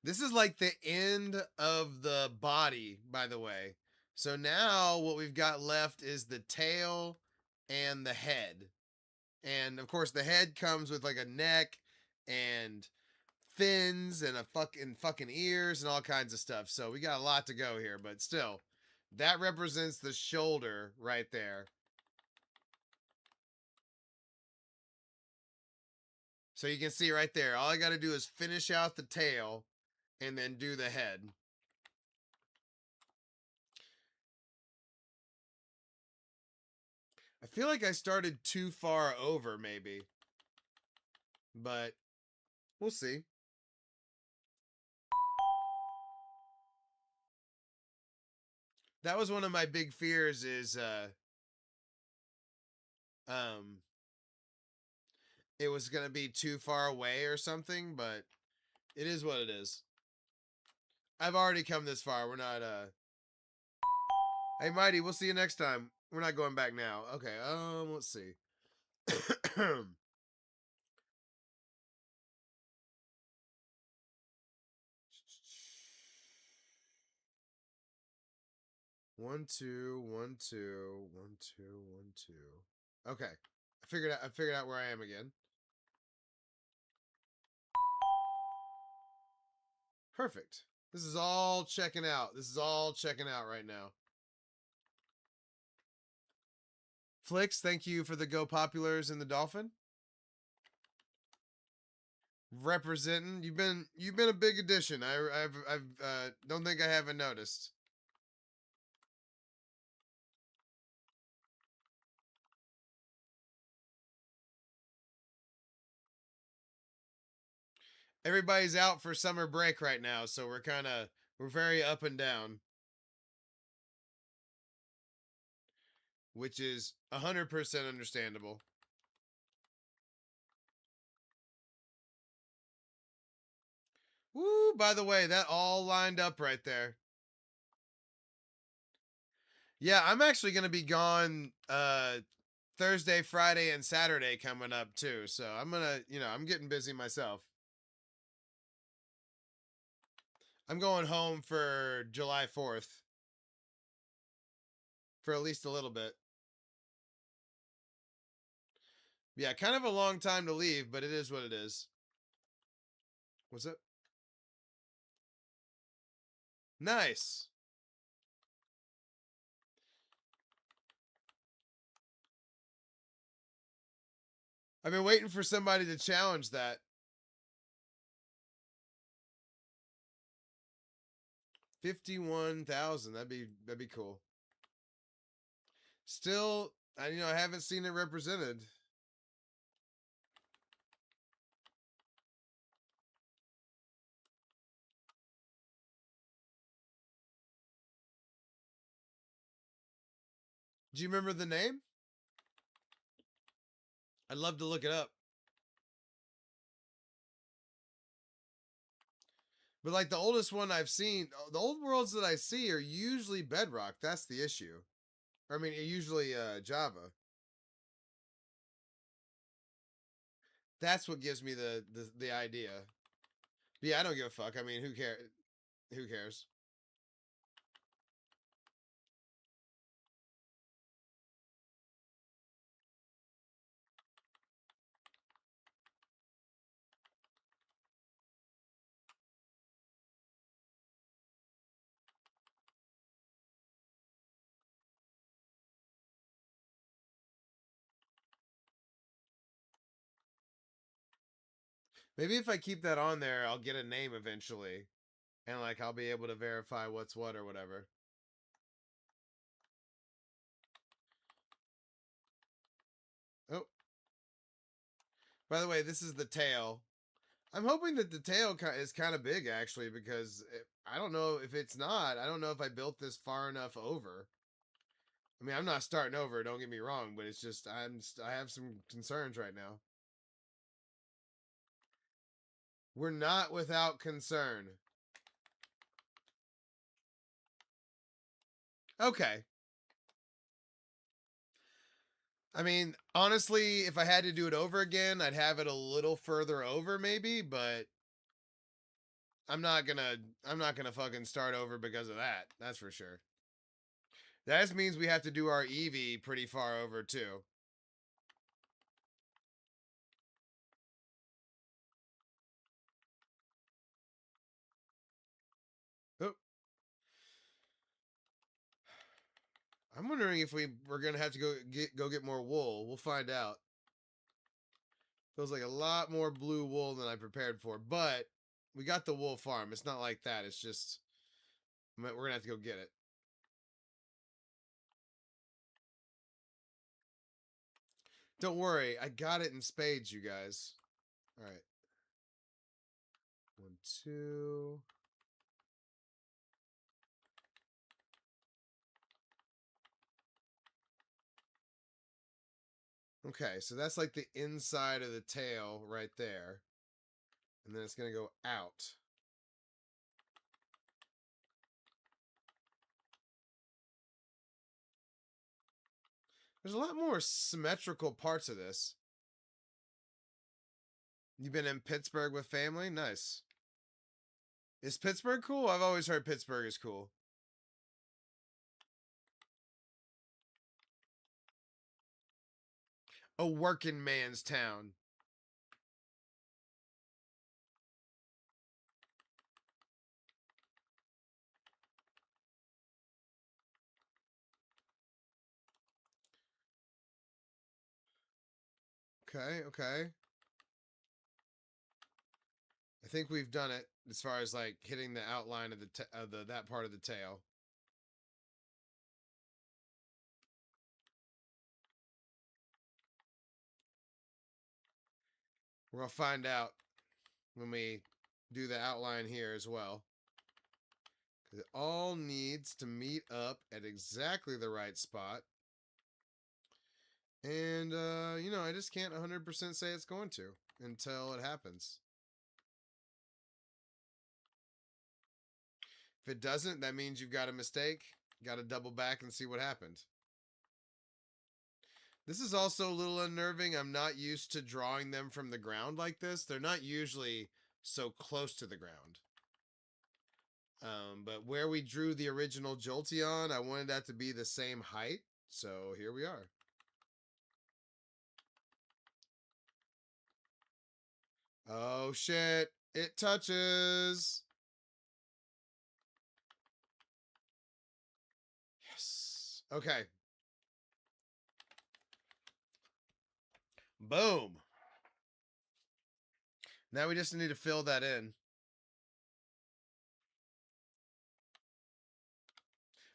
This is like the end of the body, by the way. So now what we've got left is the tail and the head. And of course the head comes with like a neck and fins and a fucking ears and all kinds of stuff. So we got a lot to go here, but still, that represents the shoulder right there. So you can see right there, all I got to do is finish out the tail and then do the head. I feel like I started too far over maybe, but we'll see. That was one of my big fears is um it was going to be too far away or something, but it is what it is. I've already come this far. We're not Hey Mighty, we'll see you next time. We're not going back now. Okay, let's see. 1 2 1 2 1 2 1 2. Okay. I figured out where I am again. Perfect. This is all checking out. This is all checking out right now. Flix, thank you for the Go Populars and the Dolphin. Representing. You've been a big addition. I've don't think I haven't noticed. Everybody's out for summer break right now, so we're very up and down, which is 100% understandable. Woo, by the way, that all lined up right there. Yeah, I'm actually going to be gone Thursday, Friday, and Saturday coming up too. So I'm going to, I'm getting busy myself. I'm going home for July 4th. for at least a little bit. Yeah, kind of a long time to leave, but it is what it is. What's it? Nice. I've been waiting for somebody to challenge that. 51,000. That'd be cool. Still, I haven't seen it represented. Do you remember the name? I'd love to look it up. But like the oldest one I've seen, the old worlds that I see are usually Bedrock. That's the issue. I mean, usually Java. That's what gives me the idea. But yeah, I don't give a fuck. I mean, who cares? Who cares? Maybe if I keep that on there, I'll get a name eventually, and like I'll be able to verify what's what or whatever. Oh, by the way, this is the tail. I'm hoping that the tail is kind of big actually, because I don't know if it's not. I don't know if I built this far enough over. I mean, I'm not starting over. Don't get me wrong, but it's just I have some concerns right now. We're not without concern. Okay. I mean, honestly, if I had to do it over again, I'd have it a little further over maybe, but I'm not gonna fucking start over because of that. That's for sure. That just means we have to do our EV pretty far over too. Oh. I'm wondering if we're gonna have to go get more wool. We'll find out. Feels like a lot more blue wool than I prepared for, but we got the wool farm. It's not like that. It's just we're gonna have to go get it. Don't worry, I got it in spades, you guys. All right. 1, 2. Okay, so that's like the inside of the tail right there. And then it's going to go out. There's a lot more symmetrical parts of this. You been in Pittsburgh with family? Nice. Is Pittsburgh cool? I've always heard Pittsburgh is cool. A working man's town. Okay, okay. I think we've done it as far as like hitting the outline of the that part of the tail. We're gonna find out when we do the outline here as well. Because it all needs to meet up at exactly the right spot. And, I just can't 100% say it's going to until it happens. If it doesn't, that means you've got a mistake. Got to double back and see what happened. This is also a little unnerving. I'm not used to drawing them from the ground like this. They're not usually so close to the ground. But where we drew the original Jolteon, I wanted that to be the same height. So here we are. Oh shit, it touches. Yes. Okay. Boom. Now we just need to fill that in.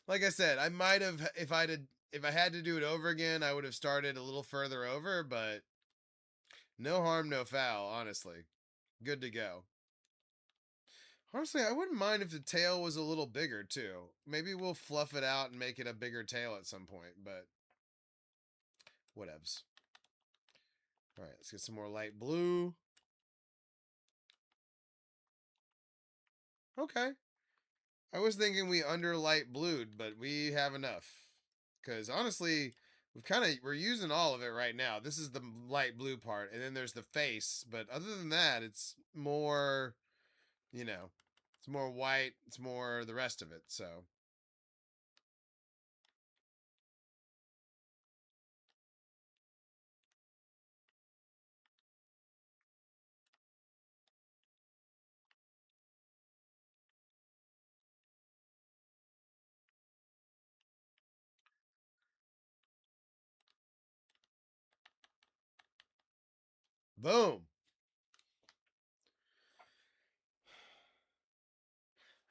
Like I said, I might have if I had to do it over again, I would have started a little further over, but no harm, no foul, honestly. Good to go. Honestly, I wouldn't mind if the tail was a little bigger too. Maybe we'll fluff it out and make it a bigger tail at some point, but whatevs. All right, let's get some more light blue. Okay. I was thinking we under light blued, but we have enough. Because honestly, we're using all of it right now. This is the light blue part, and then there's the face. But other than that, it's more, it's more white. It's more the rest of it. So, boom.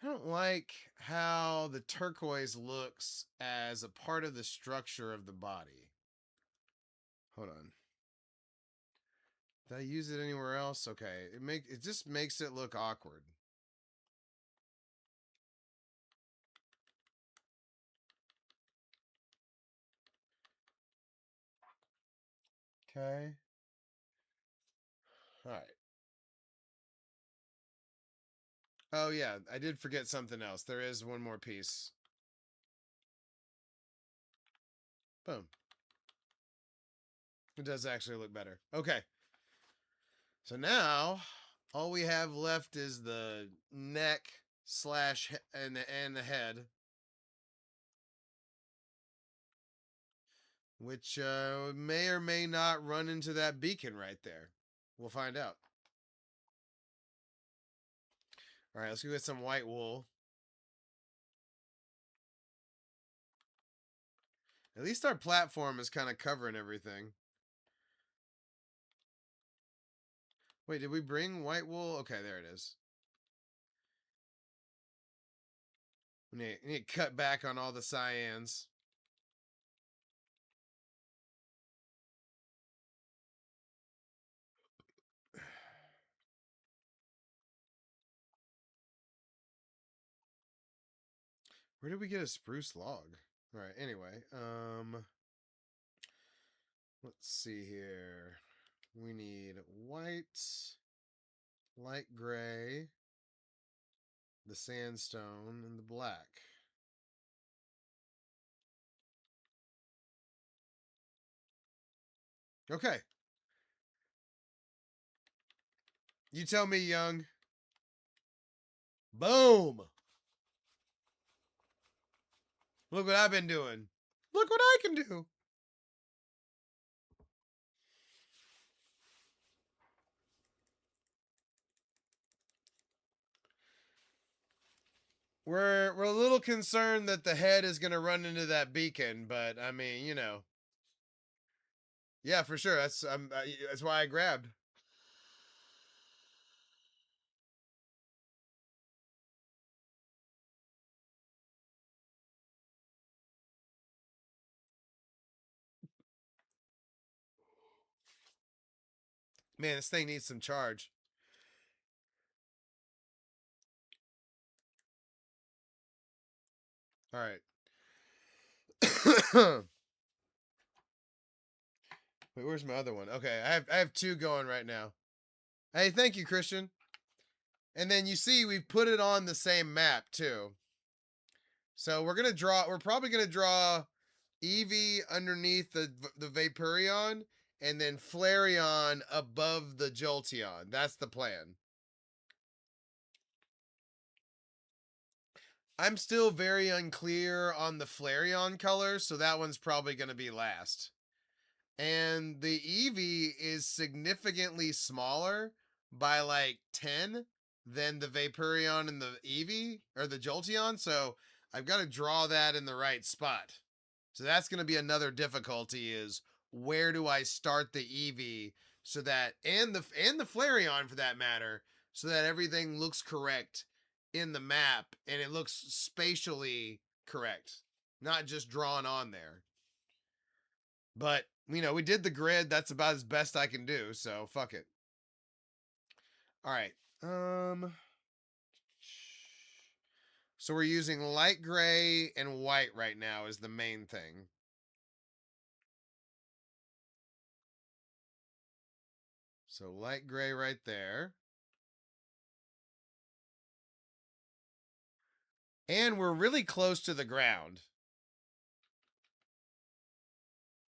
I don't like how the turquoise looks as a part of the structure of the body. Hold on. Did I use it anywhere else? Okay, it just makes it look awkward. Okay. All right. Oh yeah, I did forget something else. There is one more piece. Boom. It does actually look better. Okay. So now all we have left is the neck slash and the head, which may or may not run into that beacon right there. We'll find out. All right, let's go get some white wool. At least our platform is kind of covering everything. Wait, did we bring white wool? Okay, there it is. We need to cut back on all the cyans. Where did we get a spruce log? All right, anyway, let's see here. We need white, light gray, the sandstone, and the black. Okay. You tell me, young. Boom. Look what I've been doing. Look what I can do. We're a little concerned that the head is going to run into that beacon, but I mean, yeah, for sure. That's why I grabbed. Man, this thing needs some charge. All right. Wait, where's my other one? Okay, I have two going right now. Hey, thank you, Christian. And then you see we've put it on the same map too. So we're probably gonna draw Eevee underneath the Vaporeon and then Flareon above the Jolteon. That's the plan. I'm still very unclear on the Flareon color, so that one's probably going to be last. And the Eevee is significantly smaller by like 10 than the Vaporeon and the Eevee or the Jolteon, so I've got to draw that in the right spot. So that's going to be another difficulty is where do I start the Eevee so that and the Flareon for that matter so that everything looks correct in the map and it looks spatially correct, not just drawn on there. But, you know, we did the grid. That's about as best I can do, so fuck it. All right. So we're using light gray and white right now is the main thing. So light gray right there. And we're really close to the ground.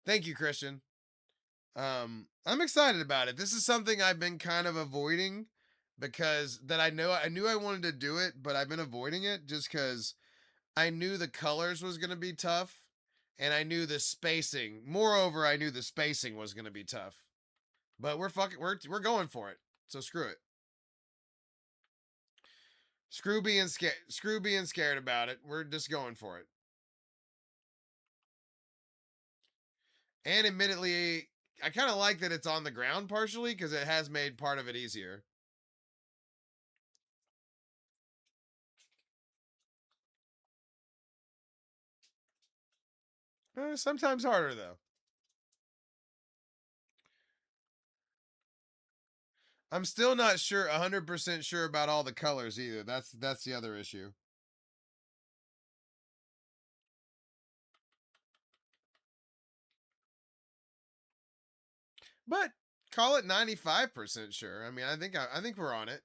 Thank you, Christian. I'm excited about it. This is something I've been kind of avoiding because that I knew I wanted to do it, but I've been avoiding it just because I knew the colors was going to be tough and I knew the spacing. Moreover, I knew the spacing was going to be tough. But we're going for it. So screw it. Screw being scared about it. We're just going for it. And admittedly, I kind of like that it's on the ground partially because it has made part of it easier. Sometimes harder though. I'm still not sure 100% sure about all the colors either. That's the other issue. But call it 95% sure. I mean, I think we're on it.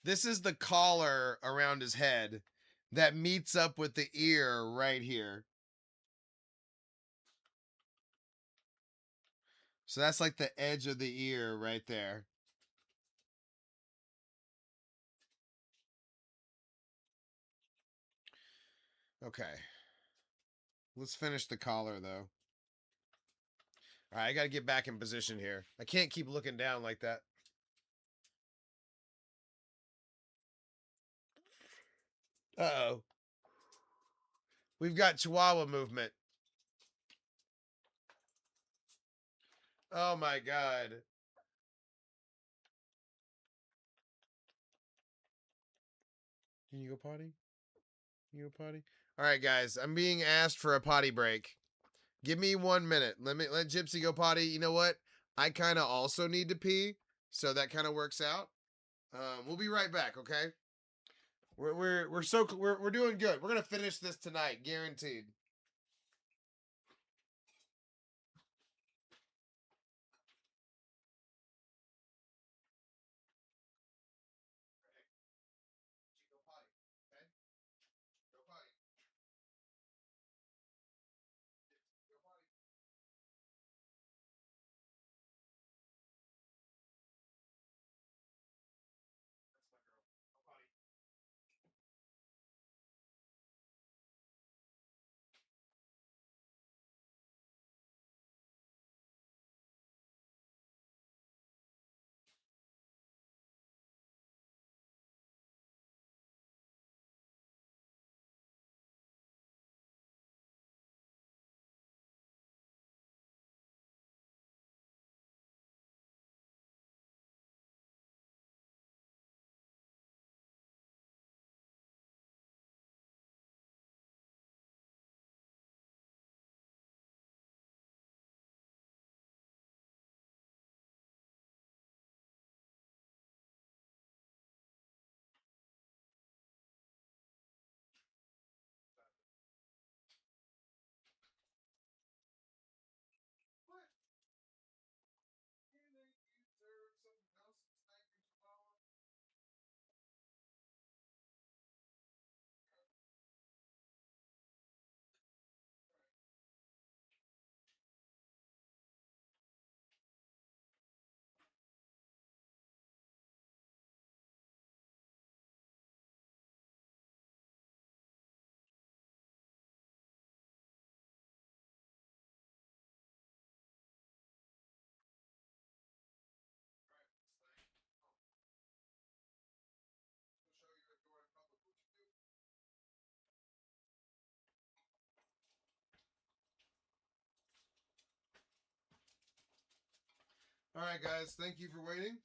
This is the collar around his head that meets up with the ear right here. So that's like the edge of the ear right there. Okay. Let's finish the collar though. All right, I got to get back in position here. I can't keep looking down like that. Uh-oh. We've got Chihuahua movement. Oh my god. Can you go potty? Can you go potty? All right, guys. I'm being asked for a potty break. Give me 1 minute. Let Gypsy go potty. You know what? I kind of also need to pee, so that kind of works out. We'll be right back. Okay. We're doing good. We're gonna finish this tonight, guaranteed. Go potty. Okay. Go potty. Go potty. That's my girl. Go potty. All right, guys. Thank you for waiting.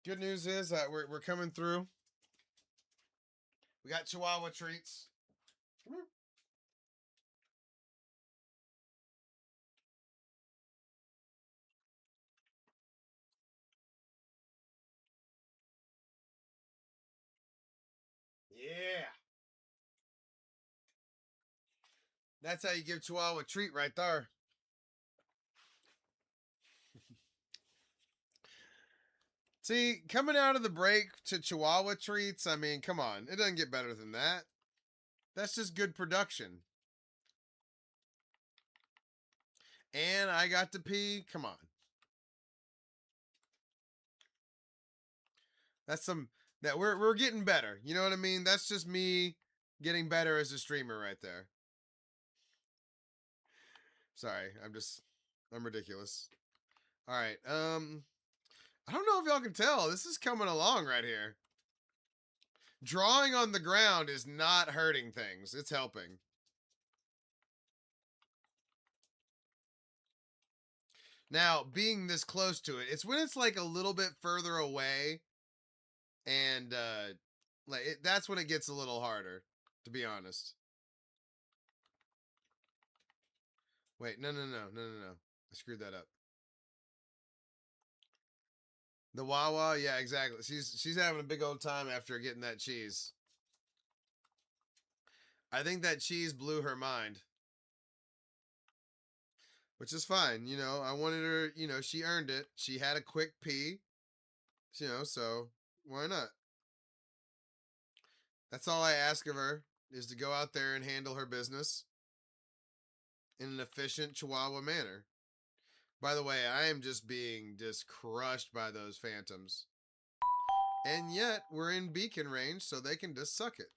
Good news is that we're coming through. We got Chihuahua treats. Come here. Yeah. That's how you give Chihuahua a treat right there. See, coming out of the break to Chihuahua treats, I mean, come on. It doesn't get better than that. That's just good production. And I got to pee. Come on. That's some that we're getting better. You know what I mean? That's just me getting better as a streamer right there. Sorry, I'm ridiculous. All right. I don't know if y'all can tell. This is coming along right here. Drawing on the ground is not hurting things. It's helping. Now, being this close to it, it's when it's like a little bit further away and that's when it gets a little harder, to be honest. Wait, no. I screwed that up. The Wawa, yeah, exactly. She's having a big old time after getting that cheese. I think that cheese blew her mind. Which is fine, you know. I wanted her, you know, she earned it. She had a quick pee, you know, so why not? That's all I ask of her is to go out there and handle her business in an efficient Chihuahua manner. By the way, I am just being crushed by those phantoms. And yet, we're in beacon range, so they can just suck it.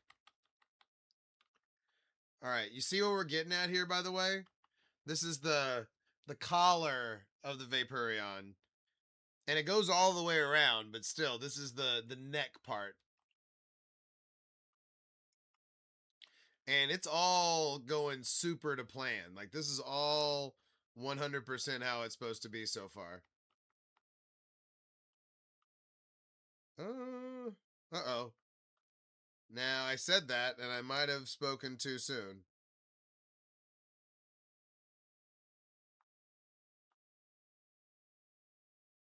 All right, you see what we're getting at here, by the way? This is the collar of the Vaporeon. And it goes all the way around, but still, this is the neck part. And it's all going super to plan. Like, this is all 100% how it's supposed to be so far. Uh-oh. Now, I said that, and I might have spoken too soon.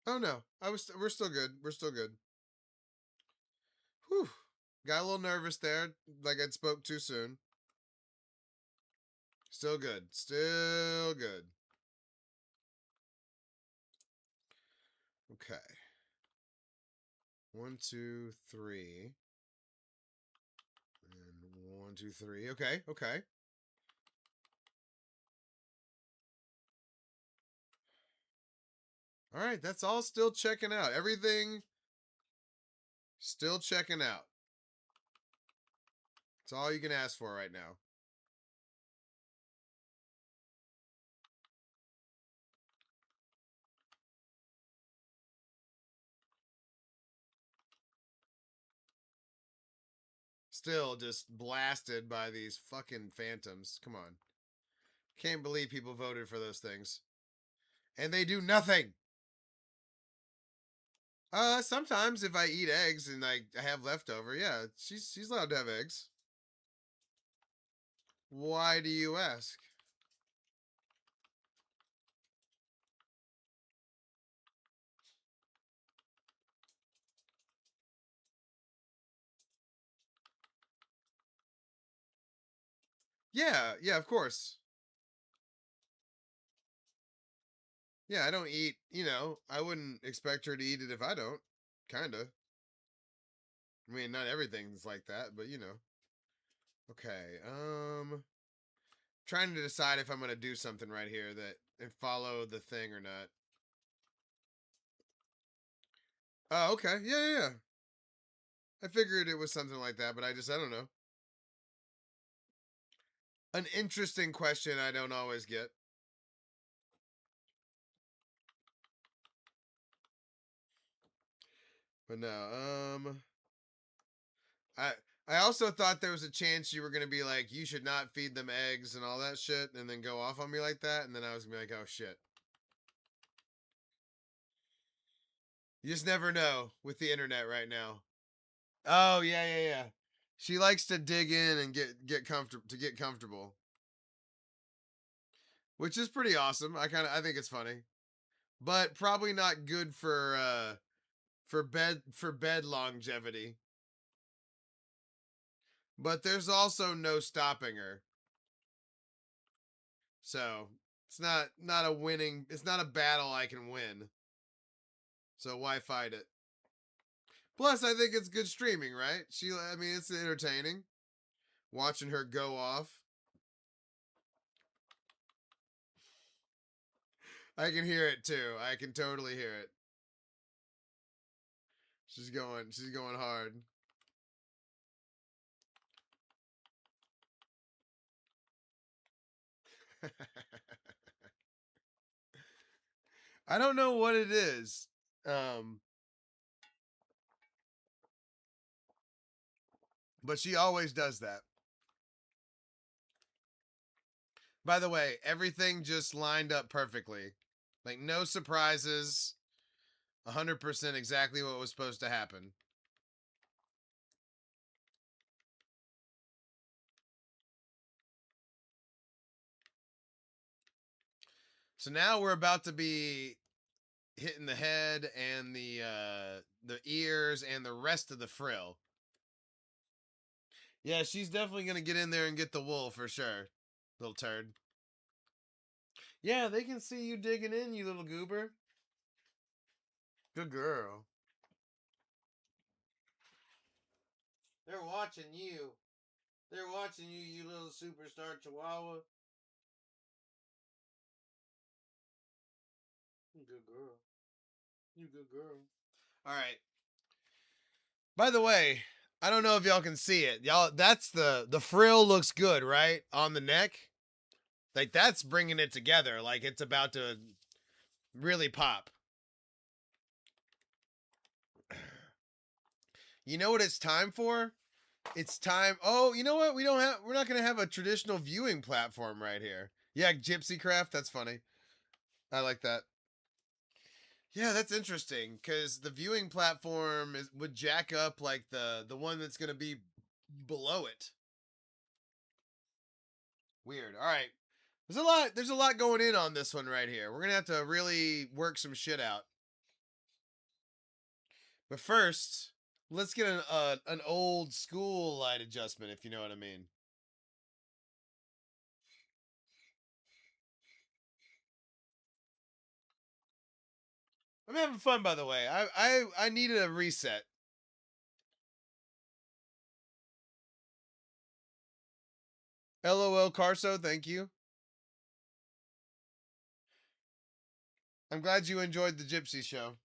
Oh, no. We're still good. We're still good. Whew. Got a little nervous there, like I'd spoke too soon. Still good. Still good. Okay. 1, 2, 3. And 1, 2, 3. Okay, okay. All right, that's all still checking out. Everything still checking out. That's all you can ask for right now. Still just blasted by these fucking phantoms. Come on. Can't believe people voted for those things. And they do nothing. Sometimes if I eat eggs and I have leftover, yeah, she's allowed to have eggs. Why do you ask? Yeah, of course. Yeah, I don't eat, you know, I wouldn't expect her to eat it if I don't. Kinda. I mean, not everything's like that, but you know. Okay, trying to decide if I'm gonna do something right here that and follow the thing or not. Oh, okay. Yeah. I figured it was something like that, but I don't know. An interesting question I don't always get. But no, I I also thought there was a chance you were gonna be like, you should not feed them eggs and all that shit, and then go off on me like that, and then I was gonna be like, oh shit. You just never know with the internet right now. Oh yeah. She likes to dig in and get comfortable, which is pretty awesome. I think it's funny, but probably not good for bed longevity. But there's also no stopping her, so it's not a winning. It's not a battle I can win. So why fight it? Plus, I think it's good streaming, right? I mean, it's entertaining watching her go off. I can hear it too. I can totally hear it. She's going hard. I don't know what it is. Um, but she always does that. By the way, everything just lined up perfectly. Like no surprises. 100% exactly what was supposed to happen. So now we're about to be hitting the head and the ears and the rest of the frill. Yeah, she's definitely gonna get in there and get the wool for sure. Little turd. Yeah, they can see you digging in, you little goober. Good girl. They're watching you. They're watching you, you little superstar chihuahua. You good girl. You good girl. All right. By the way, I don't know if y'all can see it. Y'all, that's the frill looks good, right? On the neck. Like that's bringing it together. Like it's about to really pop. You know what it's time for? It's time. Oh, you know what? We're not going to have a traditional viewing platform right here. Yeah, Gypsy Craft, that's funny. I like that. Yeah, that's interesting cuz the viewing platform would jack up like the one that's going to be below it. Weird. All right. There's a lot going in on this one right here. We're going to have to really work some shit out. But first, let's get an old school light adjustment, if you know what I mean. I'm having fun, by the way. I needed a reset. LOL Carso, thank you. I'm glad you enjoyed the Gypsy show.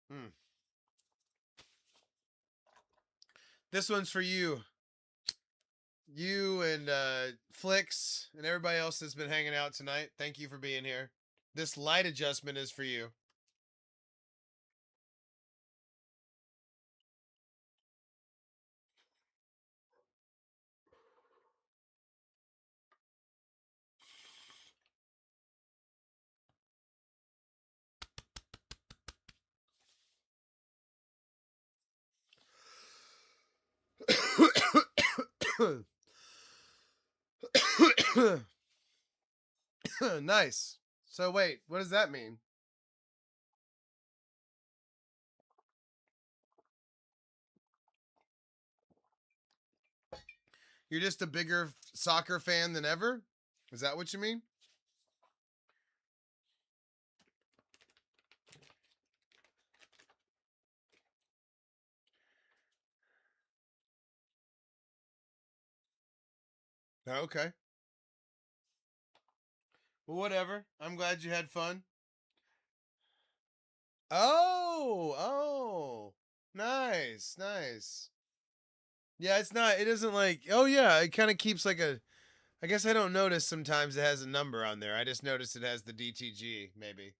Hmm. This one's for you. You and Flicks and everybody else that's been hanging out tonight. Thank you for being here. This light adjustment is for you. Nice. So wait, what does that mean? You're just a bigger soccer fan than ever? Is that what you mean? Okay. Well, whatever. I'm glad you had fun. Oh. Nice, nice. Yeah, it isn't like, oh yeah, it kind of keeps like I guess I don't notice sometimes it has a number on there. I just noticed it has the DTG, maybe.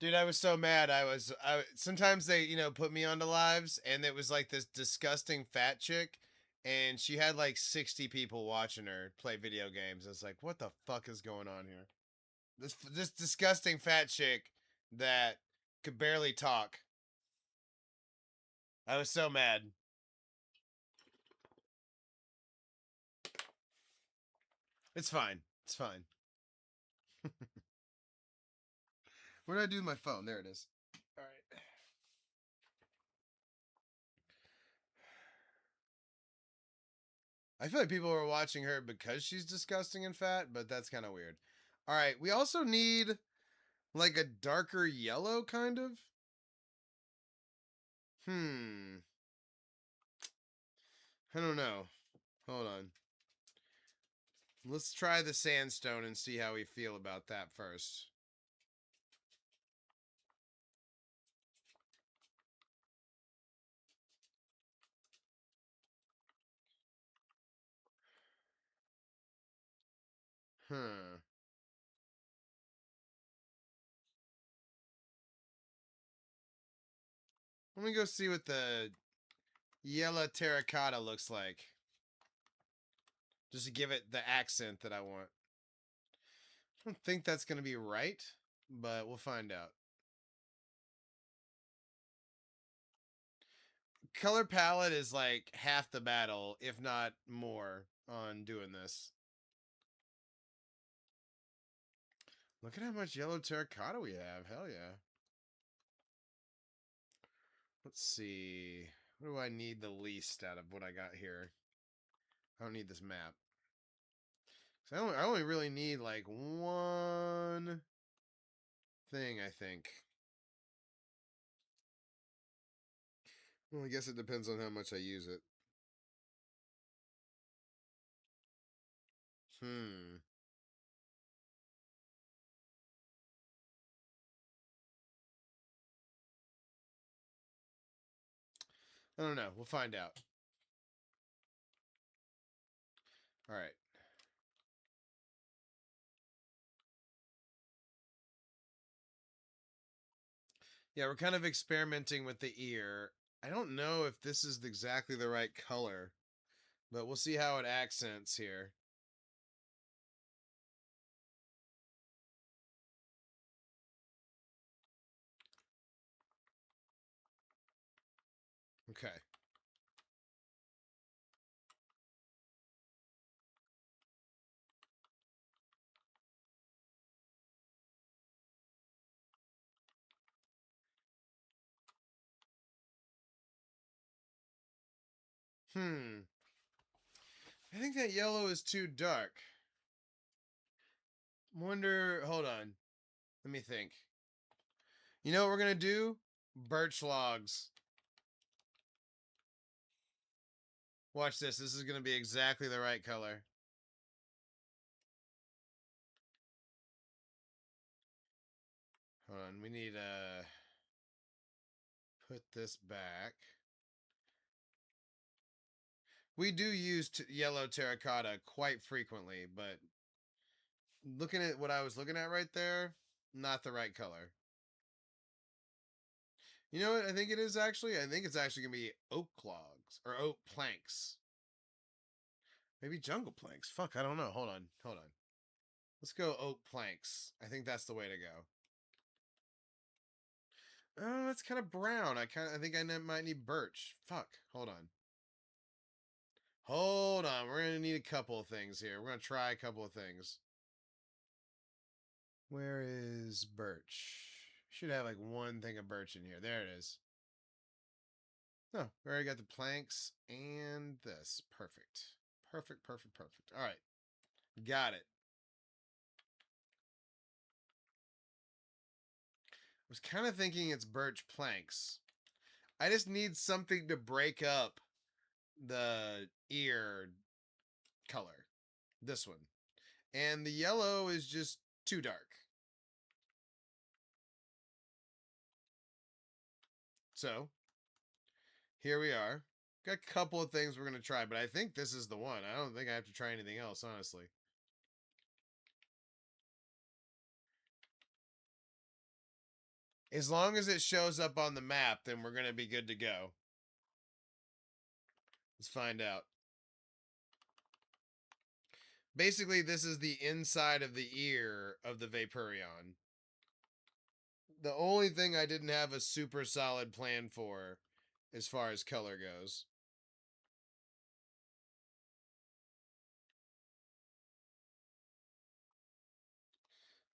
Dude, I was so mad. I sometimes they, put me onto lives and it was like this disgusting fat chick and she had like 60 people watching her play video games. It's like, what the fuck is going on here? This disgusting fat chick that could barely talk. I was so mad. It's fine. It's fine. What did I do with my phone? There it is. All right. I feel like people are watching her because she's disgusting and fat, but that's kind of weird. All right. We also need like a darker yellow, kind of. I don't know. Hold on. Let's try the sandstone and see how we feel about that first. Huh. Let me go see what the yellow terracotta looks like. Just to give it the accent that I want. I don't think that's going to be right, but we'll find out. Color palette is like half the battle, if not more, on doing this. Look at how much yellow terracotta we have. Hell yeah. Let's see. What do I need the least out of what I got here? I don't need this map. So I only really need like one thing, I think. Well, I guess it depends on how much I use it. Hmm. I don't know. We'll find out. All right. Yeah, we're kind of experimenting with the ear. I don't know if this is exactly the right color, but we'll see how it accents here. Okay. I think that yellow is too dark. Wonder, hold on. Let me think. You know what we're going to do? Birch logs. Watch this. This is going to be exactly the right color. Hold on. We need to put this back. We do use yellow terracotta quite frequently, but looking at what I was looking at right there, not the right color. You know what I think it is actually? I think it's actually going to be oak logs or oak planks. Maybe jungle planks. Fuck, I don't know. Hold on. Hold on. Let's go oak planks. I think that's the way to go. Oh, that's kind of brown. I think I might need birch. Fuck. Hold on. Hold on. We're going to need a couple of things here. We're going to try a couple of things. Where is birch? Should have like one thing of birch in here. There it is. No, we already got the planks and this. Perfect. Perfect, perfect, perfect. All right. Got it. I was kind of thinking it's birch planks. I just need something to break up the ear color. This one. And the yellow is just too dark. So, here we are. Got a couple of things we're going to try, but I think this is the one. I don't think I have to try anything else, honestly. As long as it shows up on the map, then we're going to be good to go. Let's find out. Basically, this is the inside of the ear of the Vaporeon. The only thing I didn't have a super solid plan for as far as color goes.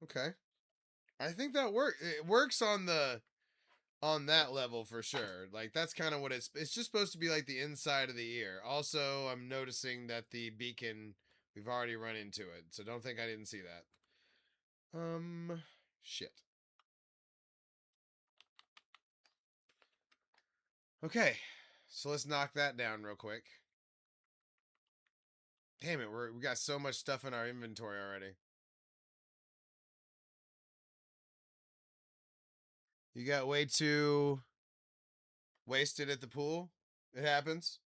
Okay. I think that works. It works on that level for sure. Like that's kind of what it's just supposed to be like the inside of the ear. Also, I'm noticing that the beacon we've already run into it. So don't think I didn't see that. Shit. Okay. So let's knock that down real quick. Damn it, we got so much stuff in our inventory already. You got way too wasted at the pool? It happens.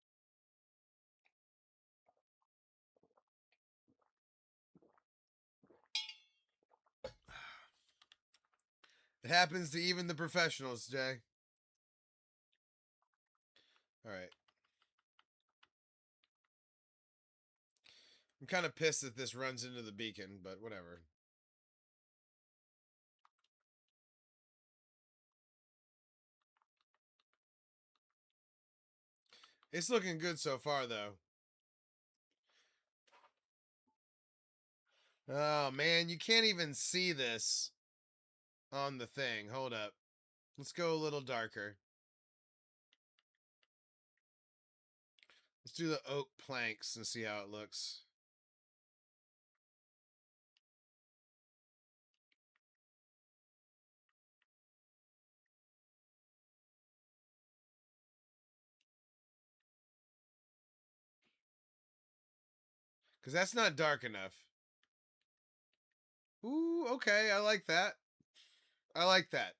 It happens to even the professionals, Jay. All right. I'm kind of pissed that this runs into the beacon, but whatever. It's looking good so far, though. Oh, man, you can't even see this on the thing. Hold up. Let's go a little darker. Let's do the oak planks and see how it looks. Because that's not dark enough. Ooh, okay, I like that. I like that.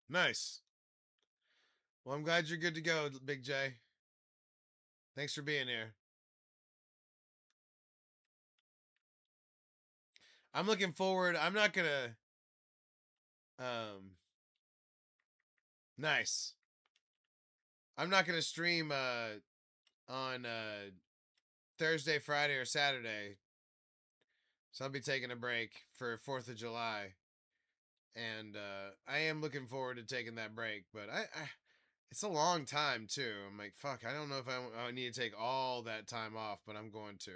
Nice. Well, I'm glad you're good to go, Big J. Thanks for being here. I'm looking forward. I'm not gonna. Nice. I'm not gonna stream on Thursday, Friday, or Saturday, so I'll be taking a break for 4th of July, and I am looking forward to taking that break. But I it's a long time too. I'm like, fuck. I don't know if I need to take all that time off, but I'm going to.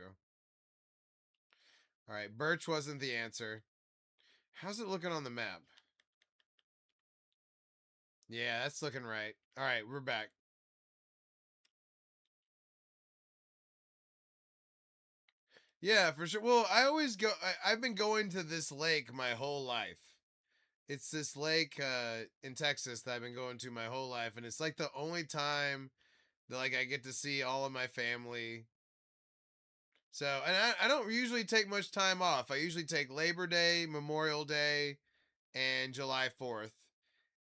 All right, Birch wasn't the answer. How's it looking on the map? Yeah, that's looking right. All right, we're back. Yeah, for sure. Well, I always go. I've been going to this lake my whole life. It's this lake in Texas that I've been going to my whole life, and it's like the only time that like I get to see all of my family. So, and I don't usually take much time off. I usually take Labor Day, Memorial Day, and July 4th,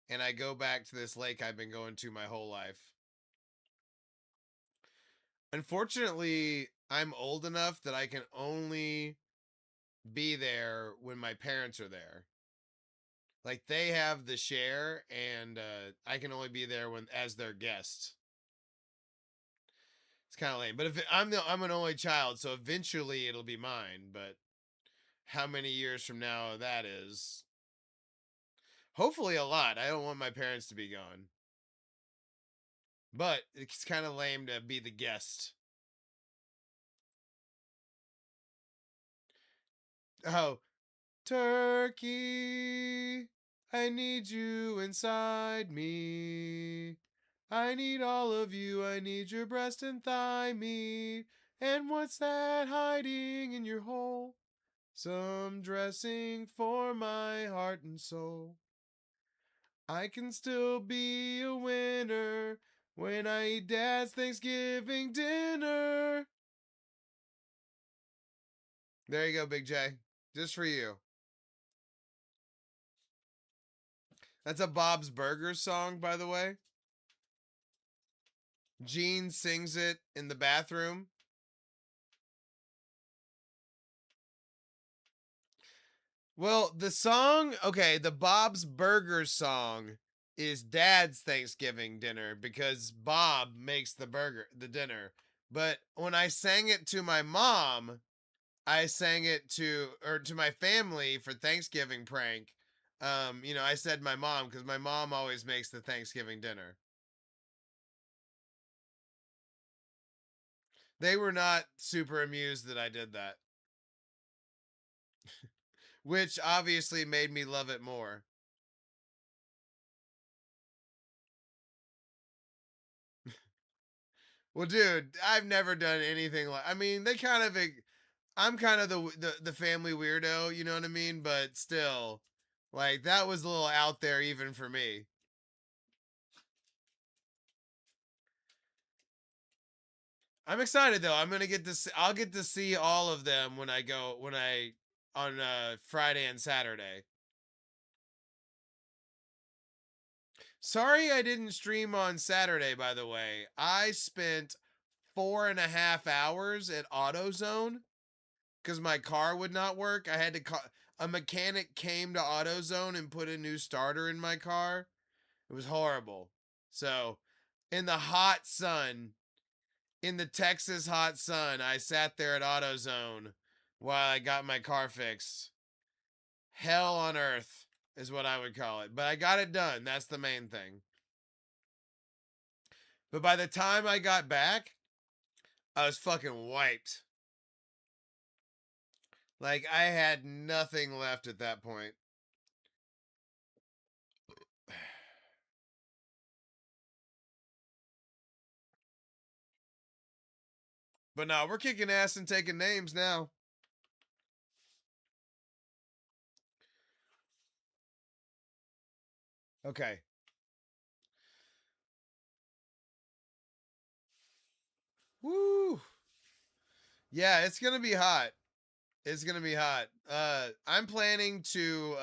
and I go back to this lake I've been going to my whole life. Unfortunately, I'm old enough that I can only be there when my parents are there. Like they have the share, and I can only be there when as their guest. It's kind of lame, but if I'm an only child, so eventually it'll be mine. But how many years from now that is? Hopefully a lot. I don't want my parents to be gone, but it's kind of lame to be the guest. Oh, turkey, I need you inside me. I need all of you. I need your breast and thigh meat. And what's that hiding in your hole? Some dressing for my heart and soul. I can still be a winner when I eat Dad's Thanksgiving dinner. There you go, Big J. Just for you. That's a Bob's Burgers song, by the way. Gene sings it in the bathroom. Well, the song, okay, the Bob's Burgers song is Dad's Thanksgiving dinner because Bob makes the dinner. But when I sang it to my mom, I sang it to my family for Thanksgiving prank. I said my mom because my mom always makes the Thanksgiving dinner. They were not super amused that I did that, which obviously made me love it more. Well, dude, I've never done anything like. I mean, they kind of. I'm kind of the family weirdo, you know what I mean? But still, like that was a little out there even for me. I'm excited though. I'm gonna get to. I'll get to see all of them when I go on Friday and Saturday. Sorry I didn't stream on Saturday. By the way, I spent 4.5 hours at AutoZone because my car would not work. I had to call a mechanic came to AutoZone and put a new starter in my car. It was horrible. So, in the hot sun, in the Texas hot sun, I sat there at AutoZone while I got my car fixed. Hell on earth is what I would call it. But I got it done. That's the main thing. But by the time I got back, I was fucking wiped. Like I had nothing left at that point. But no, we're kicking ass and taking names now. Okay. Woo. Yeah, it's gonna be hot. It's gonna be hot. I'm planning to.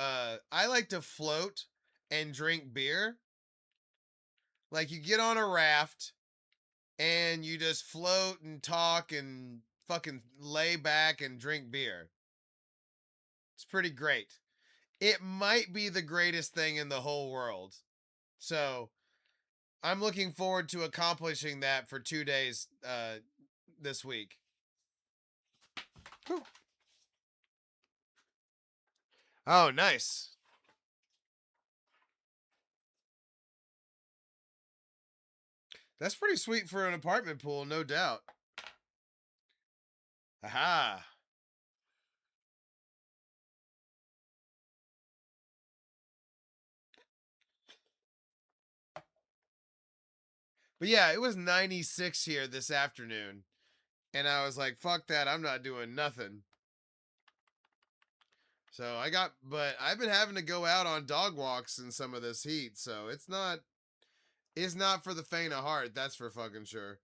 I like to float and drink beer. Like you get on a raft and you just float and talk and fucking lay back and drink beer. It's pretty great. It might be the greatest thing in the whole world. So I'm looking forward to accomplishing that for 2 days this week. Whew. Oh, nice. That's pretty sweet for an apartment pool, no doubt. Aha. But yeah, it was 96 here this afternoon. And I was like, fuck that, I'm not doing nothing. So but I've been having to go out on dog walks in some of this heat, so it's not for the faint of heart, that's for fucking sure.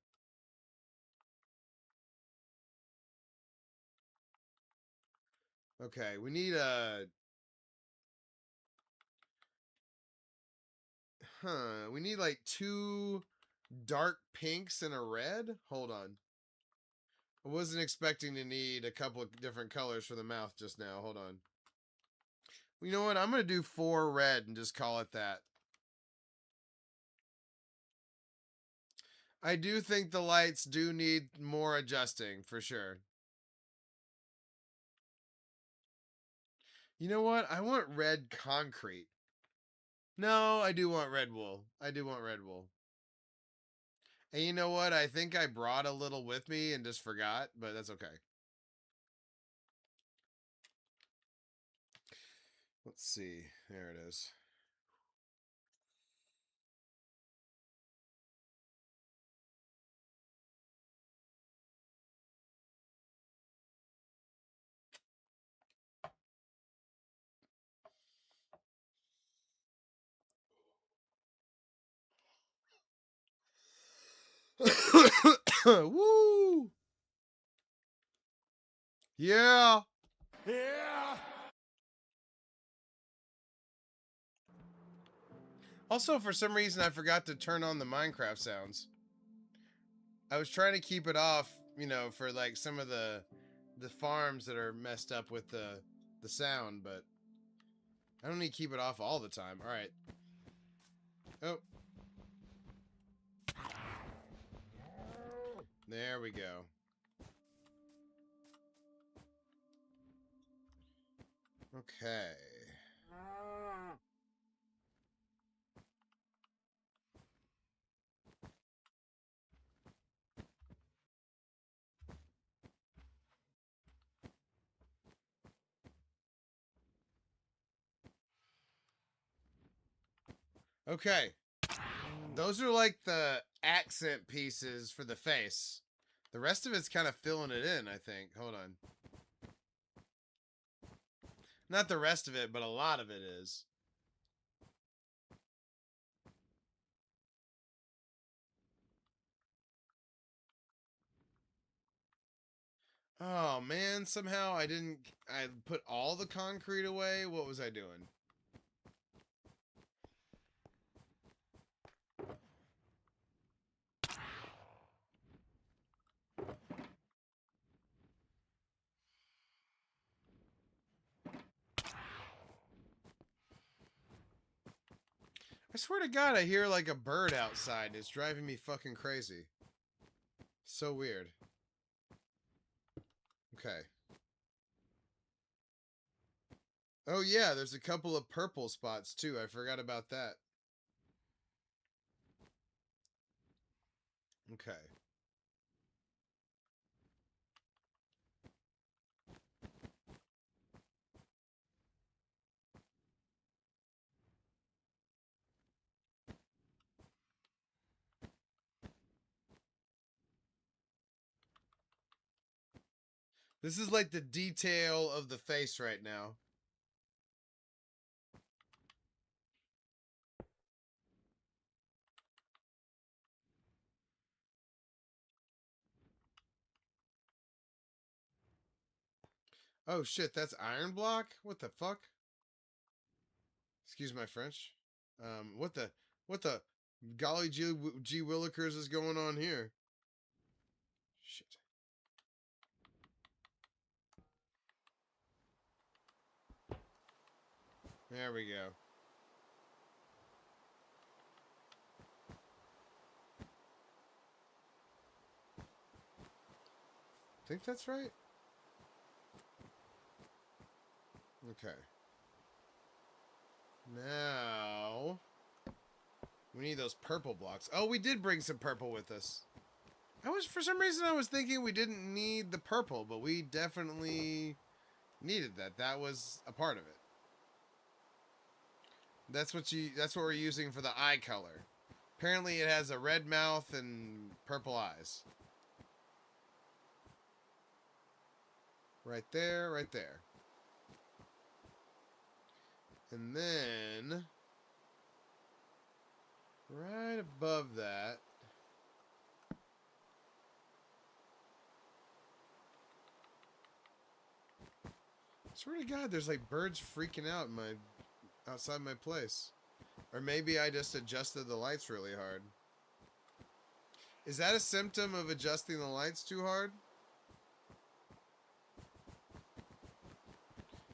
Okay, we need we need like 2 dark pinks and a red. Hold on. I wasn't expecting to need a couple of different colors for the mouth just now. Hold on. You know what? I'm going to do 4 red and just call it that. I do think the lights do need more adjusting for sure. You know what? I want red concrete. No, I do want red wool. I do want red wool. And you know what? I think I brought a little with me and just forgot, but that's okay. Let's see. There it is. Woo! Yeah. Yeah! Also, for some reason, I forgot to turn on the Minecraft sounds. I was trying to keep it off, for like some of the farms that are messed up with the sound, but I don't need to keep it off all the time. All right. Oh. There we go. Okay. Okay. Those are like the accent pieces for the face. The rest of it's kind of filling it in, I think. Hold on. Not the rest of it, but a lot of it is. Oh, man. Somehow I didn't... I put all the concrete away? What was I doing? I swear to God, I hear like a bird outside. It's driving me fucking crazy. So weird. Okay. Oh yeah, there's a couple of purple spots too. I forgot about that. Okay. This is like the detail of the face right now. Oh shit, that's iron block? What the fuck? Excuse my French. What the golly G Willikers is going on here? Shit. There we go. Think that's right? Okay. Now we need those purple blocks. Oh, we did bring some purple with us. For some reason I was thinking we didn't need the purple, but we definitely needed that. That was a part of it. That's what we're using for the eye color. Apparently it has a red mouth and purple eyes. Right there, right there. And then right above that, I swear to God, there's like birds freaking out in outside my place. Or maybe I just adjusted the lights really hard. Is that a symptom of adjusting the lights too hard?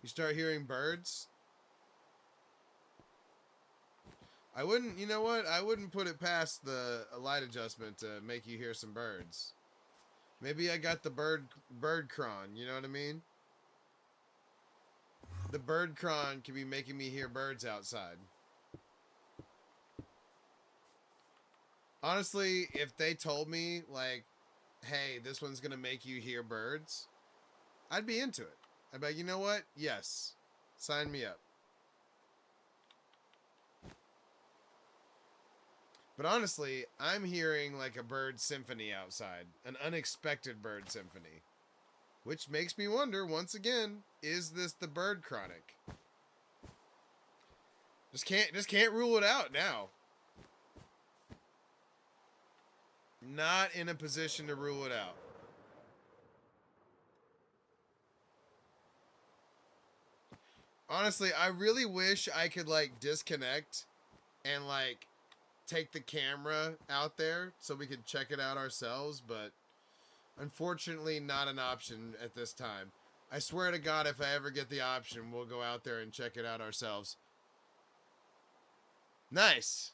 You start hearing birds? I wouldn't, you know what? I wouldn't put it past the light adjustment to make you hear some birds. Maybe I got the bird cron, you know what I mean? The bird cron can be making me hear birds outside. Honestly, if they told me, like, hey, this one's gonna make you hear birds, I'd be into it. I'd be like, you know what? Yes. Sign me up. But honestly, I'm hearing like a bird symphony outside. An unexpected bird symphony. Which makes me wonder, once again, is this the bird chronic? Just can't rule it out now. Not in a position to rule it out. Honestly, I really wish I could like disconnect and like take the camera out there so we could check it out ourselves, but unfortunately not an option at this time. I swear to God, if I ever get the option, we'll go out there and check it out ourselves. Nice.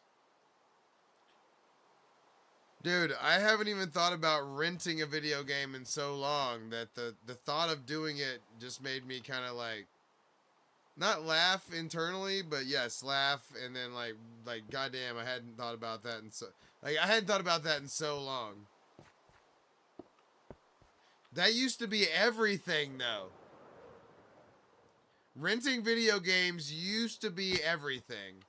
Dude, I haven't even thought about renting a video game in so long that the thought of doing it just made me kind of like not laugh internally, but yes, laugh and then like goddamn, I hadn't thought about that and so like I hadn't thought about that in so long. That used to be everything though. Renting video games used to be everything.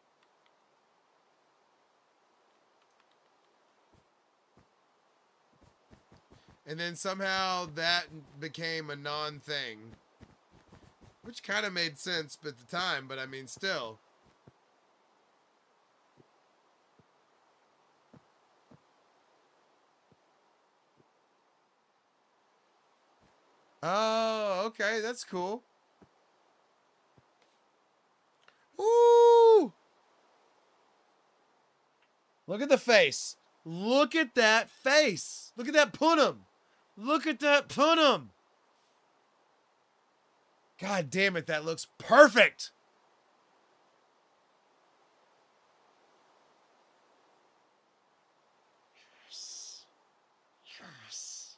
And then somehow that became a non-thing. Which kind of made sense at the time, but I mean, still. Oh, okay, that's cool. Ooh! Look at the face. Look at that face. Look at that punum. Look at that punum. God damn it, that looks perfect. Yes. Yes.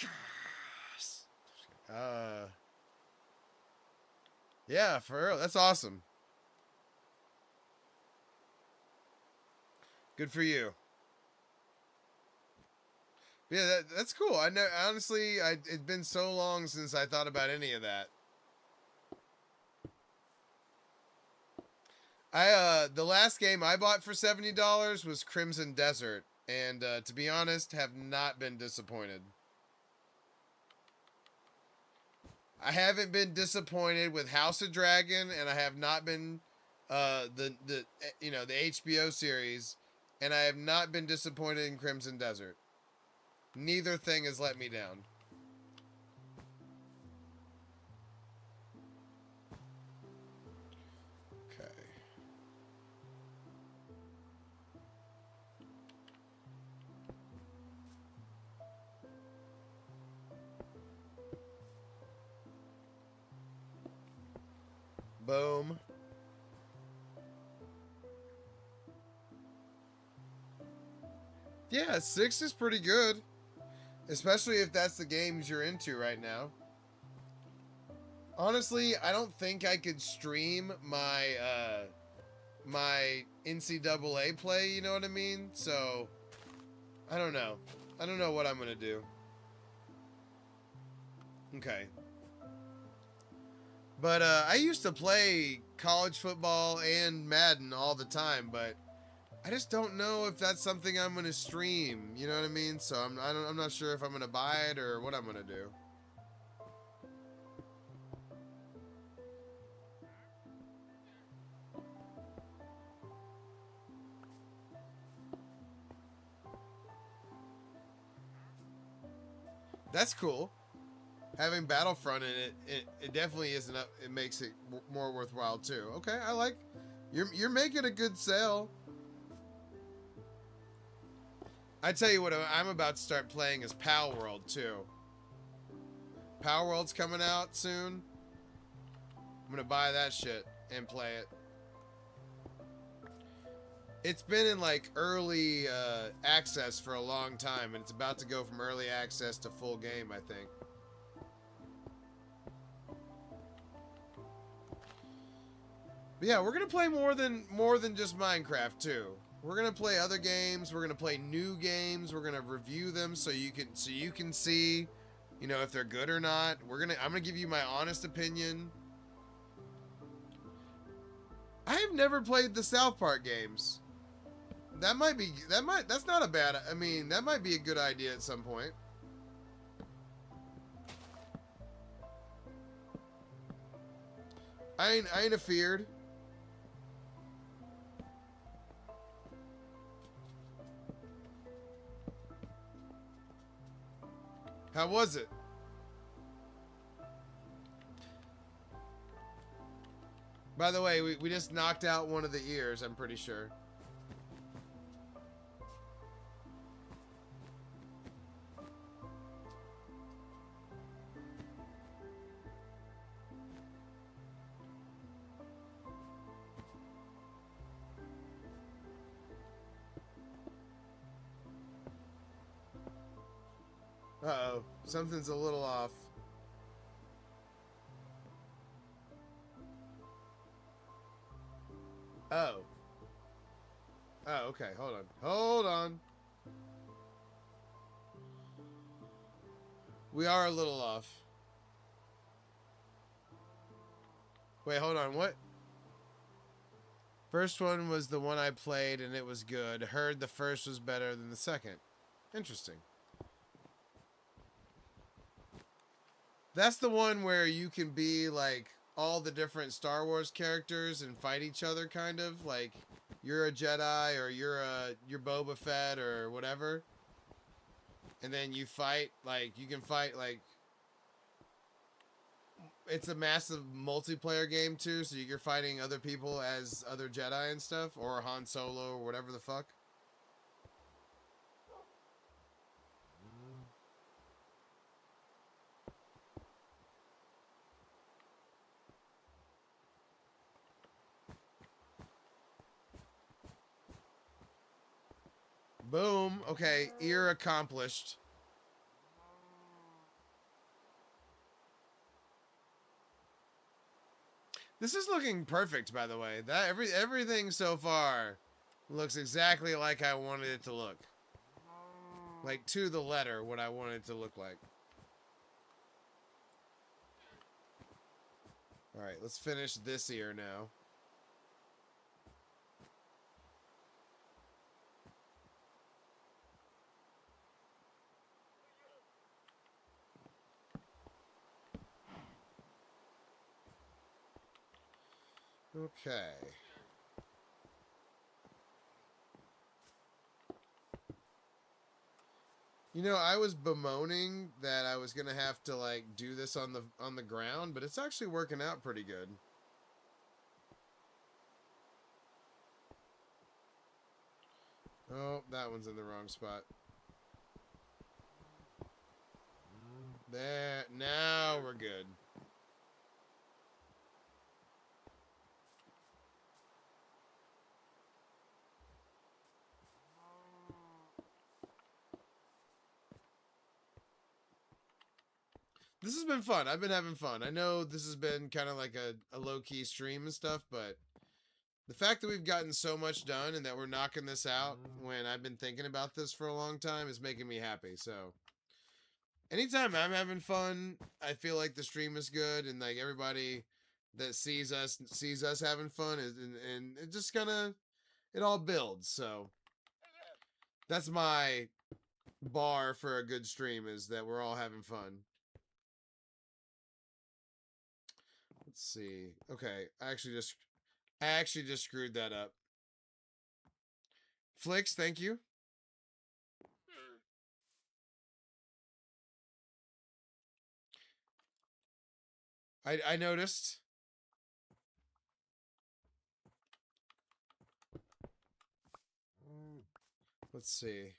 Yes. Yeah, for real. That's awesome. Good for you. Yeah, that's cool. I know. Honestly, it's been so long since I thought about any of that. The last game I bought for $70 was Crimson Desert, and to be honest, have not been disappointed. I haven't been disappointed with House of Dragon, and I have not been the the HBO series, and I have not been disappointed in Crimson Desert. Neither thing has let me down. Okay. Boom. Yeah, 6 is pretty good. Especially if that's the games you're into right now. Honestly, I don't think I could stream my NCAA play, you know what I mean? So I don't know. I don't know what I'm gonna do. Okay. But I used to play college football and Madden all the time, but I just don't know if that's something I'm gonna stream. You know what I mean? So I'm not sure if I'm gonna buy it or what I'm gonna do. That's cool. Having Battlefront in it definitely isn't up. It makes it more worthwhile too. Okay, I like. You're making a good sale. I tell you what, I'm about to start playing is Pal World too. Pal World's coming out soon. I'm gonna buy that shit and play it. It's been in like early access for a long time, and it's about to go from early access to full game, I think. But yeah, we're gonna play more than just Minecraft too. We're gonna play other games. We're gonna play new games. We're gonna review them so you can see, you know, if they're good or not. I'm gonna give you my honest opinion. I have never played the South Park games. That's not a bad. I mean, that might be a good idea at some point. I ain't afeared. How was it? By the way, we just knocked out one of the ears, I'm pretty sure. Uh-oh. Something's a little off. Oh. Oh, okay. Hold on. Hold on. We are a little off. Wait, hold on. What? First one was the one I played and it was good. Heard the first was better than the second. Interesting. That's the one where you can be like all the different Star Wars characters and fight each other, kind of like you're a Jedi or you're Boba Fett or whatever, and then you fight like you can fight like it's a massive multiplayer game too, so you're fighting other people as other Jedi and stuff, or Han Solo or whatever the fuck. Boom. Okay, ear accomplished. This is looking perfect, by the way. That everything so far looks exactly like I wanted it to look. Like to the letter, what I wanted it to look like. All right, let's finish this ear now. Okay. You know, I was bemoaning that I was gonna have to like do this on the ground, but it's actually working out pretty good. Oh, that one's in the wrong spot. There, now we're good. This has been fun. I've been having fun. I know this has been kind of like a low-key stream and stuff, but the fact that we've gotten so much done and that we're knocking this out when I've been thinking about this for a long time is making me happy. So anytime I'm having fun, I feel like the stream is good, and like everybody that sees us having fun, and it just kind of it all builds. So that's my bar for a good stream, is that we're all having fun. Let's see. Okay, I actually just screwed that up. Flicks, thank you. I noticed. Let's see.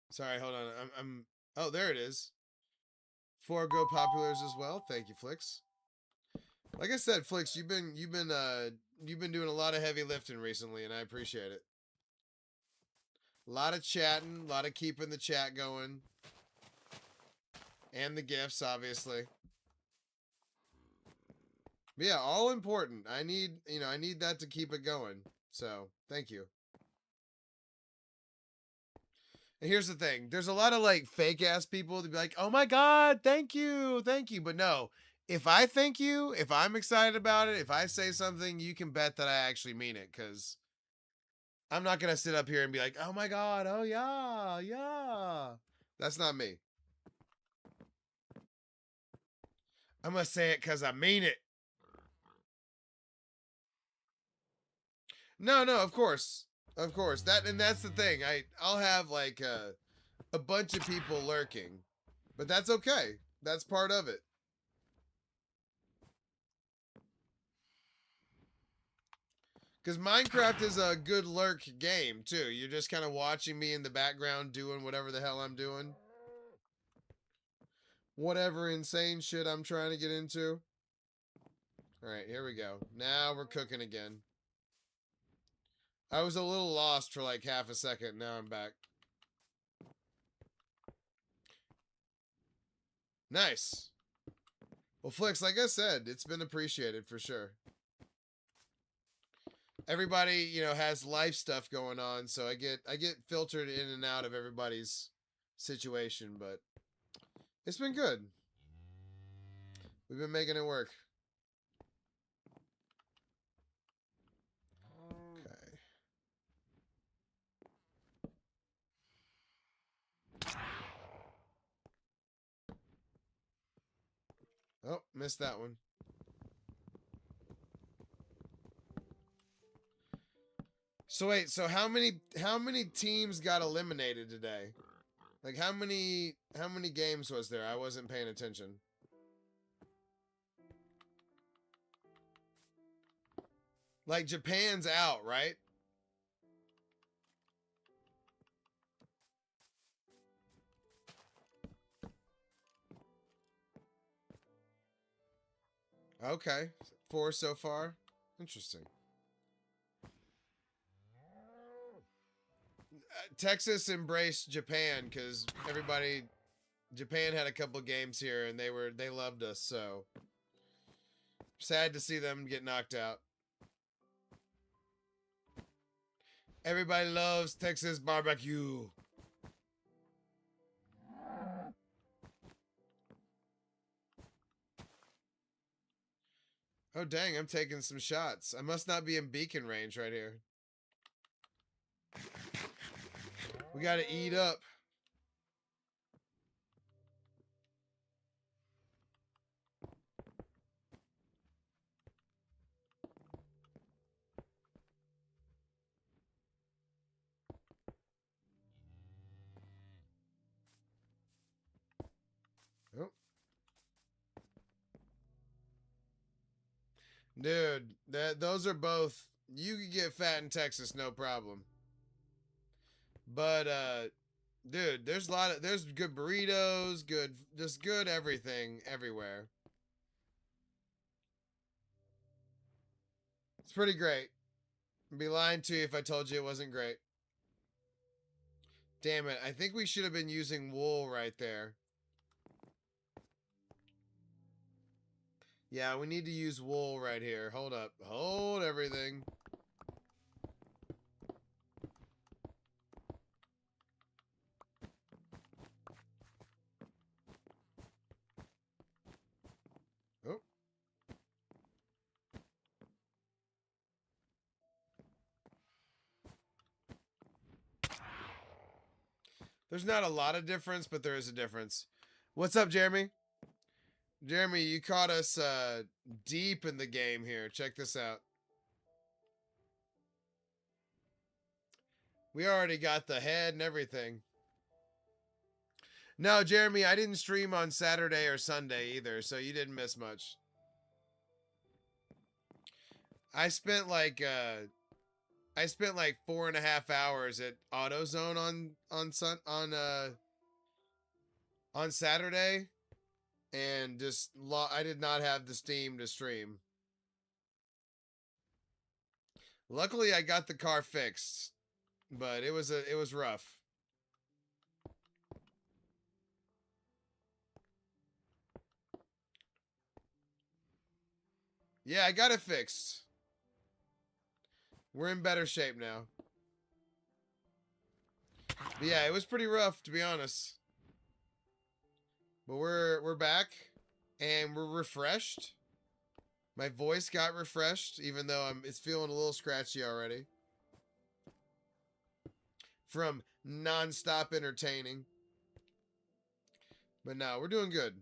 Sorry, hold on. I'm oh, there it is. 4 Go Populars as well. Thank you, Flicks. Like I said, Flicks, you've been doing a lot of heavy lifting recently, and I appreciate it. A lot of chatting, a lot of keeping the chat going. And the gifts, obviously. But yeah, all important. I need that to keep it going. So, thank you. And here's the thing. There's a lot of like fake ass people to be like, "Oh my god, thank you. Thank you." But no, if I thank you, if I'm excited about it, if I say something, you can bet that I actually mean it, cuz I'm not going to sit up here and be like, "Oh my god, oh yeah, yeah." That's not me. I'm going to say it cuz I mean it. No, no, of course. Of course. That's the thing. I'll have like a bunch of people lurking. But that's okay. That's part of it. Because Minecraft is a good lurk game, too. You're just kind of watching me in the background doing whatever the hell I'm doing. Whatever insane shit I'm trying to get into. Alright, here we go. Now we're cooking again. I was a little lost for like half a second. Now I'm back. Nice. Well, Flicks, like I said, it's been appreciated for sure. Everybody, you know, has life stuff going on, so I get filtered in and out of everybody's situation, but it's been good. We've been making it work. Okay. Oh, missed that one. So wait, so how many teams got eliminated today? Like how many games was there? I wasn't paying attention. Like Japan's out, right? Okay. 4 so far. Interesting. Texas embraced Japan because Japan had a couple games here and they loved us, so sad to see them get knocked out. Everybody loves Texas barbecue. Oh dang, I'm taking some shots. I must not be in beacon range right here. We gotta eat up. Oh. Dude, those are both, you can get fat in Texas, no problem. But dude, there's good burritos, just good everything everywhere. It's pretty great. I'd be lying to you if I told you it wasn't great. Damn it, I think we should have been using wool right there. Yeah, we need to use wool right here. Hold up. Hold everything. Oh. There's not a lot of difference, but there is a difference. What's up, Jeremy? Jeremy, you caught us deep in the game here. Check this out. We already got the head and everything. No, Jeremy, I didn't stream on Saturday or Sunday either, so you didn't miss much. I spent like 4.5 hours at AutoZone on Saturday, and just I did not have the Steam to stream. Luckily, I got the car fixed, but it was rough. Yeah, I got it fixed. We're in better shape now. But yeah, it was pretty rough, to be honest. But we're back and we're refreshed. My voice got refreshed, even though it's feeling a little scratchy already from non-stop entertaining. But no, we're doing good.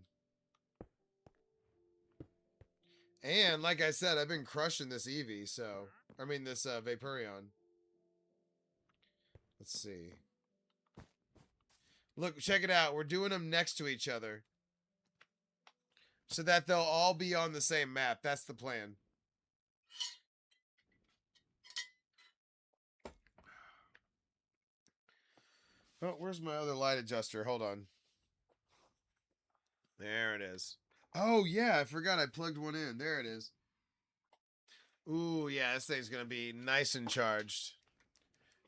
And like I said, I've been crushing this Eevee, so I mean this Vaporeon. Let's see. Look, check it out. We're doing them next to each other, so that they'll all be on the same map. That's the plan. Oh, where's my other light adjuster? Hold on. There it is. Oh, yeah, I forgot I plugged one in. There it is. Ooh, yeah, this thing's going to be nice and charged.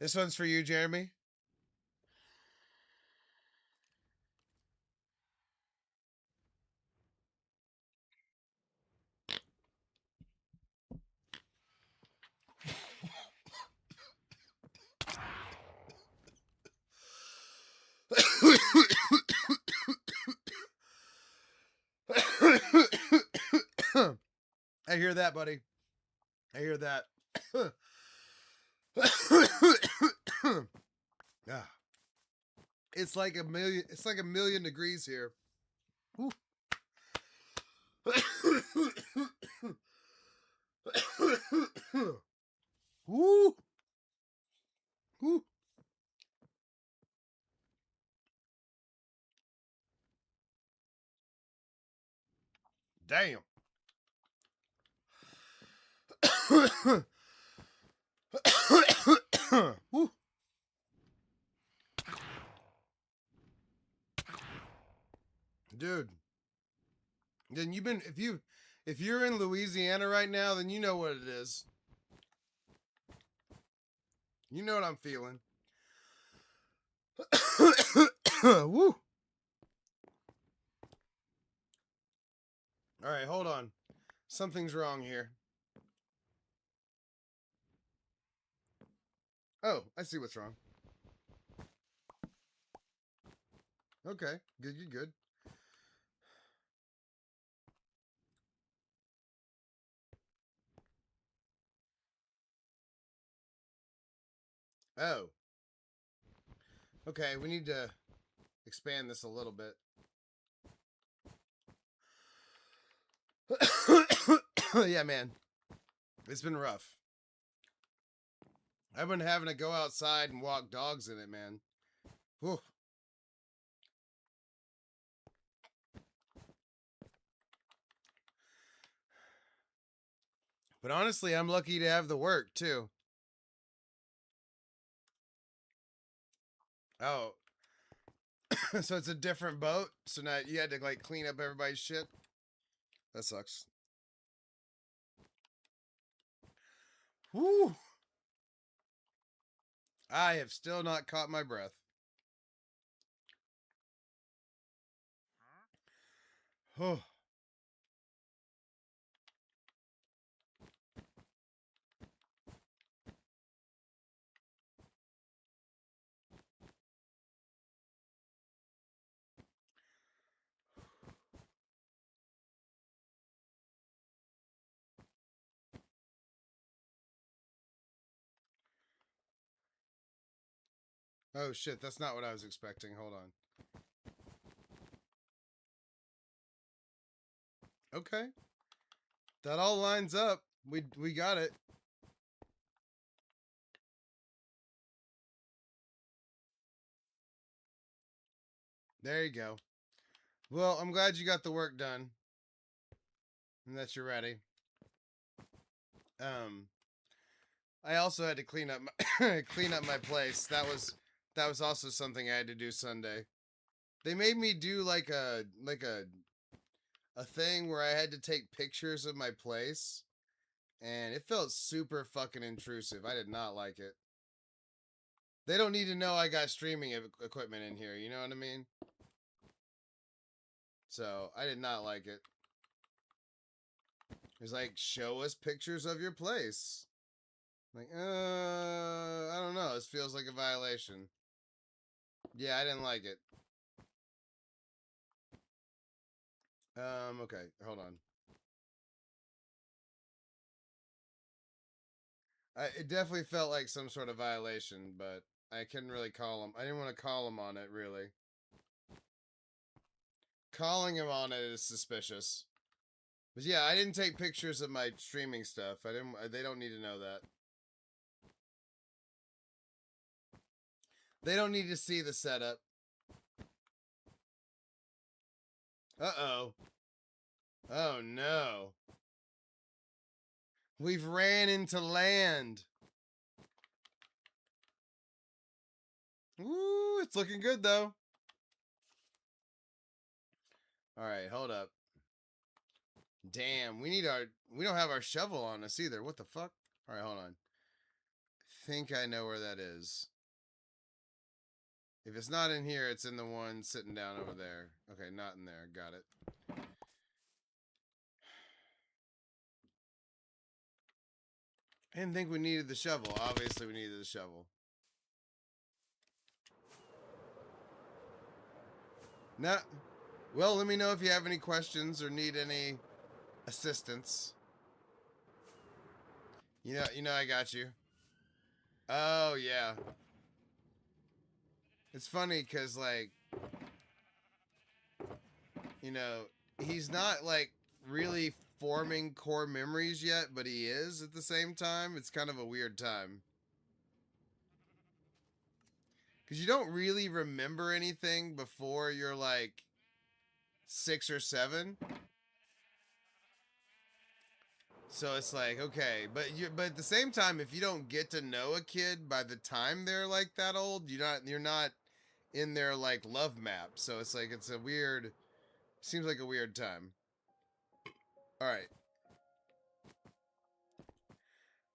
This one's for you, Jeremy. I hear that, buddy. I hear that. Ah. It's like a million. It's like a million degrees here. Woo. Woo. Woo. Damn. Woo. Dude. Then you've been if you're in Louisiana right now, then you know what it is. You know what I'm feeling. Woo. All right, hold on. Something's wrong here. Oh, I see what's wrong. Okay, good, good. Oh. Okay, we need to expand this a little bit. Yeah, man. It's been rough. I've been having to go outside and walk dogs in it, man. Whew. But honestly, I'm lucky to have the work, too. Oh. So it's a different boat? So now you had to, like, clean up everybody's shit? That sucks. Whew. I have still not caught my breath. Oh. Oh shit, that's not what I was expecting. Hold on. Okay. That all lines up. We got it. There you go. Well, I'm glad you got the work done. And that you're ready. I also had to clean up my clean up my place. That was also something I had to do Sunday. They made me do like a thing where I had to take pictures of my place, and it felt super fucking intrusive. I did not like it. They don't need to know I got streaming equipment in here, you know what I mean? So, I did not like it. It's like, show us pictures of your place. Like, I don't know. This feels like a violation. Yeah, I didn't like it. Okay, hold on. It definitely felt like some sort of violation, but I couldn't really call him. I didn't want to call him on it, really. Calling him on it is suspicious. But yeah, I didn't take pictures of my streaming stuff. I didn't. They don't need to know that. They don't need to see the setup. Uh-oh. Oh, no. We've ran into land. Ooh, it's looking good, though. All right, hold up. Damn, we don't have our shovel on us either. What the fuck? All right, hold on. think I know where that is. If it's not in here, it's in the one sitting down over there. Okay, not in there. Got it. I didn't think we needed the shovel. Obviously, we needed the shovel. Nah. Well, let me know if you have any questions or need any assistance. You know, I got you. Oh yeah. It's funny because like, you know, he's not like really forming core memories yet, but he is at the same time. It's kind of a weird time. Because you don't really remember anything before you're like 6 or 7. So it's like, okay, but at the same time, if you don't get to know a kid by the time they're like that old, you're not in their like love map. So it's like it's a weird, seems like a weird time. All right.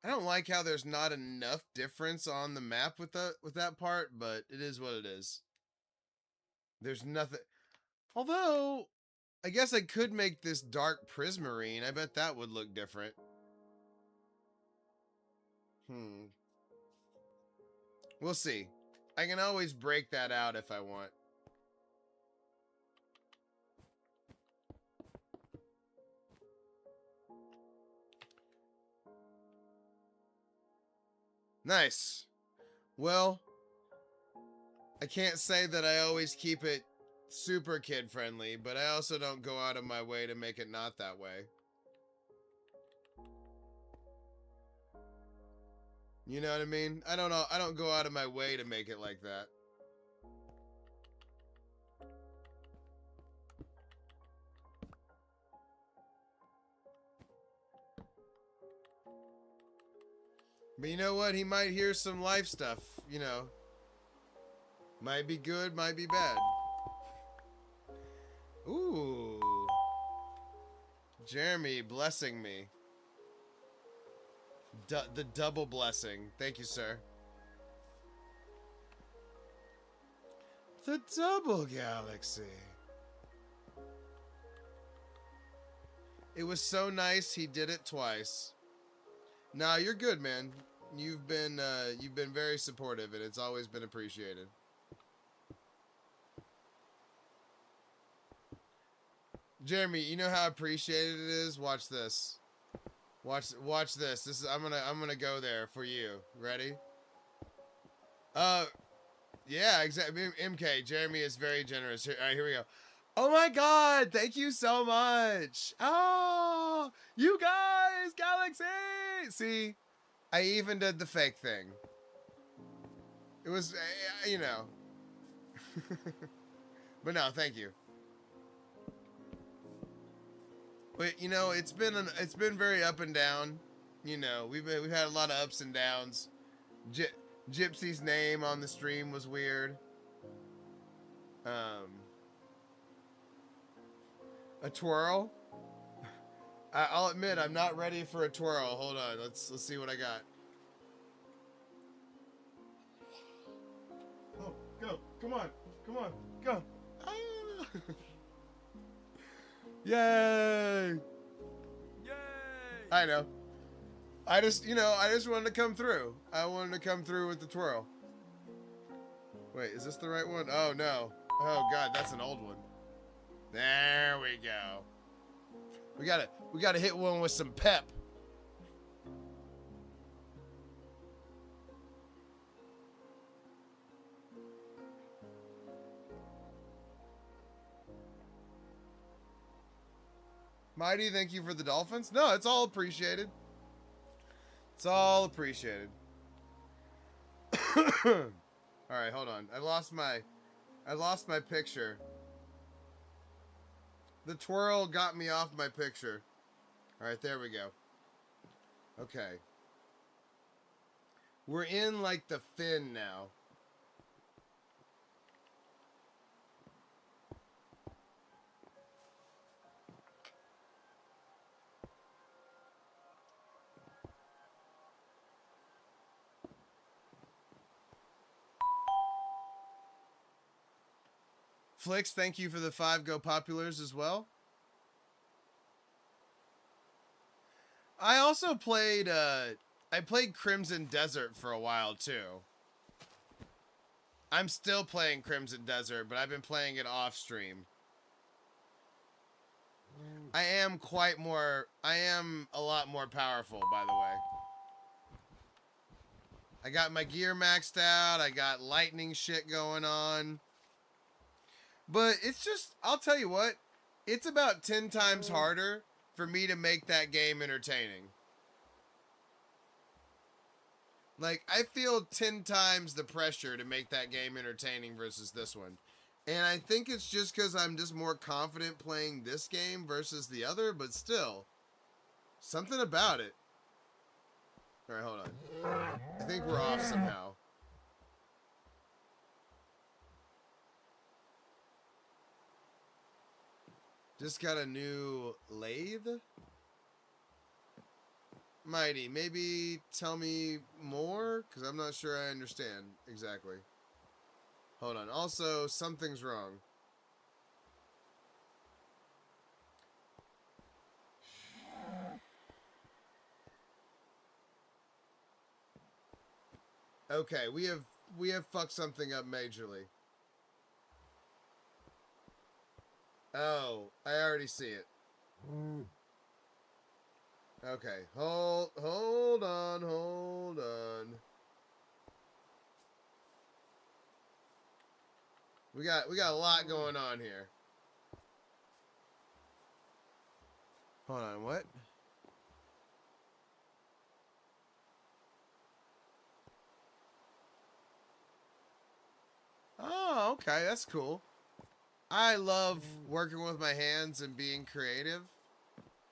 I don't like how there's not enough difference on the map with that part, but it is what it is. There's nothing. Although, I guess I could make this dark prismarine. I bet that would look different. We'll see. I can always break that out if I want. Nice. Well, I can't say that I always keep it super kid friendly, but I also don't go out of my way to make it not that way. You know what I mean? I don't go out of my way to make it like that. But you know what? He might hear some life stuff, you know. Might be good, might be bad. Ooh. Jeremy blessing me. The double blessing. Thank you, sir. The double galaxy. It was so nice he did it twice. Nah, you're good, man. You've been very supportive, and it's always been appreciated. Jeremy, you know how appreciated it is? Watch this. Watch this. This is I'm gonna go there for you. Ready? Yeah, exactly. MK, Jeremy is very generous. All right, here we go. Oh my God! Thank you so much. Oh, you guys, Galaxy. See, I even did the fake thing. It was, you know. But no, thank you. But you know, it's been very up and down. You know, we've had a lot of ups and downs. Gypsy's name on the stream was weird. A twirl. I'll admit I'm not ready for a twirl. Hold on, let's see what I got. Oh, go! Come on! Come on! Go! Ah! Yay! Yay! I know. I just wanted to come through. I wanted to come through with the twirl. Wait, is this the right one? Oh, no. Oh, God, that's an old one. There we go. We gotta hit one with some pep. Mighty, thank you for the dolphins. No, it's all appreciated. It's all appreciated. All right, hold on. I lost my picture. The twirl got me off my picture. All right, there we go. Okay. We're in like the fin now. Flix, thank you for the 5 Go Populars as well. I also played, I played Crimson Desert for a while, too. I'm still playing Crimson Desert, but I've been playing it off stream. I am a lot more powerful, by the way. I got my gear maxed out, I got lightning shit going on. But it's just, I'll tell you what, it's about 10 times harder for me to make that game entertaining. Like, I feel 10 times the pressure to make that game entertaining versus this one. And I think it's just because I'm just more confident playing this game versus the other, but still, something about it. Alright, hold on. I think we're off somehow. Just got a new lathe? Mighty, maybe tell me more? Because I'm not sure I understand exactly. Hold on. Also, something's wrong. Okay, we have fucked something up majorly. Oh, I already see it. Okay, hold on. We got a lot going on here. Hold on, what? Oh, okay, that's cool. I love working with my hands and being creative.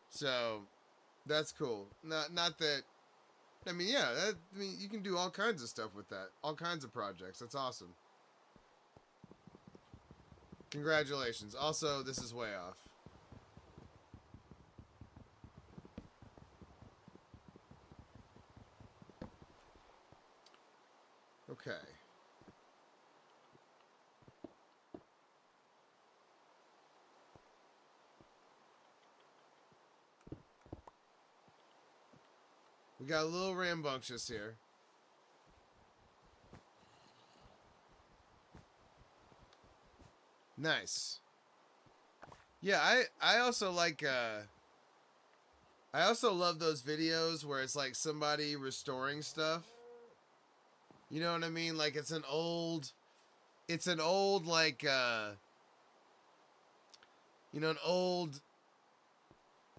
So, that's cool. Not that, I mean, yeah, I mean, you can do all kinds of stuff with that. All kinds of projects. That's awesome. Congratulations. Also, this is way off. Okay. We got a little rambunctious here. Nice. Yeah, I also like I also love those videos where it's like somebody restoring stuff. You know what I mean? Like it's an old like you know, an old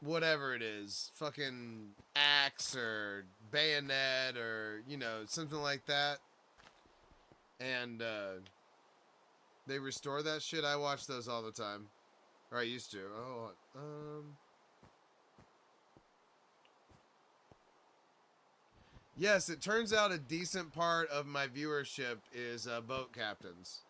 whatever it is, fucking axe or bayonet or, you know, something like that. And they restore that shit. I watch those all the time. Or I used to. Oh, yes, it turns out a decent part of my viewership is boat captains.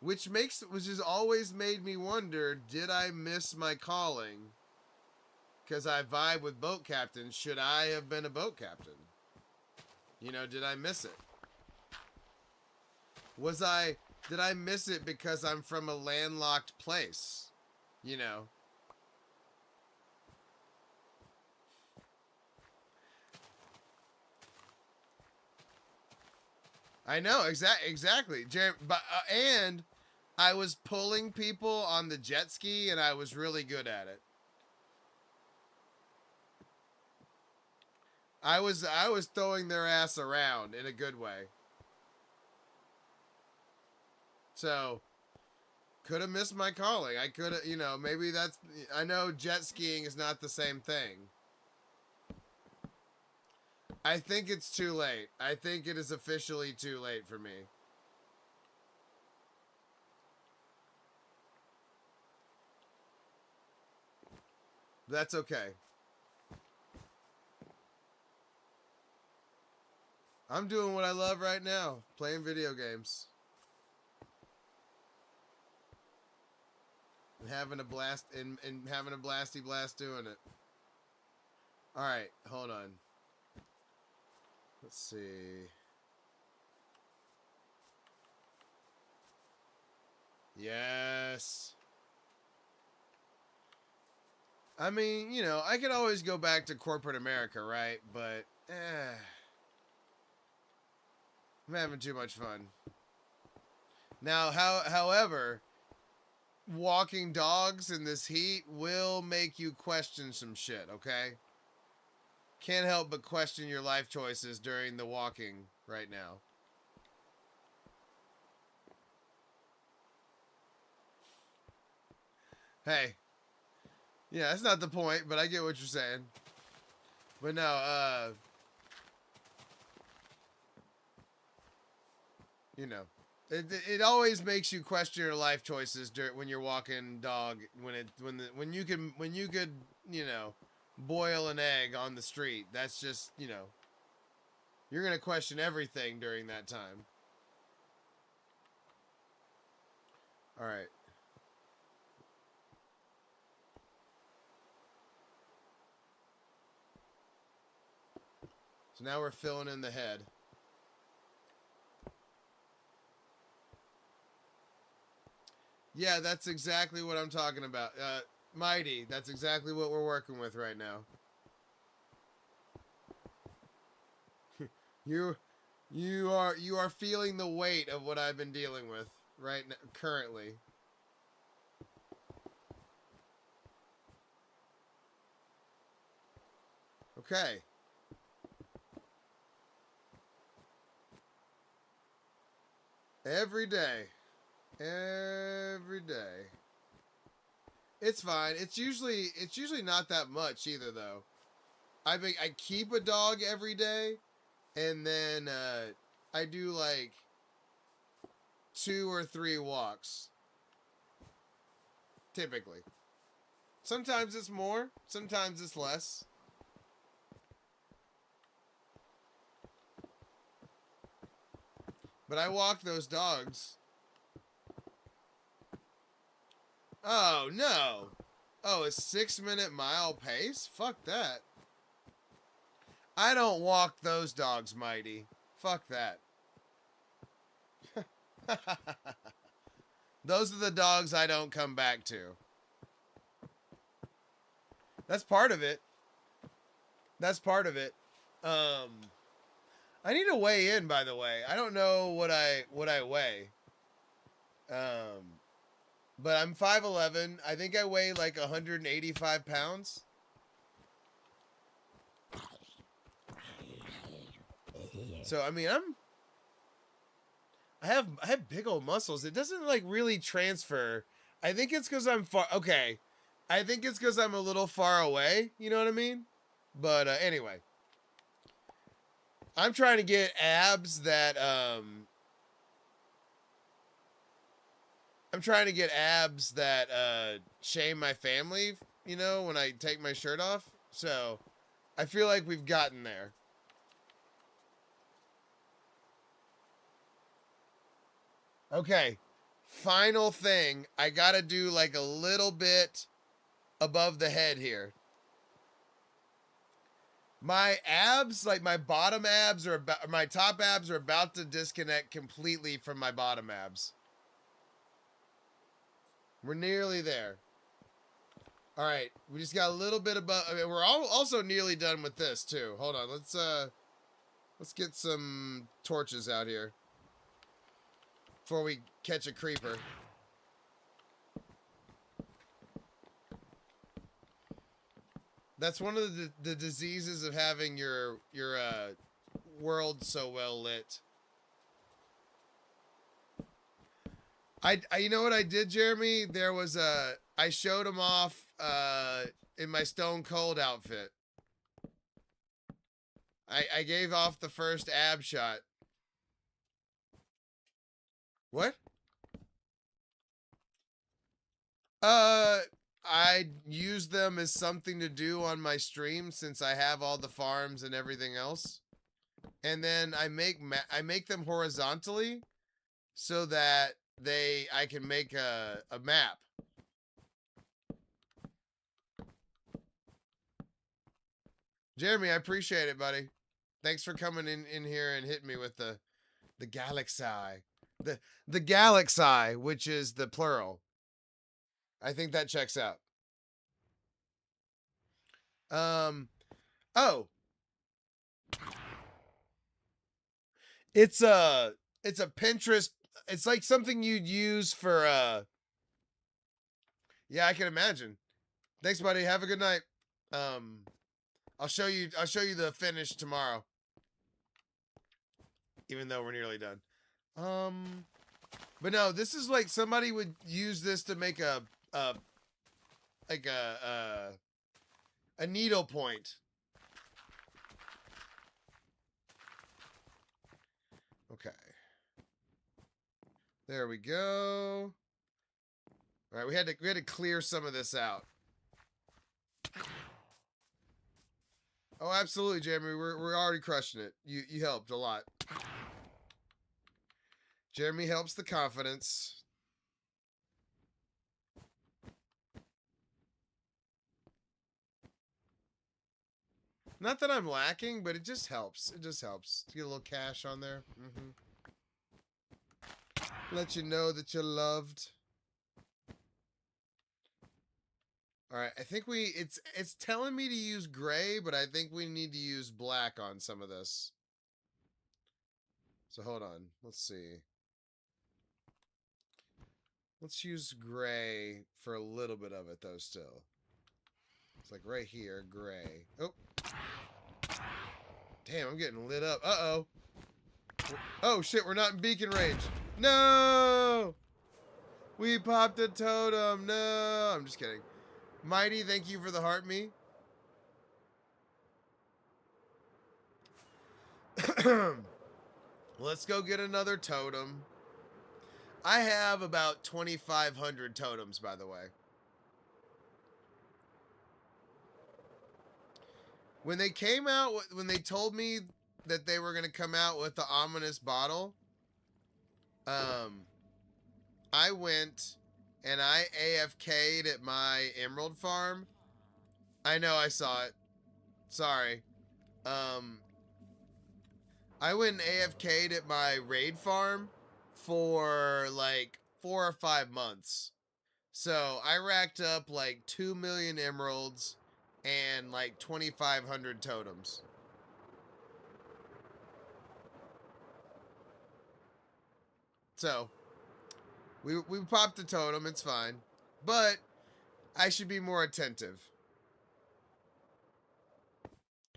Which has always made me wonder, did I miss my calling? Because I vibe with boat captains. Should I have been a boat captain? You know, did I miss it? Did I miss it because I'm from a landlocked place? You know. I know, exactly. And I was pulling people on the jet ski, and I was really good at it. I was throwing their ass around in a good way. So, could have missed my calling. I could have, you know, maybe that's, I know jet skiing is not the same thing. I think it's too late. I think it is officially too late for me. That's okay. I'm doing what I love right now, playing video games. And having a blast and having a blasty blast doing it. Alright, hold on. Let's see. Yes. I mean, you know, I could always go back to corporate America, right? But, I'm having too much fun. Now, however, walking dogs in this heat will make you question some shit, okay? Can't help but question your life choices during the walking right now. Hey. Yeah, that's not the point, but I get what you're saying. But no, you know, it always makes you question your life choices when you're walking dog. When you could, you know, boil an egg on the street. That's just, you know, you're gonna question everything during that time. All right. So now we're filling in the head. Yeah, that's exactly what I'm talking about. Mighty, that's exactly what we're working with right now. You are feeling the weight of what I've been dealing with right now, currently. Okay. Every day. Every day. It's fine. It's usually not that much either though. I keep a dog every day and then I do like 2 or 3 walks typically. Sometimes it's more, sometimes it's less. But I walk those dogs. Oh, no. Oh, a 6-minute mile pace? Fuck that. I don't walk those dogs, Mighty. Fuck that. Those are the dogs I don't come back to. That's part of it. That's part of it. I need to weigh in, by the way. I don't know what I weigh. But I'm 5'11". I think I weigh like 185 pounds. So I mean, I have big old muscles. It doesn't like really transfer. I think it's because I'm far. Okay, I think it's because I'm a little far away. You know what I mean? But anyway, I'm trying to get abs that shame my family. You know, when I take my shirt off. So I feel like we've gotten there. Okay. Final thing. I gotta do like a little bit above the head here. My abs, like my bottom abs are about, my top abs are about to disconnect completely from my bottom abs. We're nearly there. All right, we just got a little bit above. I mean, we're also nearly done with this too. Hold on, let's get some torches out here before we catch a creeper. That's one of the diseases of having your world so well lit. I you know what I did, Jeremy? There was I showed him off in my Stone Cold outfit. I gave off the first ab shot. What? I use them as something to do on my stream since I have all the farms and everything else. And then I make them horizontally so that I can make a map. Jeremy, I appreciate it, buddy. Thanks for coming in here and hitting me with the Galaxy. The Galaxy, which is the plural. I think that checks out. Oh, it's a Pinterest. It's like something you'd use for yeah, I can imagine. Thanks, buddy. Have a good night. Um, I'll show you the finish tomorrow. Even though we're nearly done. But no, this is like somebody would use this to make a like a needle point. Okay. There we go. All right, we had to clear some of this out. Oh, absolutely, Jeremy. We're already crushing it. You helped a lot. Jeremy helps the confidence. Not that I'm lacking, but it just helps. It just helps to get a little cash on there. Let you know that you're loved. All right, I think it's telling me to use gray, but I think we need to use black on some of this. So hold on. Let's see. Let's use gray for a little bit of it though still. It's like right here, gray. Oh. Damn, I'm getting lit up. Uh-oh. Oh shit, we're not in beacon range. No! We popped a totem. No, I'm just kidding. Mighty, thank you for the heart me. Let's go get another totem. I have about 2,500 totems, by the way. When they came out, when they told me that they were going to come out with the ominous bottle, I went and I AFK'd at my emerald farm. I know, I saw it. Sorry. I went and AFK'd at my raid farm for like 4 or 5 months. So I racked up like 2 million emeralds and like 2,500 totems. So we popped the totem, it's fine. But I should be more attentive.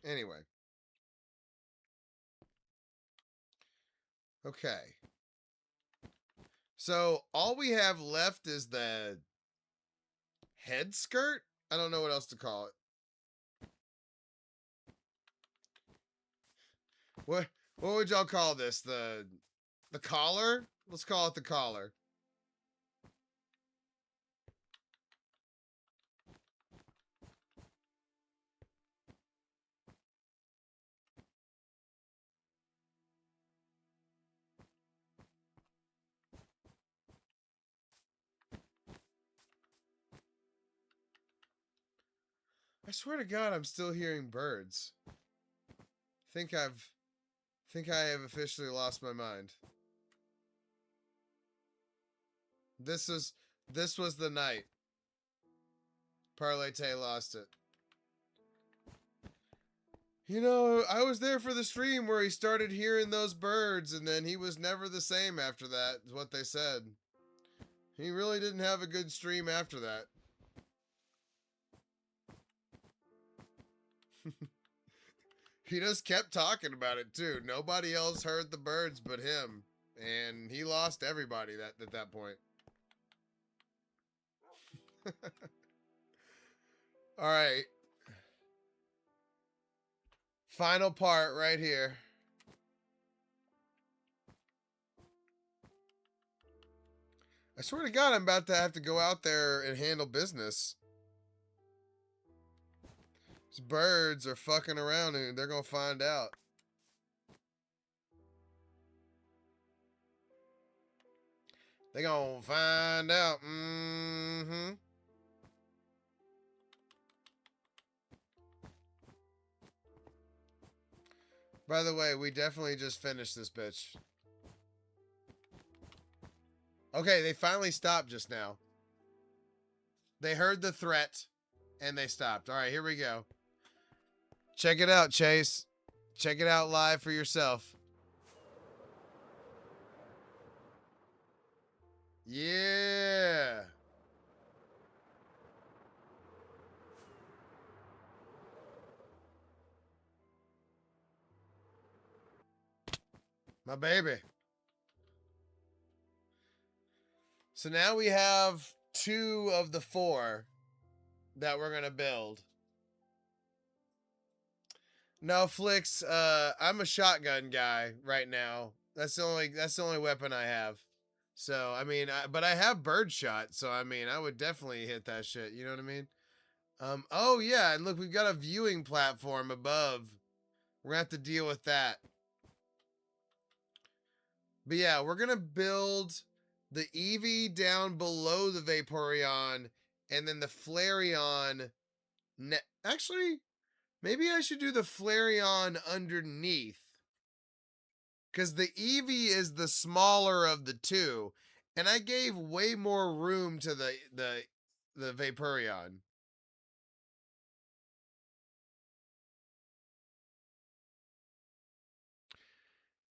Anyway. Okay. So all we have left is the head skirt? I don't know what else to call it. What would y'all call this? The collar? Let's call it the collar. I swear to God, I'm still hearing birds. Think I have officially lost my mind. This was the night. ParlayTayy lost it. You know, I was there for the stream where he started hearing those birds, and then he was never the same after that, is what they said. He really didn't have a good stream after that. He just kept talking about it, too. Nobody else heard the birds but him. And he lost everybody at that point. Alright. Final part right here. I swear to God, I'm about to have to go out there and handle business. These birds are fucking around and they're gonna find out. They gonna find out. By the way, we definitely just finished this bitch. Okay, they finally stopped just now. They heard the threat, and they stopped. All right, here we go. Check it out, Chase. Check it out live for yourself. Yeah. My baby. So now we have 2 of the 4 that we're going to build. No, Flicks, I'm a shotgun guy right now. That's the only weapon I have. So, I mean, but I have birdshot, so I mean, I would definitely hit that shit, you know what I mean? Oh yeah, and look, we've got a viewing platform above. We're gonna have to deal with that. But yeah, we're gonna build the Eevee down below the Vaporeon, and then the Flareon. Actually, maybe I should do the Flareon underneath, because the Eevee is the smaller of the 2, and I gave way more room to the Vaporeon.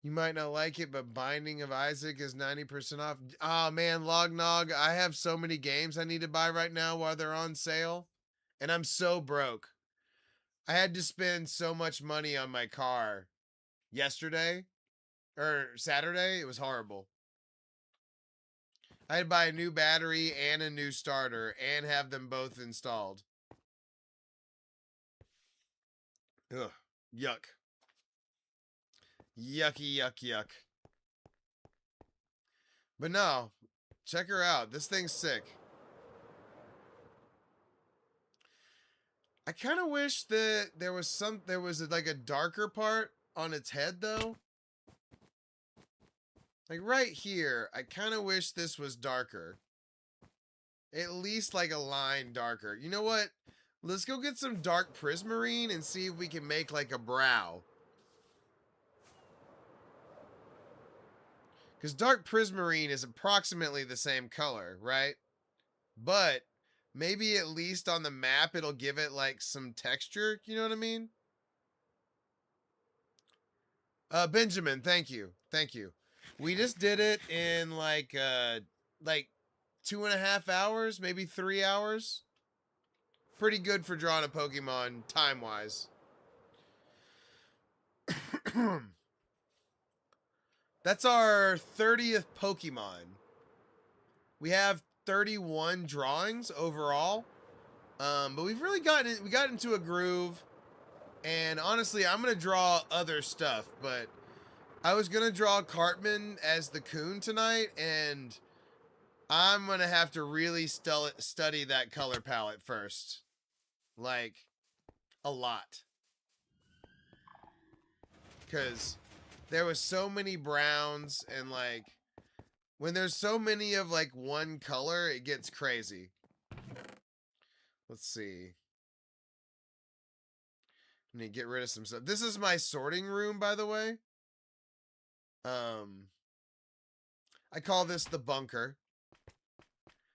You might not like it, but Binding of Isaac is 90% off. Oh man, Lognog, I have so many games I need to buy right now while they're on sale. And I'm so broke. I had to spend so much money on my car yesterday or Saturday. It was horrible. I had to buy a new battery and a new starter and have them both installed. Ugh. Yuck. Yucky, yuck, yuck. But no, check her out. This thing's sick. I kind of wish that there was like a darker part on its head though. Like right here, I kind of wish this was darker. At least like a line darker. You know what? Let's go get some dark prismarine and see if we can make like a brow. Because dark prismarine is approximately the same color, right? But maybe at least on the map it'll give it like some texture. You know what I mean? Benjamin, thank you. Thank you. We just did it in like 2.5 hours, maybe 3 hours. Pretty good for drawing a Pokemon time-wise. That's our 30th Pokemon. We have 31 drawings overall. But we've really got into a groove. And honestly, I'm gonna draw other stuff, but I was gonna draw Cartman as the Coon tonight, and I'm gonna have to really study that color palette first. Like, a lot. Because there was so many browns, and like, when there's so many of like one color, it gets crazy. Let's see. I need to get rid of some stuff. This is my sorting room, by the way. I call this the bunker.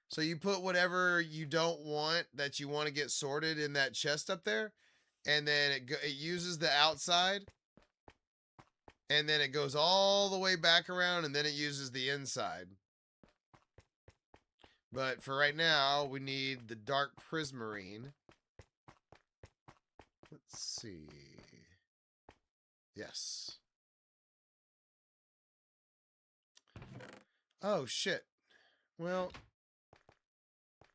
So you put whatever you don't want that you want to get sorted in that chest up there, and then it uses the outside, and then it goes all the way back around, and then it uses the inside. But for right now, we need the dark prismarine. Let's see. Yes. Oh, shit. Well,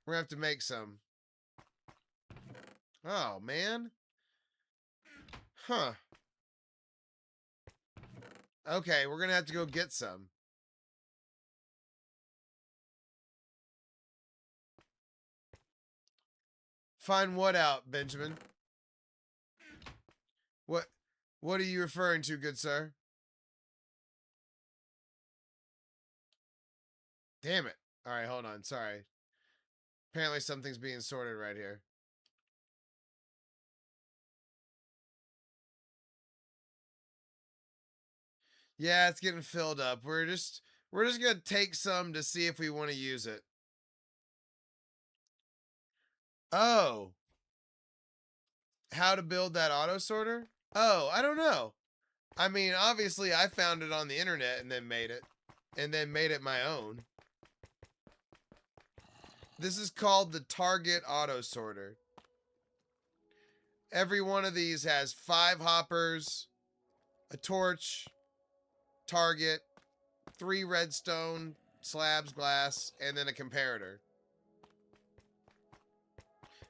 we're going to have to make some. Oh, man. Huh. Okay, we're going to have to go get some. Find what out, Benjamin? What are you referring to, good sir? Damn it. All right, hold on. Sorry. Apparently something's being sorted right here. Yeah, it's getting filled up. We're just gonna take some to see if we want to use it. Oh, how to build that auto sorter? Oh, I don't know. I mean, obviously I found it on the internet and then made it. And then made it my own. This is called the Target auto sorter. Every one of these has 5 hoppers, a torch, target, 3 redstone slabs, glass, and then a comparator.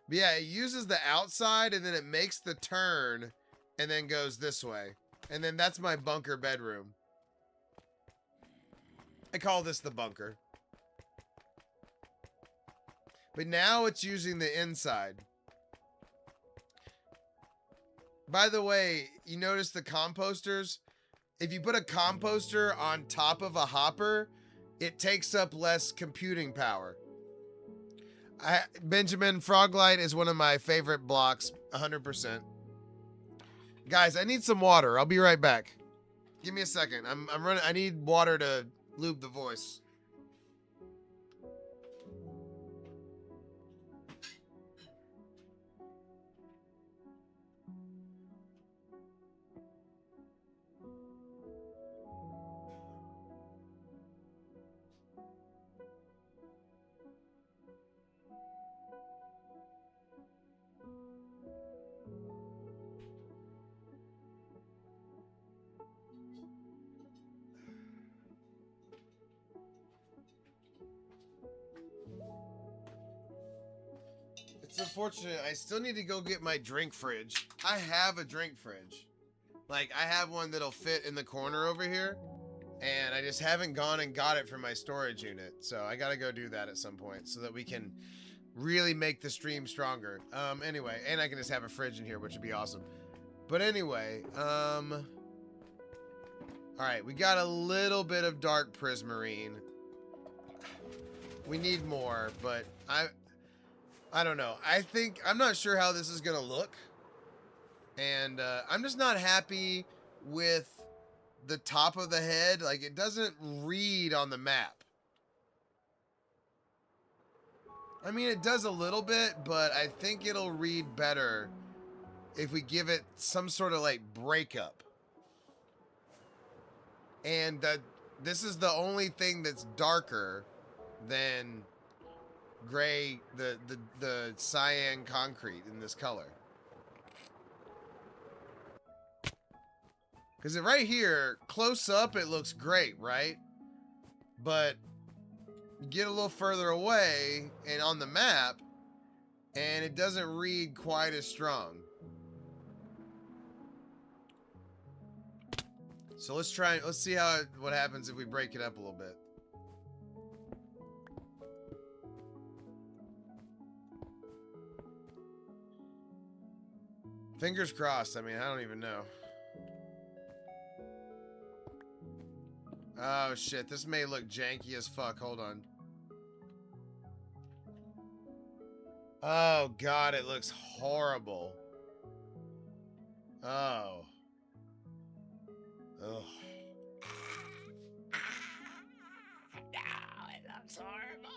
But yeah, it uses the outside and then it makes the turn and then goes this way. And then that's my bunker bedroom. I call this the bunker. But now it's using the inside. By the way, you notice the composters? If you put a composter on top of a hopper, it takes up less computing power. Benjamin, Froglight is one of my favorite blocks, 100%. Guys, I need some water. I'll be right back. Give me a second. I'm running. I need water to lube the voice. It's unfortunate. I still need to go get my drink fridge. I have a drink fridge. Like, I have one that'll fit in the corner over here. And I just haven't gone and got it for my storage unit. So I gotta go do that at some point so that we can really make the stream stronger. Anyway, and I can just have a fridge in here, which would be awesome. But anyway, alright, we got a little bit of dark prismarine. We need more, but I don't know. I'm not sure how this is gonna look. And I'm just not happy with the top of the head. Like, it doesn't read on the map. I mean, it does a little bit, but I think it'll read better if we give it some sort of, like, breakup. And this is the only thing that's darker than gray, the cyan concrete in this color. Because right here, close up, it looks great, right? But you get a little further away and on the map, and it doesn't read quite as strong. So let's see what happens if we break it up a little bit. Fingers crossed. I mean, I don't even know. Oh shit, this may look janky as fuck. Hold on. Oh god, it looks horrible. Oh. Ugh. No, it looks horrible.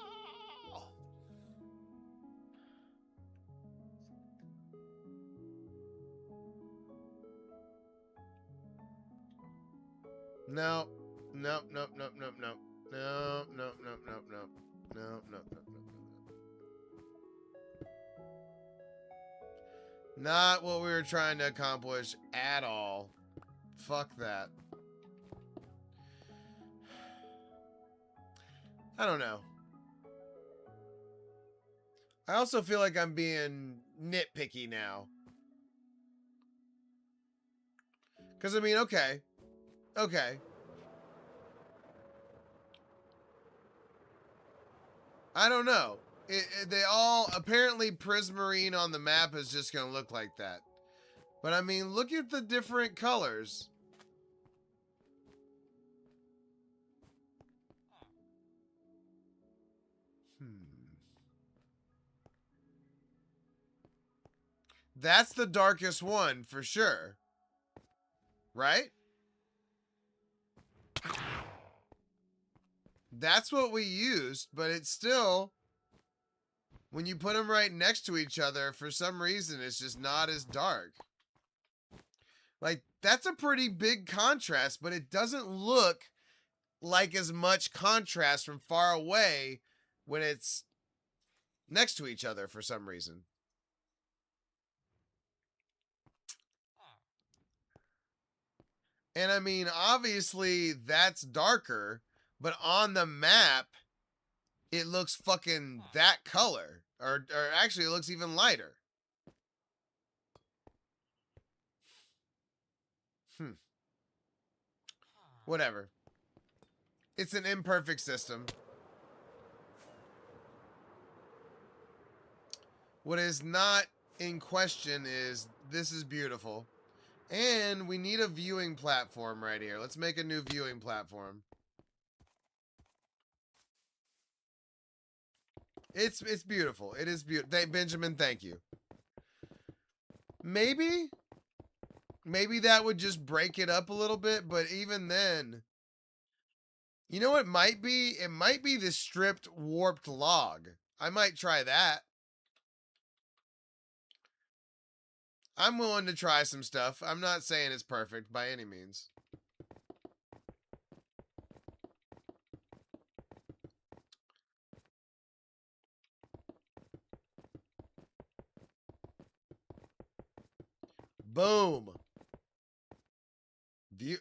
No. Nope, nope, nope, nope, nope. Nope, nope, nope, nope, nope. Nope, nope, nope, nope, nope. Not what we were trying to accomplish at all. Fuck that. I don't know. I also feel like I'm being nitpicky now. Because, I mean, okay. Okay. I don't know. They all, apparently prismarine on the map is just going to look like that. But I mean, look at the different colors. That's the darkest one for sure. Right? That's what we used, but it's still, when you put them right next to each other, for some reason, it's just not as dark. Like, that's a pretty big contrast, but it doesn't look like as much contrast from far away when it's next to each other for some reason. And I mean, obviously that's darker, but on the map, it looks fucking that color. Or actually, it looks even lighter. Whatever. It's an imperfect system. What is not in question is this is beautiful. And we need a viewing platform right here. Let's make a new viewing platform. It's beautiful. It is beautiful. Benjamin, thank you. Maybe that would just break it up a little bit, but even then, you know what it might be? It might be the stripped warped log. I might try that. I'm willing to try some stuff. I'm not saying it's perfect by any means. Boom. View.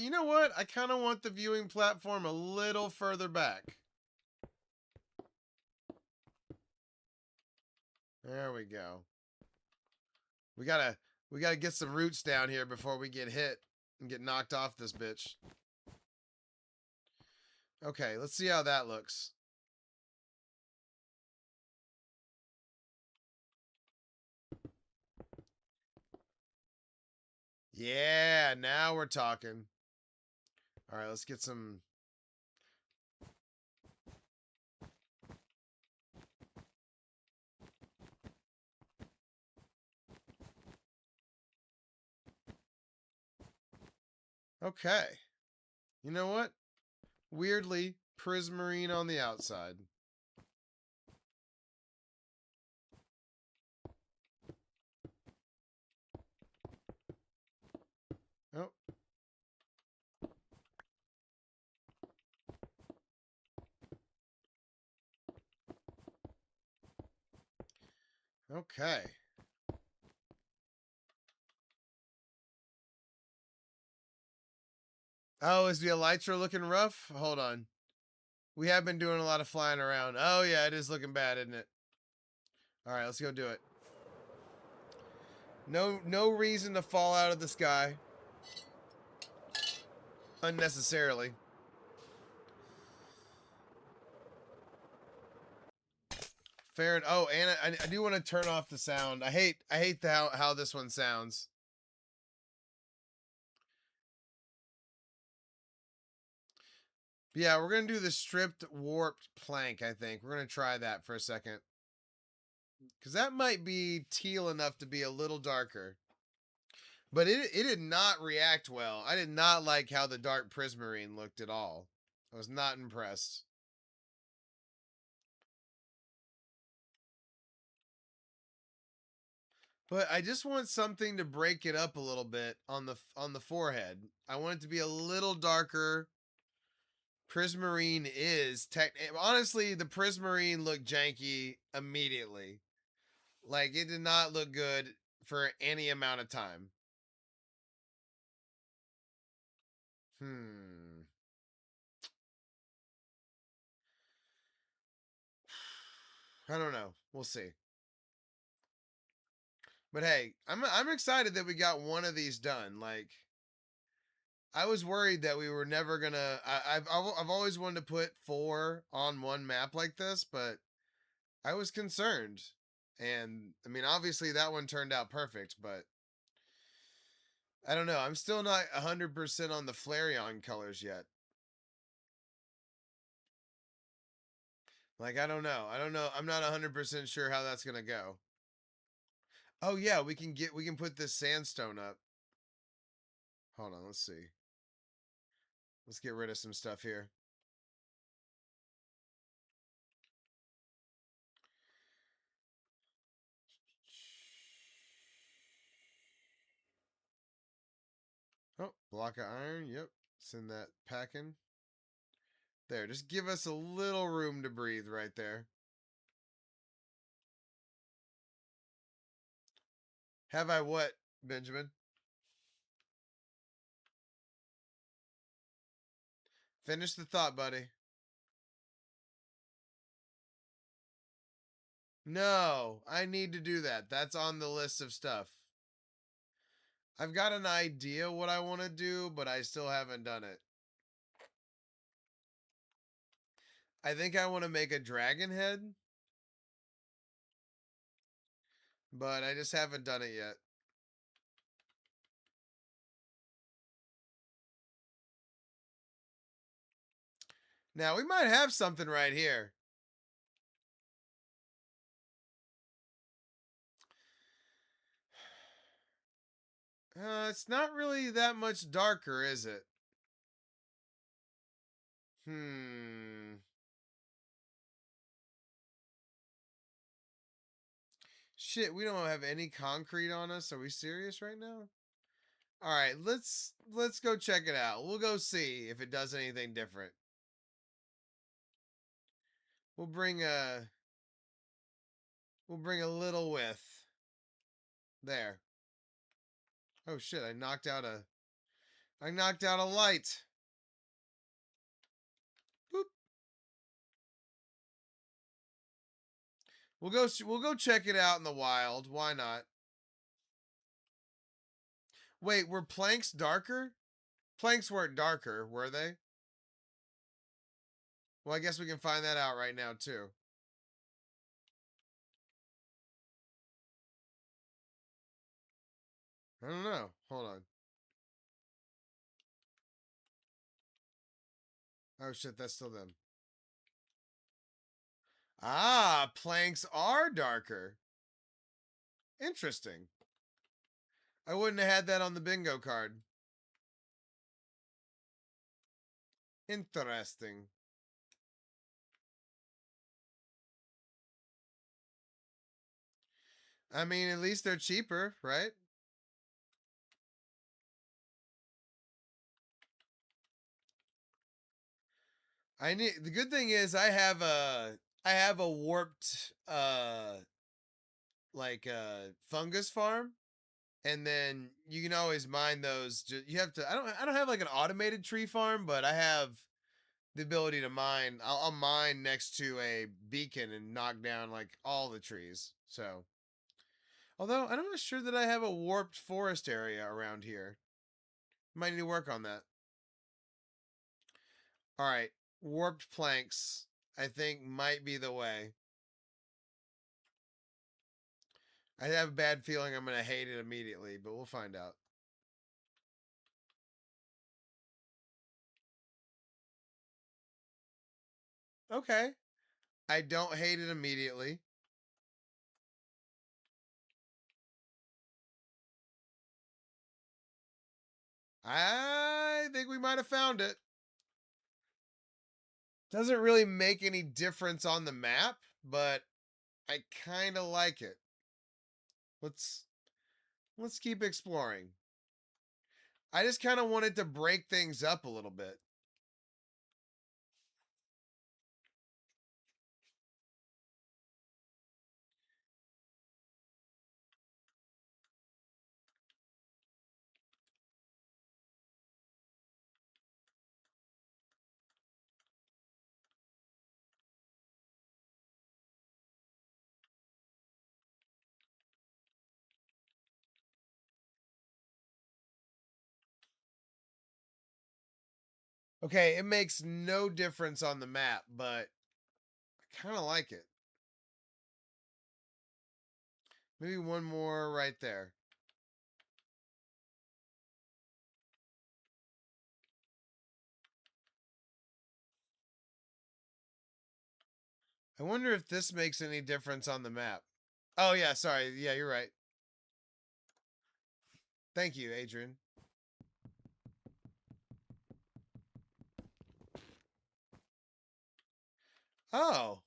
You know what? I kind of want the viewing platform a little further back. There we go. We gotta get some roots down here before we get hit and get knocked off this bitch. Okay, let's see how that looks. Yeah, now we're talking. All right, let's get some. Okay. You know what? Weirdly, prismarine on the outside. Oh. Okay. Oh, is the elytra looking rough? Hold on. We have been doing a lot of flying around. Oh, yeah, it is looking bad, isn't it? All right, let's go do it. No reason to fall out of the sky unnecessarily. Fair. Oh, and I do want to turn off the sound. I hate how this one sounds. But yeah, we're gonna do the stripped warped plank. I think we're gonna try that for a second, because that might be teal enough to be a little darker. But it did not react well. I did not like how the dark prismarine looked at all. I was not impressed. But I just want something to break it up a little bit on the forehead. I want it to be a little darker. Prismarine is honestly, the Prismarine looked janky immediately. Like, it did not look good for any amount of time. I don't know. We'll see. But hey, I'm excited that we got one of these done. Like, I was worried that we were never gonna. I've always wanted to put 4 on one map like this, but I was concerned. And I mean, obviously that one turned out perfect, but I don't know. I'm still not 100% on the Flareon colors yet. Like, I don't know. I'm not 100% sure how that's gonna go. Oh yeah, we can put this sandstone up. Hold on, let's see. Let's get rid of some stuff here. Oh, block of iron. Yep. Send that packing. There, just give us a little room to breathe right there. Have I what, Benjamin? Finish the thought, buddy. No, I need to do that. That's on the list of stuff. I've got an idea what I want to do, but I still haven't done it. I think I want to make a dragon head, but I just haven't done it yet. Now, we might have something right here. It's not really that much darker, is it? Shit, we don't have any concrete on us. Are we serious right now? All right, let's go check it out. We'll go see if it does anything different. We'll bring a little width. There. Oh shit, I knocked out a light. Boop. We'll go check it out in the wild. Why not? Wait, were planks darker? Planks weren't darker, were they? Well, I guess we can find that out right now too. I don't know. Hold on. Oh shit, that's still them. Ah, planks are darker. Interesting. I wouldn't have had that on the bingo card. Interesting. I mean, at least they're cheaper, right? The good thing is I have a warped like fungus farm, and then you can always mine those. You have to. I don't have like an automated tree farm, but I have the ability to mine. I'll mine next to a beacon and knock down like all the trees. So, although I'm not sure that I have a warped forest area around here. Might need to work on that. All right, warped planks. I think might be the way. I have a bad feeling I'm going to hate it immediately, but we'll find out. Okay. I don't hate it immediately. I think we might have found it. Doesn't really make any difference on the map, but I kind of like it. Let's keep exploring. I just kind of wanted to break things up a little bit. Okay, it makes no difference on the map, but I kind of like it. Maybe one more right there. I wonder if this makes any difference on the map. Oh, yeah, sorry. Yeah, you're right. Thank you, Adrian. Oh.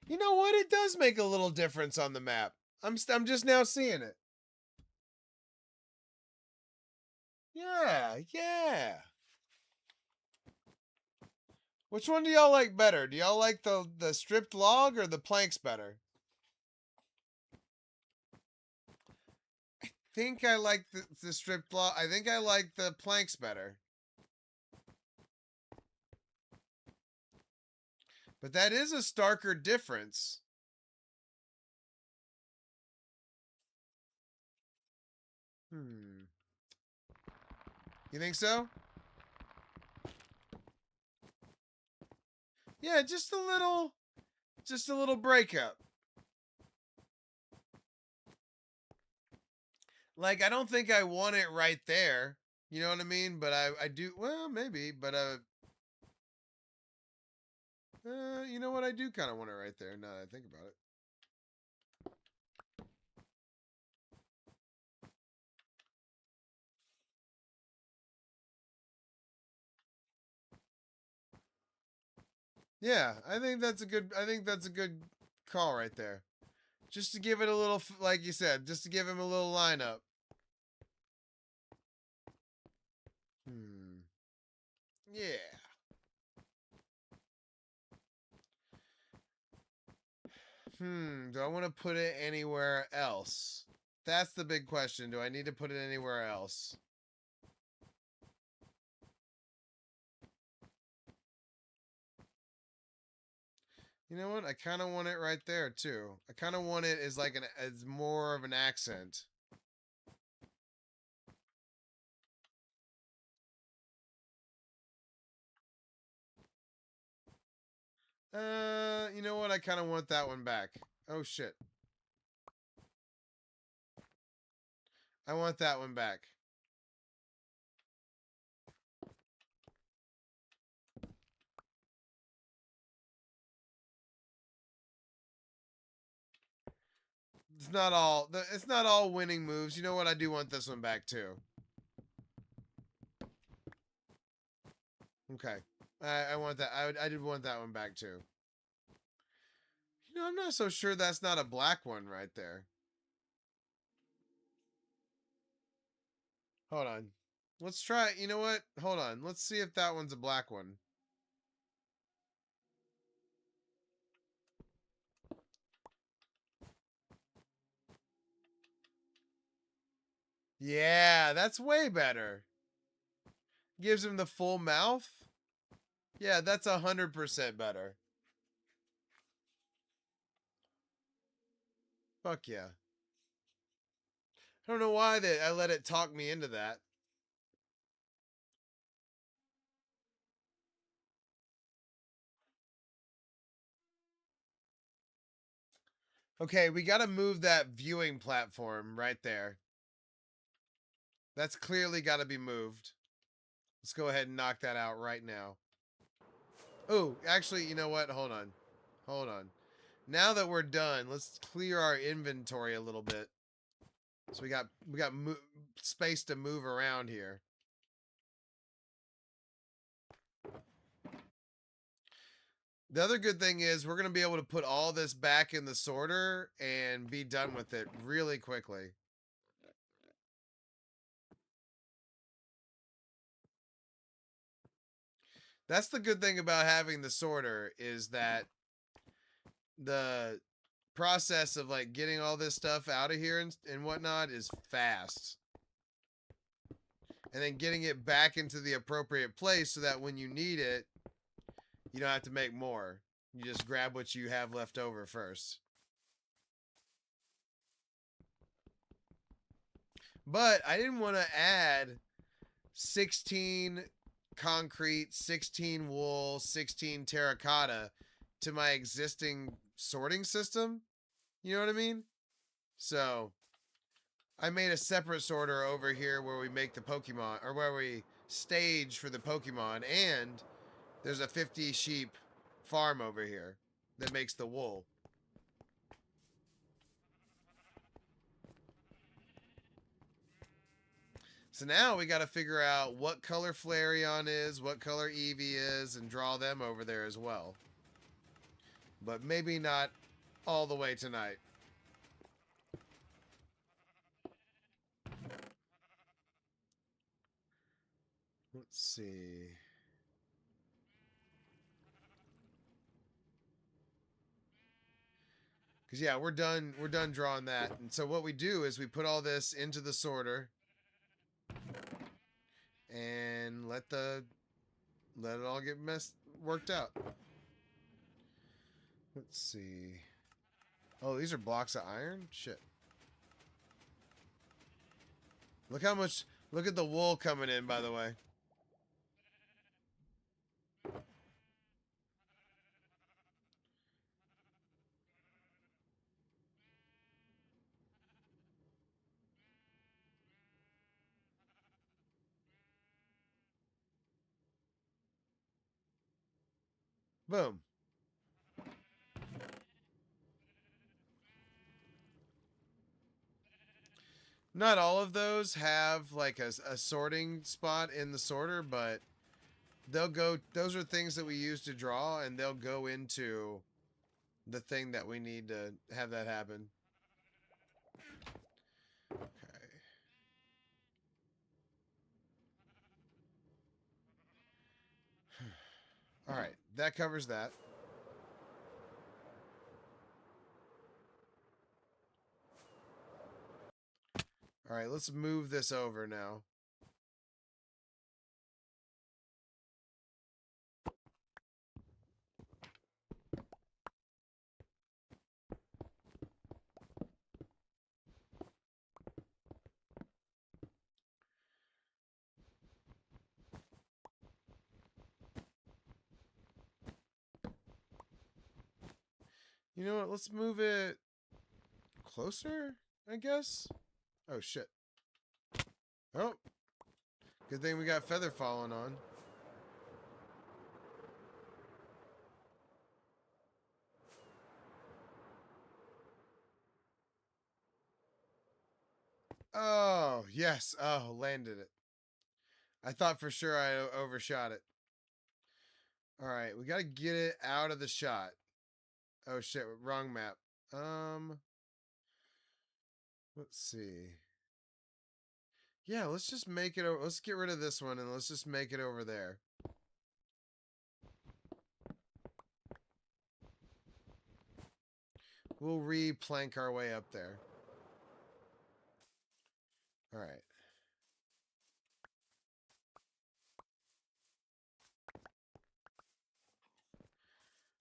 You know what? It does make a little difference on the map. I'm just now seeing it. Yeah, yeah. Which one do y'all like better? Do y'all like the stripped log or the planks better? Think I like the stripped log. I think I like the planks better. But that is a starker difference. Hmm. You think so? Yeah, just a little breakup. Like, I don't think I want it right there. You know what I mean? But I do, well, maybe, but, you know what? I do kind of want it right there now that I think about it. Yeah, I think that's a good call right there. Just to give it a little, like you said, just to give him a little lineup. Hmm. Yeah. Do I want to put it anywhere else? That's the big question. Do I need to put it anywhere else? You know what? I kind of want it right there too. I kind of want it as like as more of an accent. You know what? I kind of want that one back. Oh shit. I want that one back. It's not all winning moves. You know what? I do want this one back too. Okay. I want that. I did want that one back too. You know, I'm not so sure that's not a black one right there. Hold on. Let's try. You know what? Hold on. Let's see if that one's a black one. Yeah, that's way better. Gives him the full mouth. Yeah, that's 100% better. Fuck yeah. I don't know why that I let it talk me into that. Okay, we got to move that viewing platform right there. That's clearly got to be moved. Let's go ahead and knock that out right now. Oh, actually, you know what? Hold on. Hold on. Now that we're done, let's clear our inventory a little bit. So we got space to move around here. The other good thing is we're going to be able to put all this back in the sorter and be done with it really quickly. That's the good thing about having the sorter is that the process of like getting all this stuff out of here and whatnot is fast. And then getting it back into the appropriate place so that when you need it, you don't have to make more. You just grab what you have left over first. But I didn't want to add 16 concrete, 16 wool, 16 terracotta to my existing sorting system. You know what I mean? So I made a separate sorter over here where we make the Pokemon, or where we stage for the Pokemon, and there's a 50 sheep farm over here that makes the wool. So now we got to figure out what color Flareon is, what color Eevee is, and draw them over there as well. But maybe not all the way tonight. Let's see. Because yeah, we're done drawing that. And so what we do is we put all this into the sorter and let it all get worked out. Let's see. Oh, these are blocks of iron? Shit. Look how much, look at the wool coming in, by the way. Boom. Not all of those have like a sorting spot in the sorter, but they'll go, those are things that we use to draw, and they'll go into the thing that we need to have that happen. Okay. All right, that covers that. All right, let's move this over now. You know what? Let's move it closer, I guess. Oh, shit. Oh. Good thing we got feather falling on. Oh, yes. Oh, landed it. I thought for sure I overshot it. All right, we got to get it out of the shot. Oh, shit. Wrong map. Let's see. Yeah, let's just make it over. Let's get rid of this one and let's just make it over there. We'll re-plank our way up there. All right.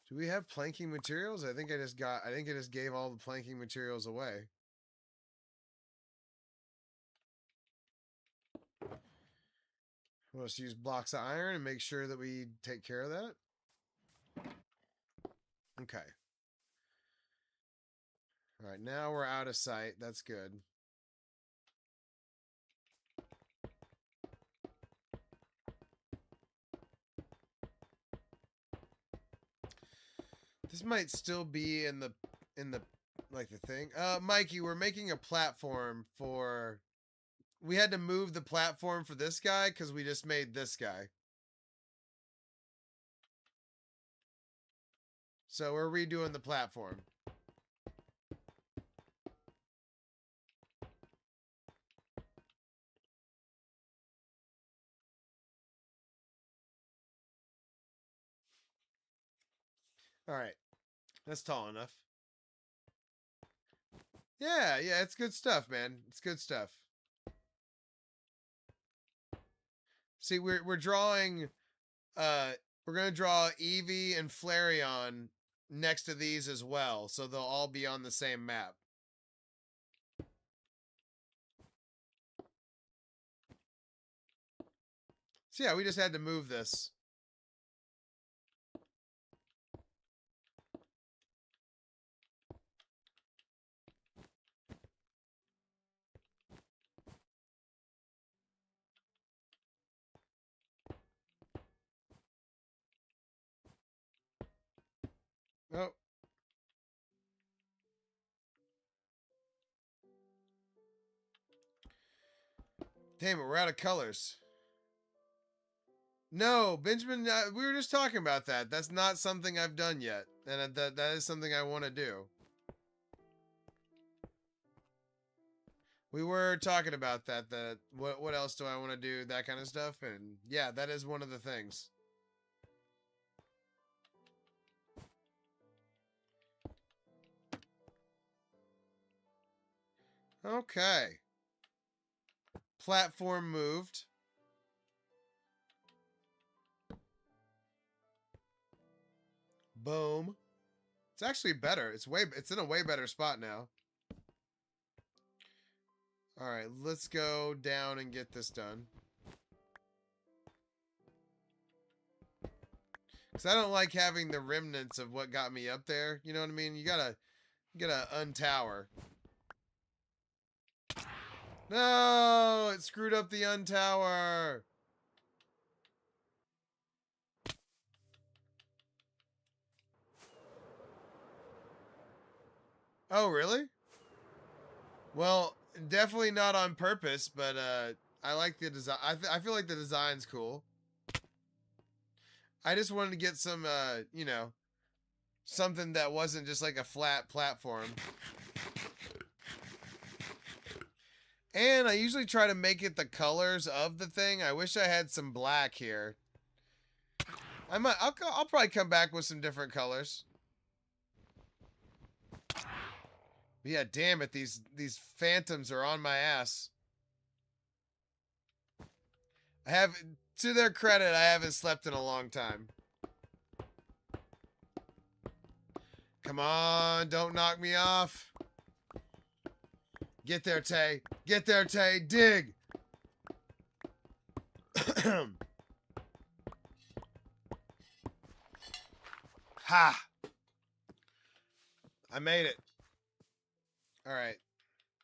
Do we have planking materials? I think I just gave all the planking materials away. Let's use blocks of iron and make sure that we take care of that. Okay. All right, now we're out of sight. That's good. This might still be in the like the thing. Mikey, we're making a platform for. We had to move the platform for this guy because we just made this guy. So we're redoing the platform. All right. That's tall enough. Yeah, it's good stuff, man. It's good stuff. See, we're drawing we're gonna draw Eevee and Flareon next to these as well, so they'll all be on the same map. So yeah, we just had to move this. Oh. Damn it, we're out of colors. No, Benjamin, we were just talking about that. That's not something I've done yet. And that is something I want to do. We were talking about that. What else do I want to do? That kind of stuff. And yeah, that is one of the things. Okay. Platform moved. Boom. It's actually better. It's in a way better spot now. All right, let's go down and get this done. Cuz I don't like having the remnants of what got me up there. You know what I mean? You got to untower. No, it screwed up the untower. Oh, really? Well, definitely not on purpose, but I like the design. I feel like the design's cool. I just wanted to get some, you know, something that wasn't just like a flat platform. And I usually try to make it the colors of the thing. I wish I had some black here. I'll probably come back with some different colors. But yeah, damn it, these phantoms are on my ass. To their credit, I haven't slept in a long time. Come on, don't knock me off. Get there, Tay. Get there, Tay. Dig. Ha. I made it. All right.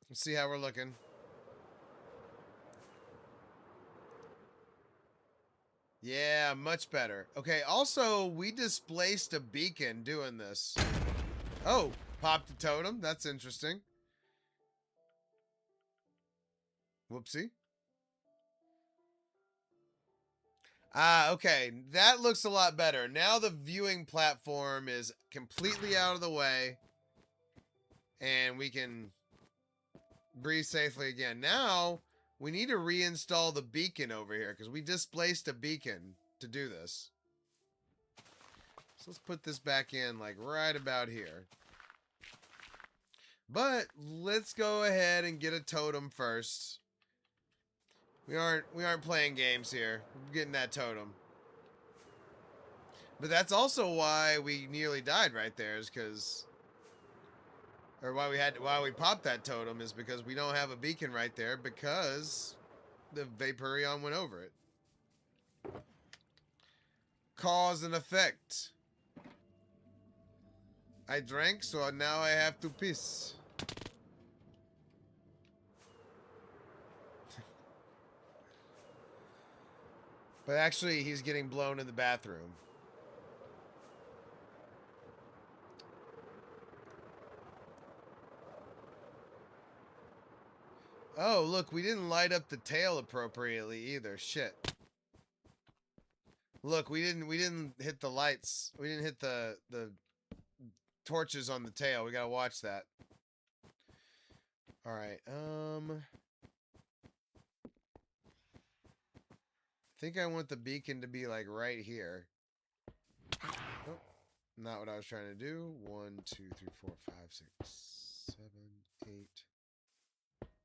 Let's see how we're looking. Yeah, much better. Okay, also, we displaced a beacon doing this. Oh, popped a totem. That's interesting. Whoopsie. Ah, okay. That looks a lot better. Now the viewing platform is completely out of the way. And we can breathe safely again. Now, we need to reinstall the beacon over here because we displaced a beacon to do this. So let's put this back in like right about here. But let's go ahead and get a totem first. We aren't playing games here. We're getting that totem. But that's also why we nearly died right there, is because, or why we popped that totem is because we don't have a beacon right there because the Vaporeon went over it. Cause and effect. I drank, so now I have to piss. But actually, he's getting blown in the bathroom. Oh, look, we didn't light up the tail appropriately either. Shit. Look, we didn't hit the lights. We didn't hit the torches on the tail. We gotta watch that. All right. I think I want the beacon to be like right here. Oh, not what I was trying to do. 1, 2, 3, 4, 5, 6, 7, 8,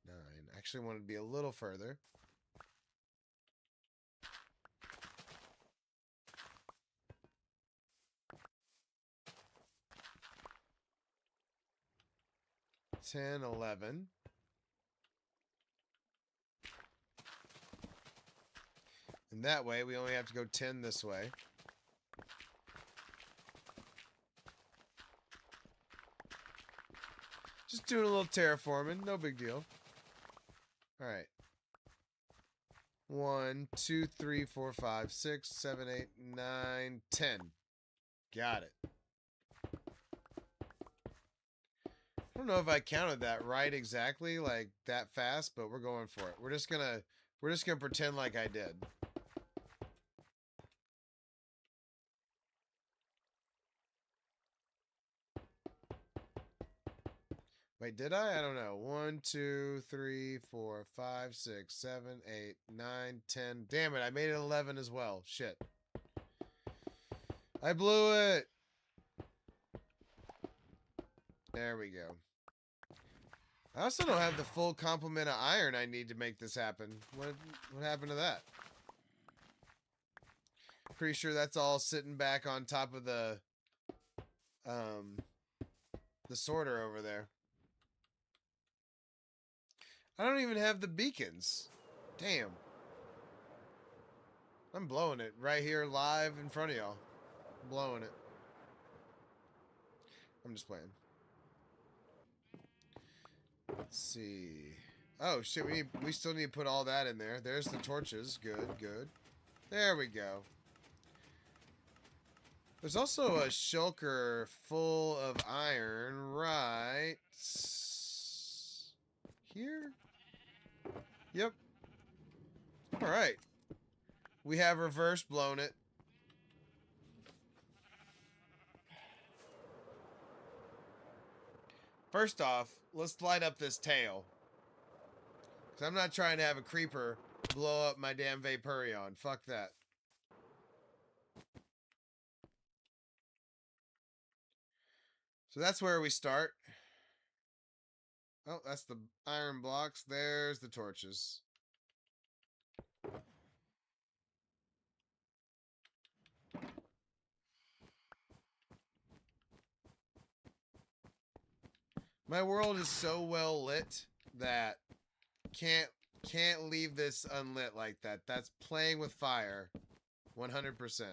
9. I actually want it to be a little further. $10, $11. And that way, we only have to go 10 this way. Just doing a little terraforming. No big deal. Alright. 1, 2, 3, 4, 5, 6, 7, 8, 9, 10. Got it. I don't know if I counted that right exactly, like that fast, but we're going for it. We're just gonna pretend like I did. Wait, did I? I don't know. 1, 2, 3, 4, 5, 6, 7, 8, 9, 10. Damn it, I made it 11 as well. Shit. I blew it. There we go. I also don't have the full complement of iron I need to make this happen. What happened to that? Pretty sure that's all sitting back on top of the sorter over there. I don't even have the beacons. Damn. I'm blowing it right here live in front of y'all. Blowing it. I'm just playing. Let's see. Oh shit, we still need to put all that in there. There's the torches. Good, good. There we go. There's also a shulker full of iron right here. Yep. Alright. We have reverse blown it. First off, let's light up this tail. Because I'm not trying to have a creeper blow up my damn Vaporeon. Fuck that. So that's where we start. Oh, that's the iron blocks. There's the torches. My world is so well lit that can't leave this unlit like that. That's playing with fire. 100%.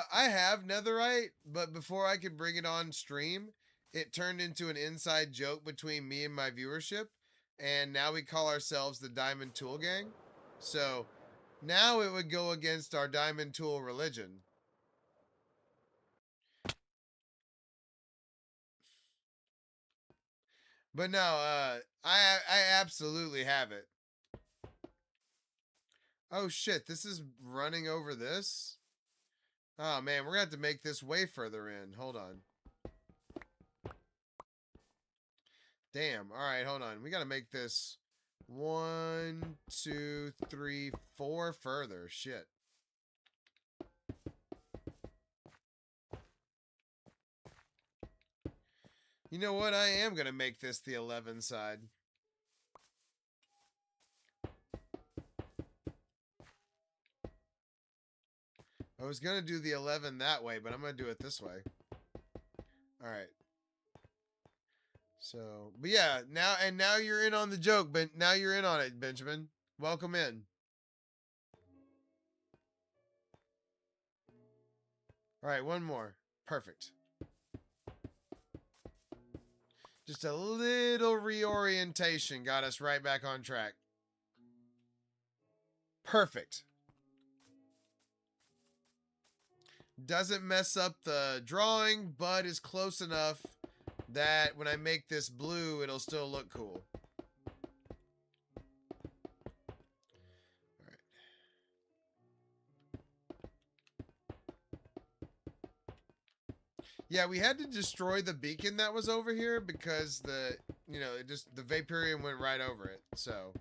I have netherite, but before I could bring it on stream, it turned into an inside joke between me and my viewership, and now we call ourselves the Diamond Tool Gang. So now it would go against our Diamond Tool religion. But no, I absolutely have it. Oh shit, this is running over this? Oh man, we're gonna have to make this way further in. Hold on. Damn, alright, hold on. We gotta make this 1, 2, 3, 4 further. Shit. You know what? I am gonna make this the 11 side. I was gonna do the 11 that way, but I'm gonna do it this way. Alright. So, but yeah, now you're in on the joke, but now you're in on it, Benjamin. Welcome in. Alright, one more. Perfect. Just a little reorientation got us right back on track. Perfect. Doesn't mess up the drawing, but is close enough that when I make this blue, it'll still look cool. All right. Yeah, we had to destroy the beacon that was over here because the Vaporeon went right over it. So,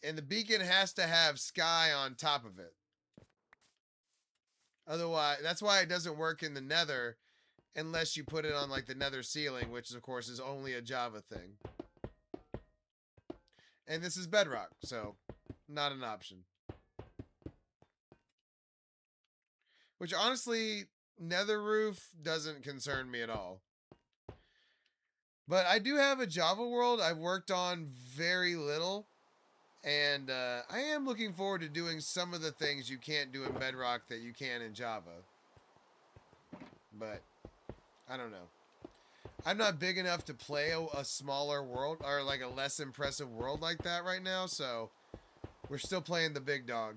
and the beacon has to have sky on top of it. Otherwise, that's why it doesn't work in the nether unless you put it on like the nether ceiling, which of course is only a Java thing. And this is Bedrock, so not an option. Which honestly, nether roof doesn't concern me at all. But I do have a Java world I've worked on very little. And I am looking forward to doing some of the things you can't do in Bedrock that you can in Java. But I don't know. I'm not big enough to play a smaller world or like a less impressive world like that right now, so we're still playing the big dog.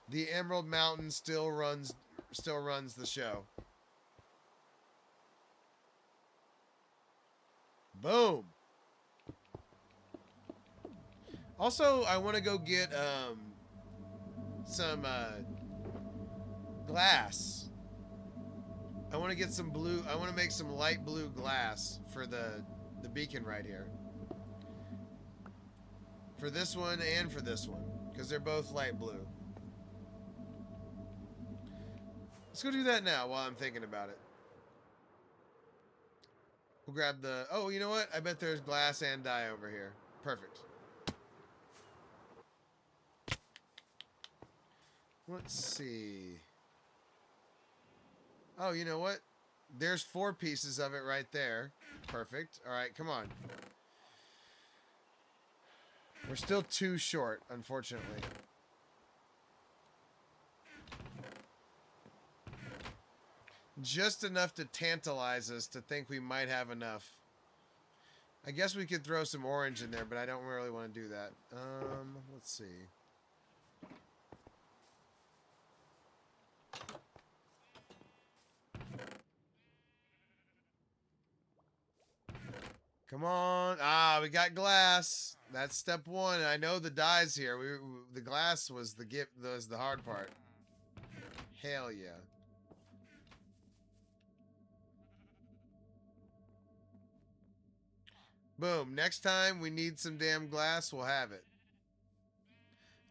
The Emerald Mountain still runs the show. Boom. Also, I want to go get some glass. I want to get some blue. I want to make some light blue glass for the beacon right here. For this one and for this one, because they're both light blue. Let's go do that now while I'm thinking about it. We'll grab the... Oh, you know what? I bet there's glass and dye over here. Perfect. Let's see. Oh, you know what? There's 4 pieces of it right there. Perfect. All right, come on. We're still 2 short, unfortunately. Just enough to tantalize us to think we might have enough. I guess we could throw some orange in there, but I don't really want to do that. Let's see. Come on. Ah, we got glass. That's step 1. I know the dye's here. The glass was the hard part. Hell yeah. Boom. Next time we need some damn glass, we'll have it.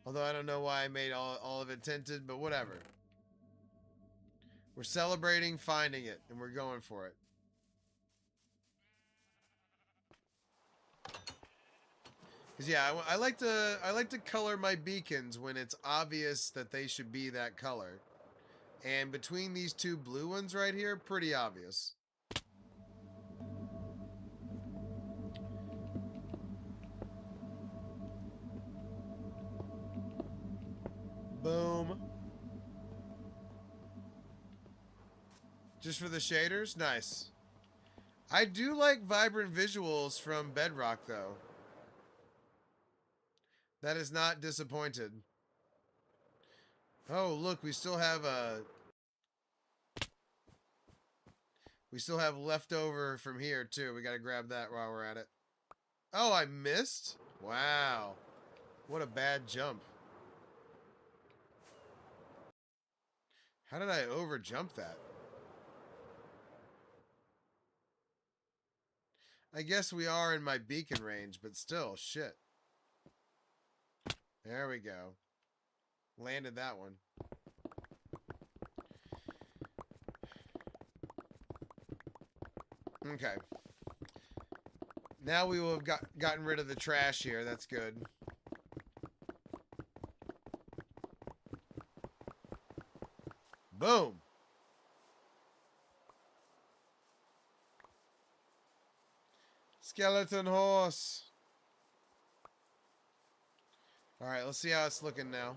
Although I don't know why I made all of it tinted, but whatever. We're celebrating finding it, and we're going for it. Cause yeah, I like to color my beacons when it's obvious that they should be that color. And between these 2 blue ones right here, pretty obvious. Boom. Just for the shaders? Nice. I do like vibrant visuals from Bedrock, though. That is not disappointed. Oh, look, we still have leftover from here, too. We gotta grab that while we're at it. Oh, I missed? Wow. What a bad jump. How did I overjump that? I guess we are in my beacon range, but still, shit. There we go. Landed that one. Okay. Now we will have gotten rid of the trash here. That's good. Boom. Skeleton horse. All right, let's see how it's looking now.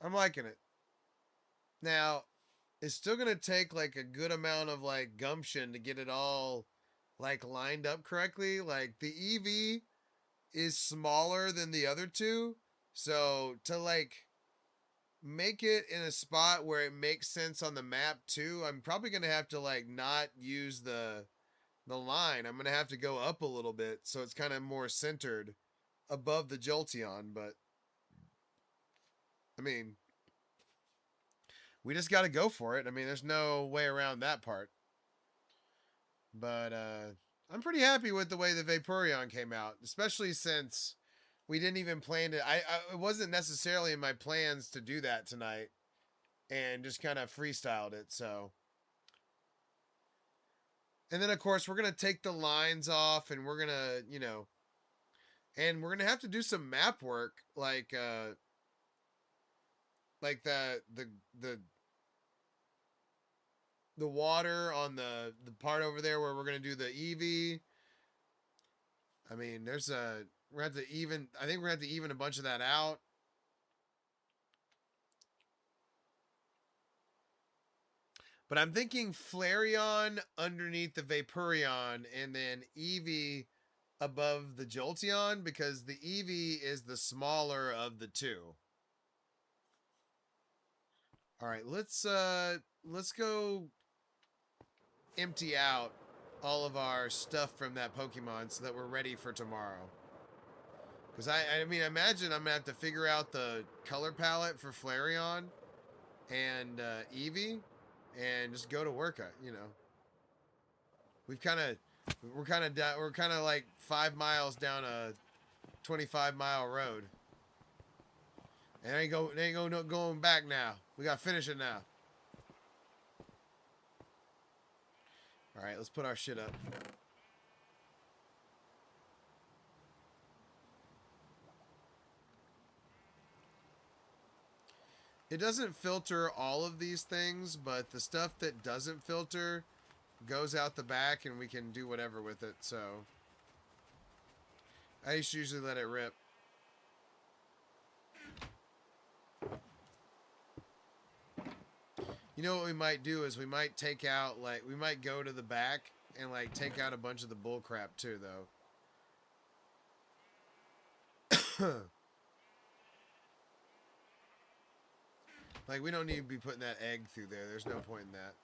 I'm liking it. Now, it's still going to take like a good amount of like gumption to get it all like lined up correctly. Like the EV is smaller than the other 2. So to like make it in a spot where it makes sense on the map too, I'm probably going to have to like not use the line. I'm going to have to go up a little bit so it's kind of more centered above the Jolteon, but I mean, we just got to go for it. I mean, there's no way around that part. But I'm pretty happy with the way the Vaporeon came out, especially since we didn't even plan to... it wasn't necessarily in my plans to do that tonight, and just kind of freestyled it, so... And then, of course, we're going to take the lines off, and we're going to, you know... And we're going to have to do some map work, like the water on the part over there where we're going to do the EV. I mean, there's a... We're going to have to even... I think we're going to have to even a bunch of that out. But I'm thinking Flareon underneath the Vaporeon and then Eevee above the Jolteon because the Eevee is the smaller of the two. All right, let's go empty out all of our stuff from that Pokemon so that we're ready for tomorrow. Because I mean, imagine I'm gonna have to figure out the color palette for Flareon and Eevee, and just go to work. You know, we're kind of like 5 miles down a 25-mile road, and ain't going back now. We gotta finish it now. All right, let's put our shit up. It doesn't filter all of these things, but the stuff that doesn't filter goes out the back and we can do whatever with it, so I just usually let it rip. You know what we might do is we might take out, like, we might go to the back and, like, take out a bunch of the bull crap too, though. Like, we don't need to be putting that egg through there. There's no point in that.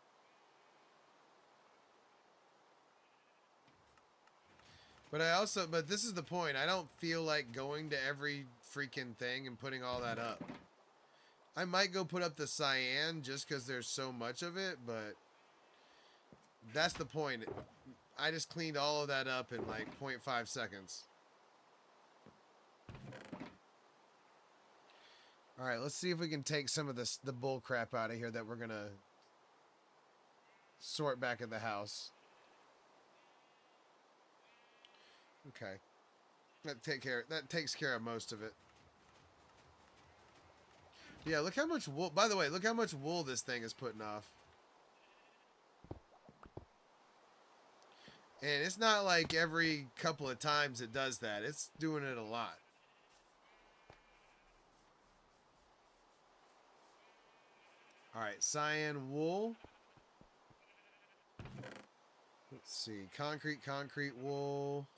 But this is the point. I don't feel like going to every freaking thing and putting all that up. I might go put up the cyan just because there's so much of it, but that's the point. I just cleaned all of that up in like 0.5 seconds. All right, let's see if we can take some of the bull crap out of here that we're going to sort back at the house. Okay. That takes care of most of it. Yeah, look how much wool. By the way, look how much wool this thing is putting off. And it's not like every couple of times it does that. It's doing it a lot. All right, cyan wool. Let's see. Concrete wool.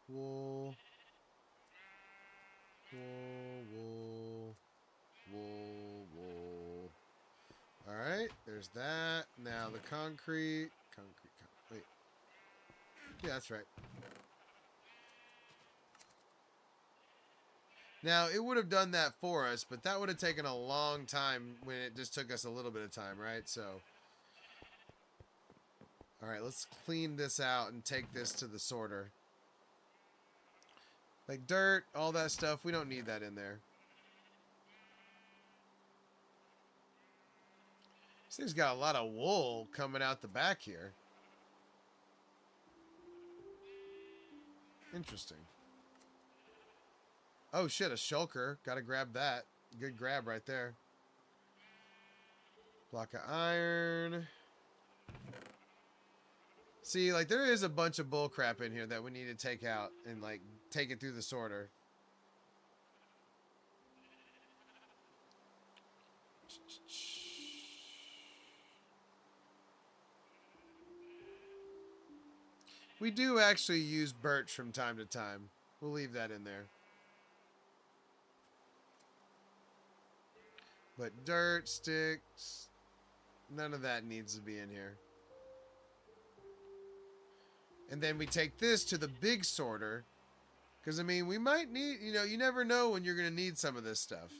Wool. All right, there's that. Now the concrete. Wait. Yeah, that's right. Now, it would have done that for us, but that would have taken a long time when it just took us a little bit of time, right? So, all right, let's clean this out and take this to the sorter. Like dirt, all that stuff, we don't need that in there. This thing's got a lot of wool coming out the back here. Interesting. Oh shit, a shulker. Gotta grab that. Good grab right there. Block of iron. See, like, there is a bunch of bull crap in here that we need to take out and, like, take it through the sorter. We do actually use birch from time to time. We'll leave that in there. But dirt, sticks, none of that needs to be in here. And then we take this to the big sorter. Because, I mean, we might need, you know, you never know when you're going to need some of this stuff.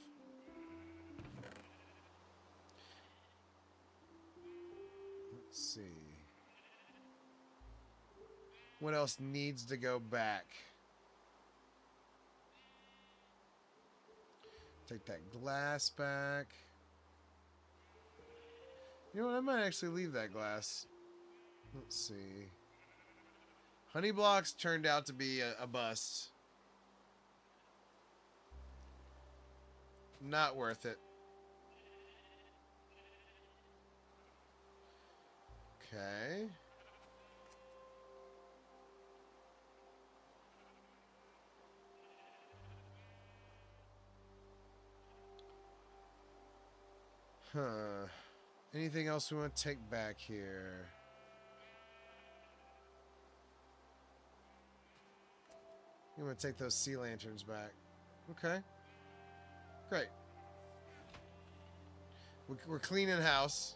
Let's see. What else needs to go back? Take that glass back. You know what? I might actually leave that glass. Let's see. Honey blocks turned out to be a bust. Not worth it. Okay. Huh. Anything else we want to take back here? I'm going to take those sea lanterns back. Okay. Great. We're cleaning house.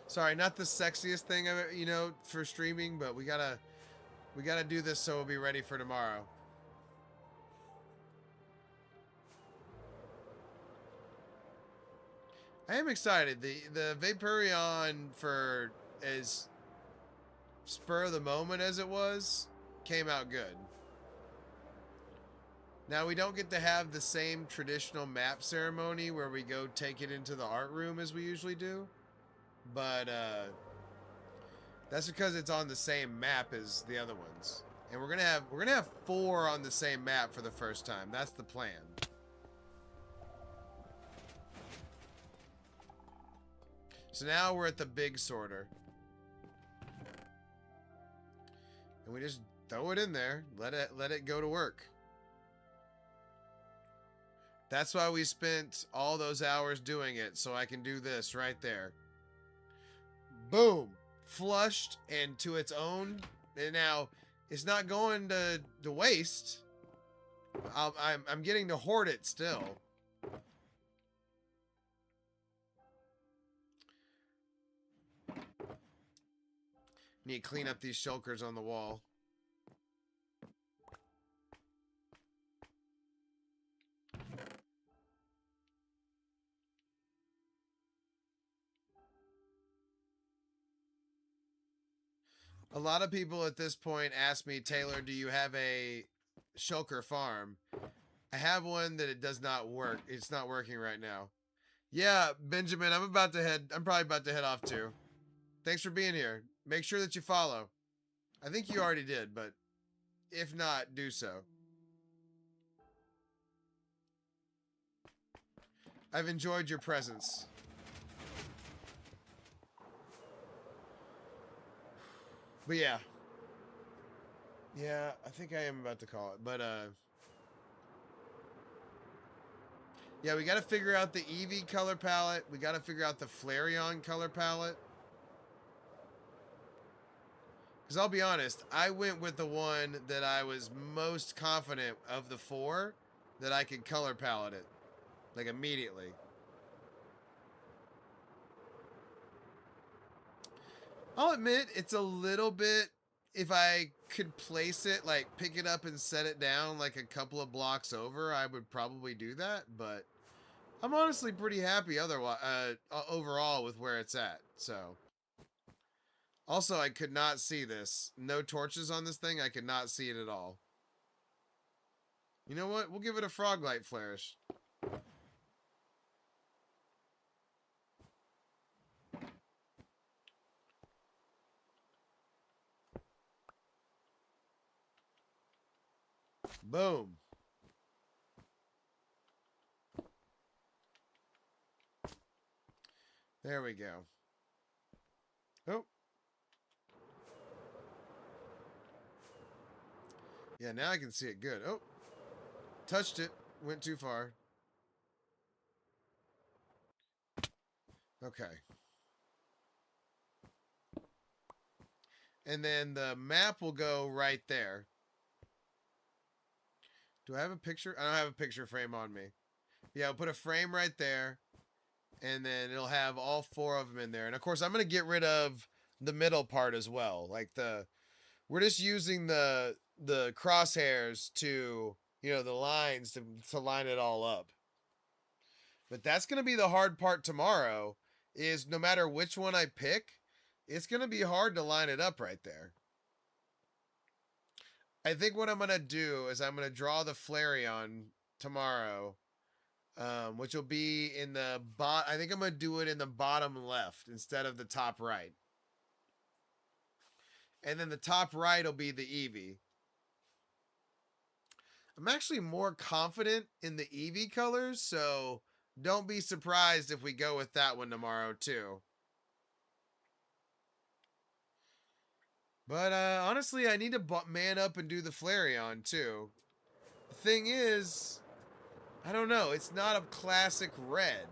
Sorry, not the sexiest thing, you know, for streaming, but we gotta do this so we'll be ready for tomorrow. I am excited. The Vaporeon, for as spur of the moment as it was, came out good. Now, we don't get to have the same traditional map ceremony where we go take it into the art room as we usually do. But that's because it's on the same map as the other ones. And we're gonna have 4 on the same map for the first time. That's the plan. So now we're at the big sorter. And we just throw it in there. Let it go to work. That's why we spent all those hours doing it, so I can do this right there. Boom. Flushed and to its own. And now, it's not going to waste. I'm getting to hoard it still. Need to clean up these shulkers on the wall. A lot of people at this point ask me, Taylor, do you have a shulker farm? I have one that it does not work. It's not working right now. Yeah, Benjamin, I'm probably about to head off too. Thanks for being here. Make sure that you follow. I think you already did, but if not, do so. I've enjoyed your presence. But yeah. Yeah, I think I am about to call it. But, yeah, we got to figure out the Eevee color palette. We got to figure out the Flareon color palette. Because I'll be honest, I went with the one that I was most confident of the 4 that I could color palette it. Like, immediately. I'll admit, it's a little bit, if I could place it, like, pick it up and set it down, like, a couple of blocks over, I would probably do that, but I'm honestly pretty happy otherwise, overall with where it's at, so. Also, I could not see this. No torches on this thing, I could not see it at all. You know what? We'll give it a frog light flourish. Boom. There we go. Oh. Yeah, now I can see it good. Oh. Touched it. Went too far. Okay. And then the map will go right there. Do I have a picture? I don't have a picture frame on me. Yeah, I'll put a frame right there. And then it'll have all 4 of them in there. And of course, I'm going to get rid of the middle part as well. Like we're just using the crosshairs to, you know, the lines to line it all up. But that's going to be the hard part tomorrow, is no matter which one I pick, it's going to be hard to line it up right there. I think what I'm going to do is I'm going to draw the Flareon tomorrow, which will be in the I think I'm going to do it in the bottom left instead of the top right. And then the top right will be the Eevee. I'm actually more confident in the Eevee colors, so don't be surprised if we go with that one tomorrow too. But honestly, I need to man up and do the Flareon too. The thing is, I don't know. It's not a classic red.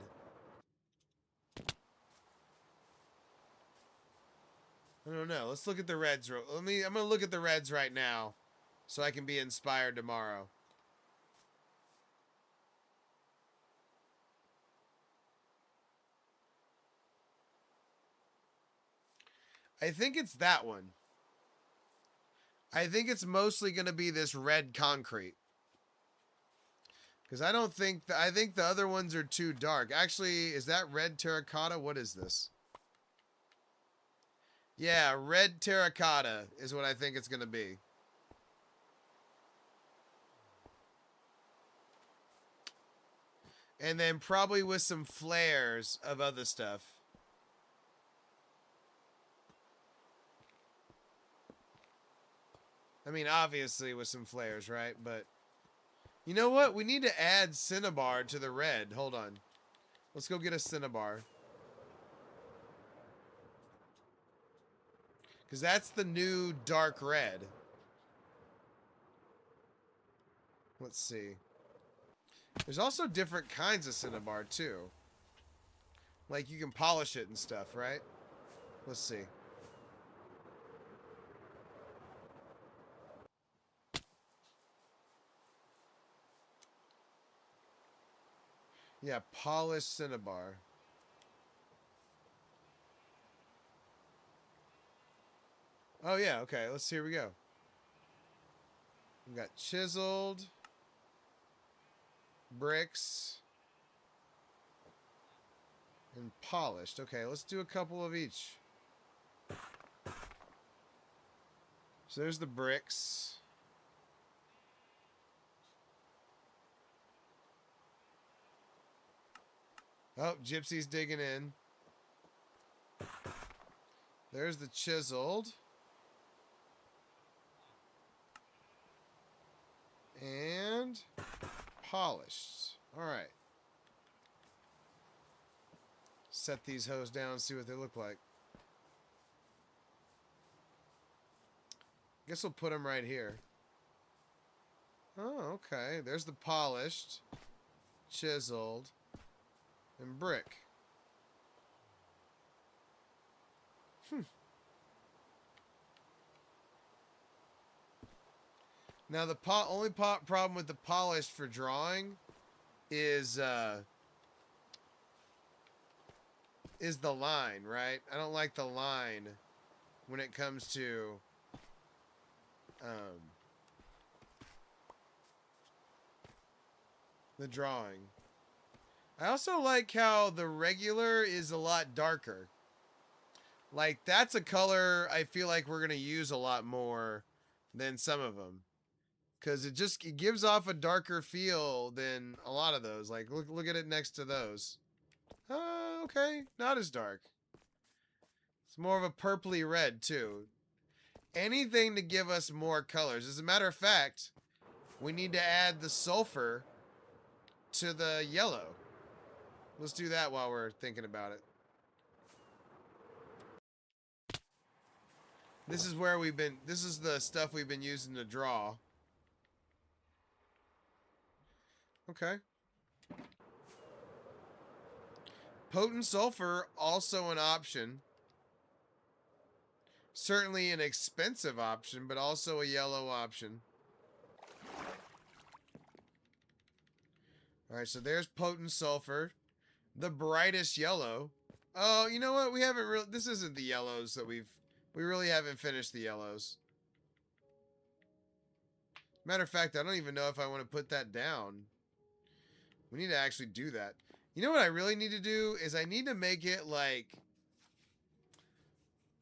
I don't know. Let's look at the reds. I'm gonna look at the reds right now, so I can be inspired tomorrow. I think it's that one. I think it's mostly gonna be this red concrete. Because I don't think... I think the other ones are too dark. Actually, is that red terracotta? What is this? Yeah, red terracotta is what I think it's going to be. And then probably with some flares of other stuff. I mean, obviously with some flares, right? But... You know what? We need to add cinnabar to the red. Hold on. Let's go get a cinnabar. Because that's the new dark red. Let's see. There's also different kinds of cinnabar, too. Like, you can polish it and stuff, right? Let's see. Yeah, polished cinnabar. Oh, yeah, okay. Here we go. We got chiseled. Bricks. And polished. Okay, let's do a couple of each. So there's the bricks. Oh, Gypsy's digging in. There's the chiseled. And polished. Alright. Set these hoes down and see what they look like. Guess we'll put them right here. Oh, okay. There's the polished, chiseled, and brick. Now the only problem with the polished for drawing is the line, right? I don't like the line when it comes to the drawing. I also like how the regular is a lot darker. Like, that's a color I feel like we're going to use a lot more than some of them. Because it gives off a darker feel than a lot of those. Like, look at it next to those. Okay. Not as dark. It's more of a purpley red, too. Anything to give us more colors. As a matter of fact, we need to add the sulfur to the yellow. Let's do that while we're thinking about it. This is where this is the stuff we've been using to draw. Okay. Potent sulfur, also an option. Certainly an expensive option, but also a yellow option. Alright, so there's potent sulfur. The brightest yellow. Oh, you know what? We haven't really... This isn't the yellows that we really haven't finished the yellows. Matter of fact, I don't even know if I want to put that down. We need to actually do that. You know what I really need to do is I need to make it like...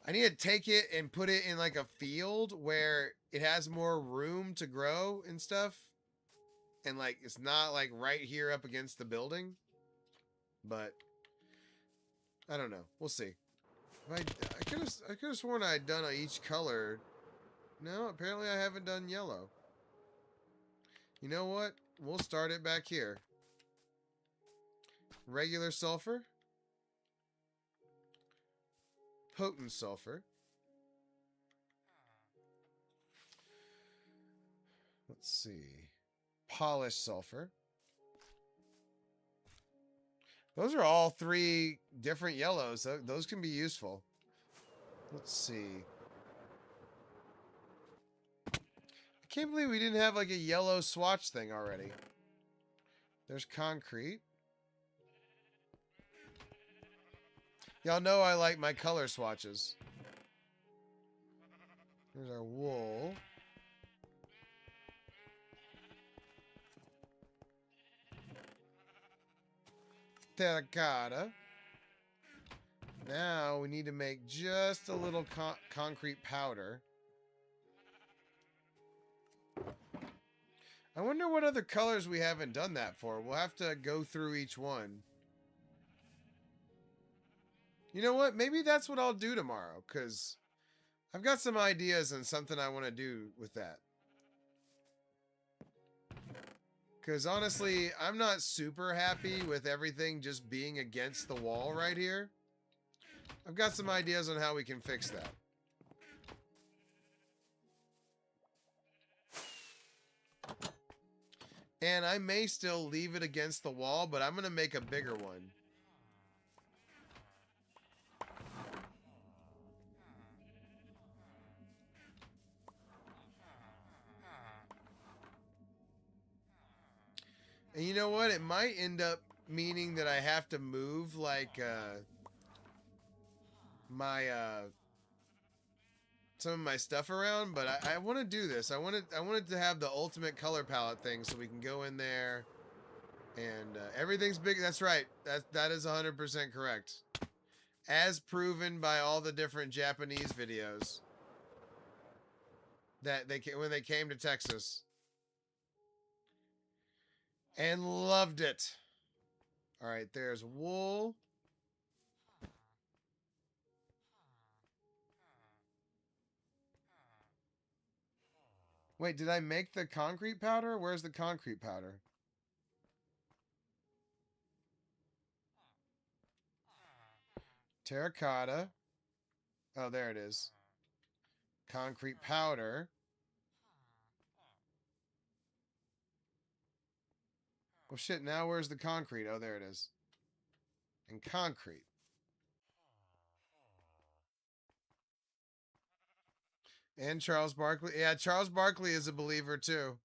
I need to take it and put it in like a field where it has more room to grow and stuff. And like, it's not like right here up against the building. But I don't know. We'll see. I could have sworn I had done each color. No, apparently I haven't done yellow. You know what? We'll start it back here. Regular sulfur. Potent sulfur. Let's see. Polished sulfur. Those are all 3 different yellows. Those can be useful. Let's see. I can't believe we didn't have like a yellow swatch thing already. There's concrete. Y'all know I like my color swatches. There's our wool. Terracotta. Now we need to make just a little concrete powder. I wonder what other colors we haven't done that for. We'll have to go through each one. You know what? Maybe that's what I'll do tomorrow, because I've got some ideas and something I want to do with that. Because honestly, I'm not super happy with everything just being against the wall right here. I've got some ideas on how we can fix that. And I may still leave it against the wall, but I'm going to make a bigger one. And you know what? It might end up meaning that I have to move like my some of my stuff around, but I want to do this. I wanted to have the ultimate color palette thing so we can go in there and everything's big. That's right. That is 100% correct. As proven by all the different Japanese videos that when they came to Texas. And loved it. All right, there's wool. Wait, did I make the concrete powder? Where's the concrete powder? Terracotta. Oh, there it is. Concrete powder. Well, shit, now where's the concrete? Oh, there it is. And concrete. And Charles Barkley. Yeah, Charles Barkley is a believer, too.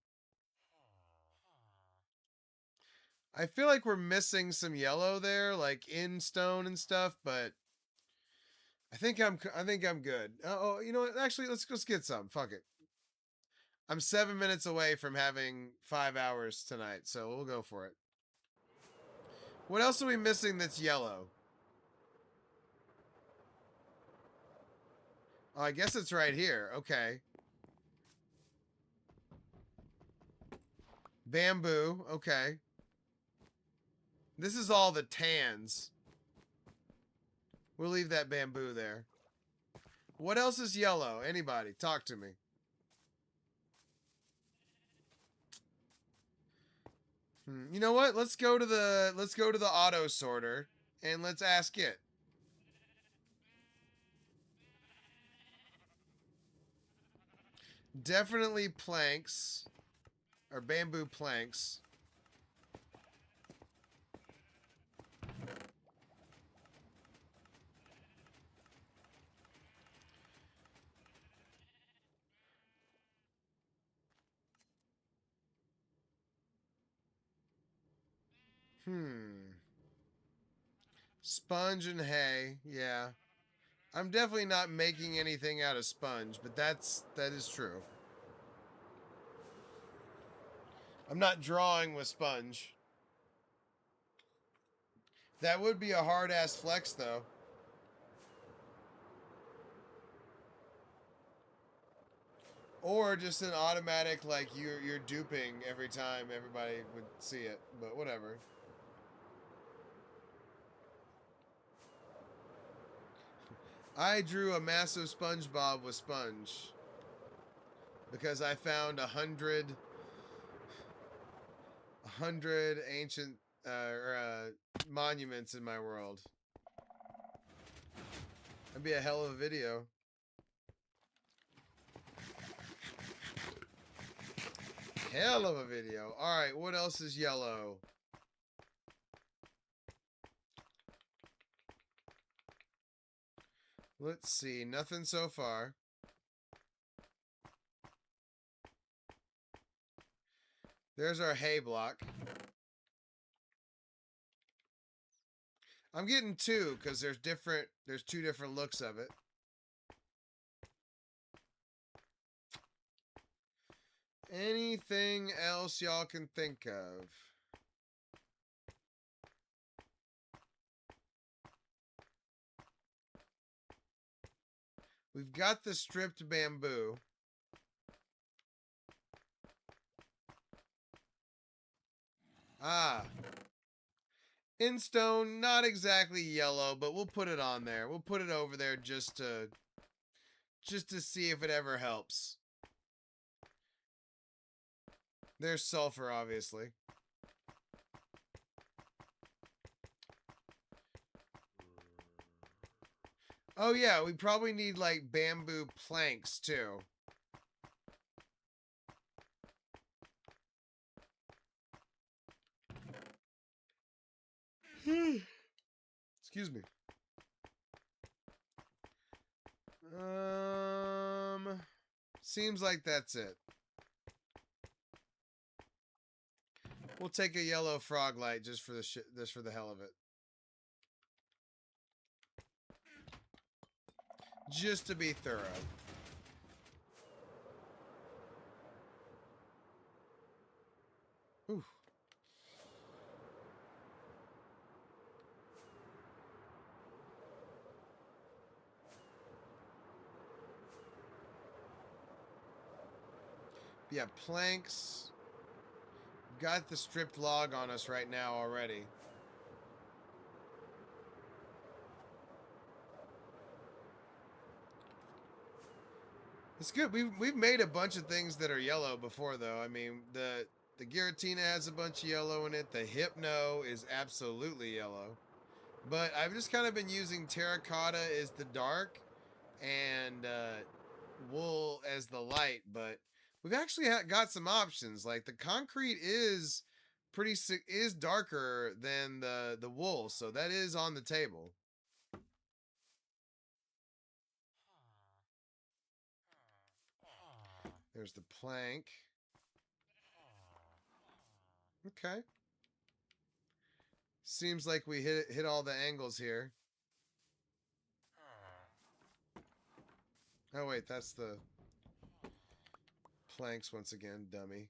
I feel like we're missing some yellow there, like in stone and stuff, but I think I'm good. Oh, you know what? Actually, let's get some. Fuck it. I'm 7 minutes away from having 5 hours tonight, so we'll go for it. What else are we missing that's yellow? Oh, I guess it's right here. Okay. Bamboo. Okay. This is all the tans. We'll leave that bamboo there. What else is yellow? Anybody? Talk to me. You know what? Let's go to the auto sorter and let's ask it. Definitely planks or bamboo planks. Sponge and hay, yeah. I'm definitely not making anything out of sponge, but that is true. I'm not drawing with sponge. That would be a hard-ass flex, though. Or just an automatic, like, you're duping every time everybody would see it, but whatever. I drew a massive SpongeBob with sponge because I found 100 ancient monuments in my world. That'd be a hell of a video. Hell of a video. All right, what else is yellow? Let's see. Nothing so far. There's our hay block. I'm getting two because there's two different looks of it. Anything else y'all can think of? We've got the stripped bamboo. Ah. In stone, not exactly yellow, but we'll put it on there. We'll put it over there just to see if it ever helps. There's sulfur, obviously. Oh yeah, we probably need like bamboo planks too. Excuse me. Seems like that's it. We'll take a yellow frog light just for the hell of it. Just to be thorough. Ooh. Yeah, planks. Got the stripped log on us right now already. It's good. We've made a bunch of things that are yellow before, though. I mean, the Giratina has a bunch of yellow in it. The Hypno is absolutely yellow. But I've just kind of been using terracotta as the dark and wool as the light. But we've actually got some options. Like the concrete is darker than the wool, so that is on the table. There's the plank. Okay. Seems like we hit all the angles here. Oh wait, that's the planks once again, dummy.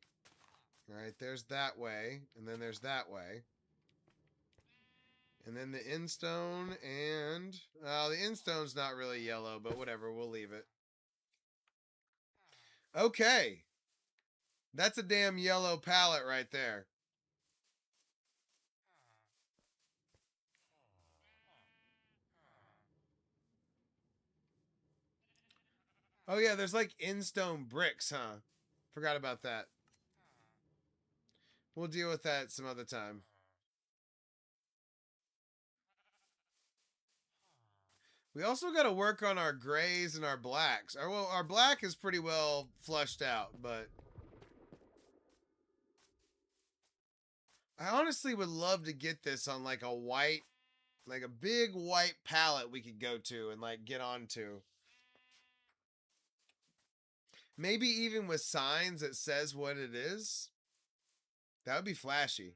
All right, there's that way, and then there's that way. And then the in-stone and... the in-stone's not really yellow, but whatever, we'll leave it. Okay. That's a damn yellow palette right there. Oh yeah, there's like in-stone bricks, huh? Forgot about that. We'll deal with that some other time. We also got to work on our grays and our blacks. Our black is pretty well flushed out, but I honestly would love to get this on like a white, like a big white palette we could go to and like get onto. Maybe even with signs that says what it is. That would be flashy.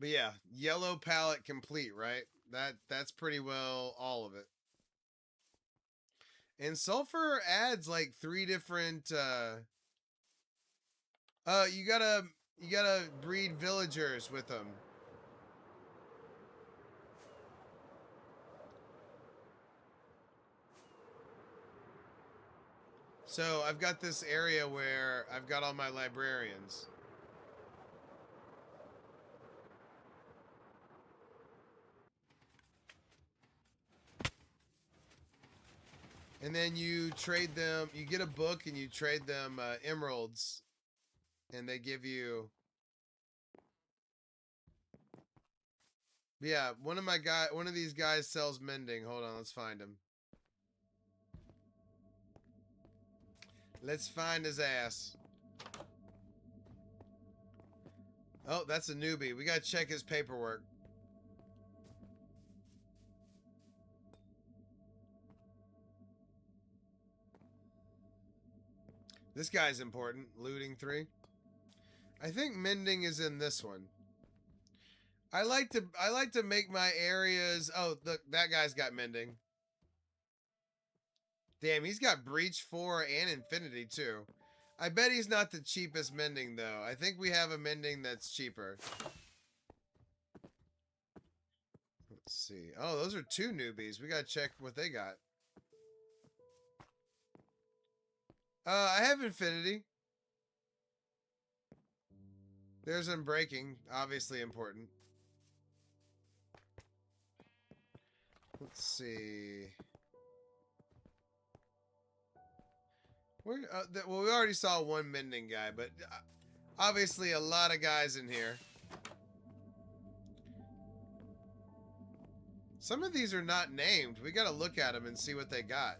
But yeah, yellow palette complete, right? That's pretty well all of it. And sulfur adds like 3 different you gotta breed villagers with them. So I've got this area where I've got all my librarians. And then you trade them, you get a book and you trade them emeralds. And they give you... Yeah, one of these guys sells mending. Hold on, let's find him. Let's find his ass. Oh, that's a newbie. We gotta check his paperwork. This guy's important. Looting 3. I think mending is in this one. I like to make my areas. Oh, look, that guy's got mending. Damn, he's got breach 4 and infinity too. I bet he's not the cheapest mending though. I think we have a mending that's cheaper. Let's see. Oh, those are 2 newbies. We gotta check what they got. I have infinity. There's unbreaking, obviously important. Let's see. Where? Well, we already saw one mending guy, but obviously a lot of guys in here. Some of these are not named. We gotta look at them and see what they got.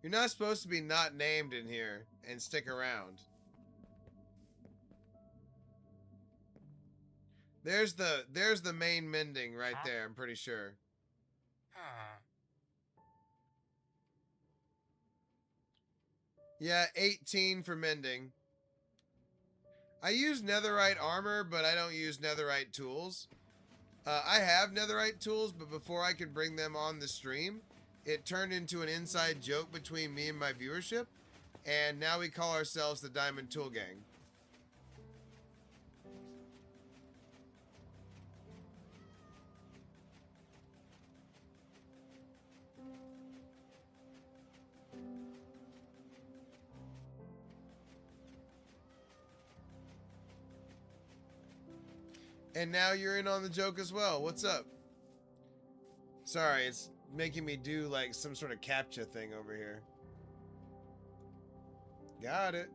You're not supposed to be not named in here and stick around. There's the main mending right there, I'm pretty sure. Yeah, 18 for mending. I use netherite armor, but I don't use netherite tools. I have netherite tools, but before I could bring them on the stream, it turned into an inside joke between me and my viewership, and now we call ourselves the Diamond Tool Gang. And now you're in on the joke as well. What's up? Sorry, it's making me do like some sort of CAPTCHA thing over here. Got it.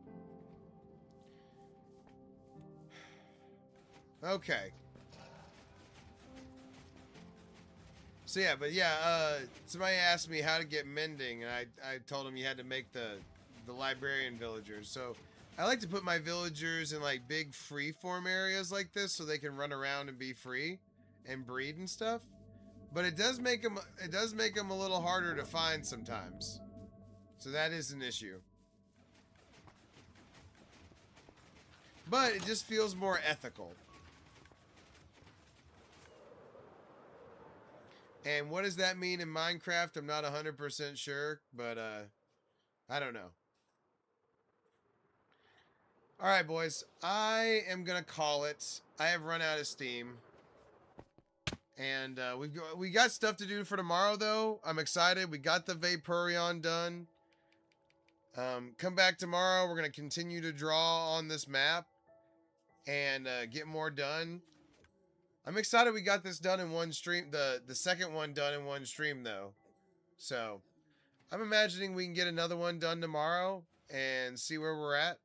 Okay. So yeah, somebody asked me how to get mending, and I told them you had to make the librarian villagers. So I like to put my villagers in like big free-form areas like this so they can run around and be free and breed and stuff. But it does make them a little harder to find sometimes. So that is an issue. But it just feels more ethical. And what does that mean in Minecraft? I'm not 100% sure, but I don't know. All right, boys. I am gonna call it. I have run out of steam, and we got stuff to do for tomorrow, though. I'm excited. We got the Vaporeon done. Come back tomorrow. We're gonna continue to draw on this map and get more done. I'm excited we got this done in one stream. The second one done in one stream, though. So I'm imagining we can get another one done tomorrow and see where we're at.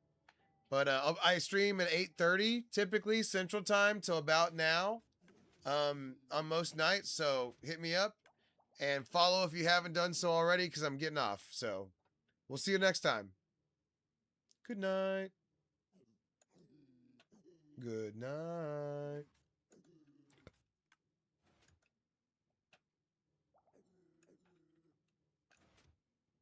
But I stream at 8:30 typically Central Time till about now on most nights. So hit me up and follow if you haven't done so already, because I'm getting off. So we'll see you next time. Good night. Good night.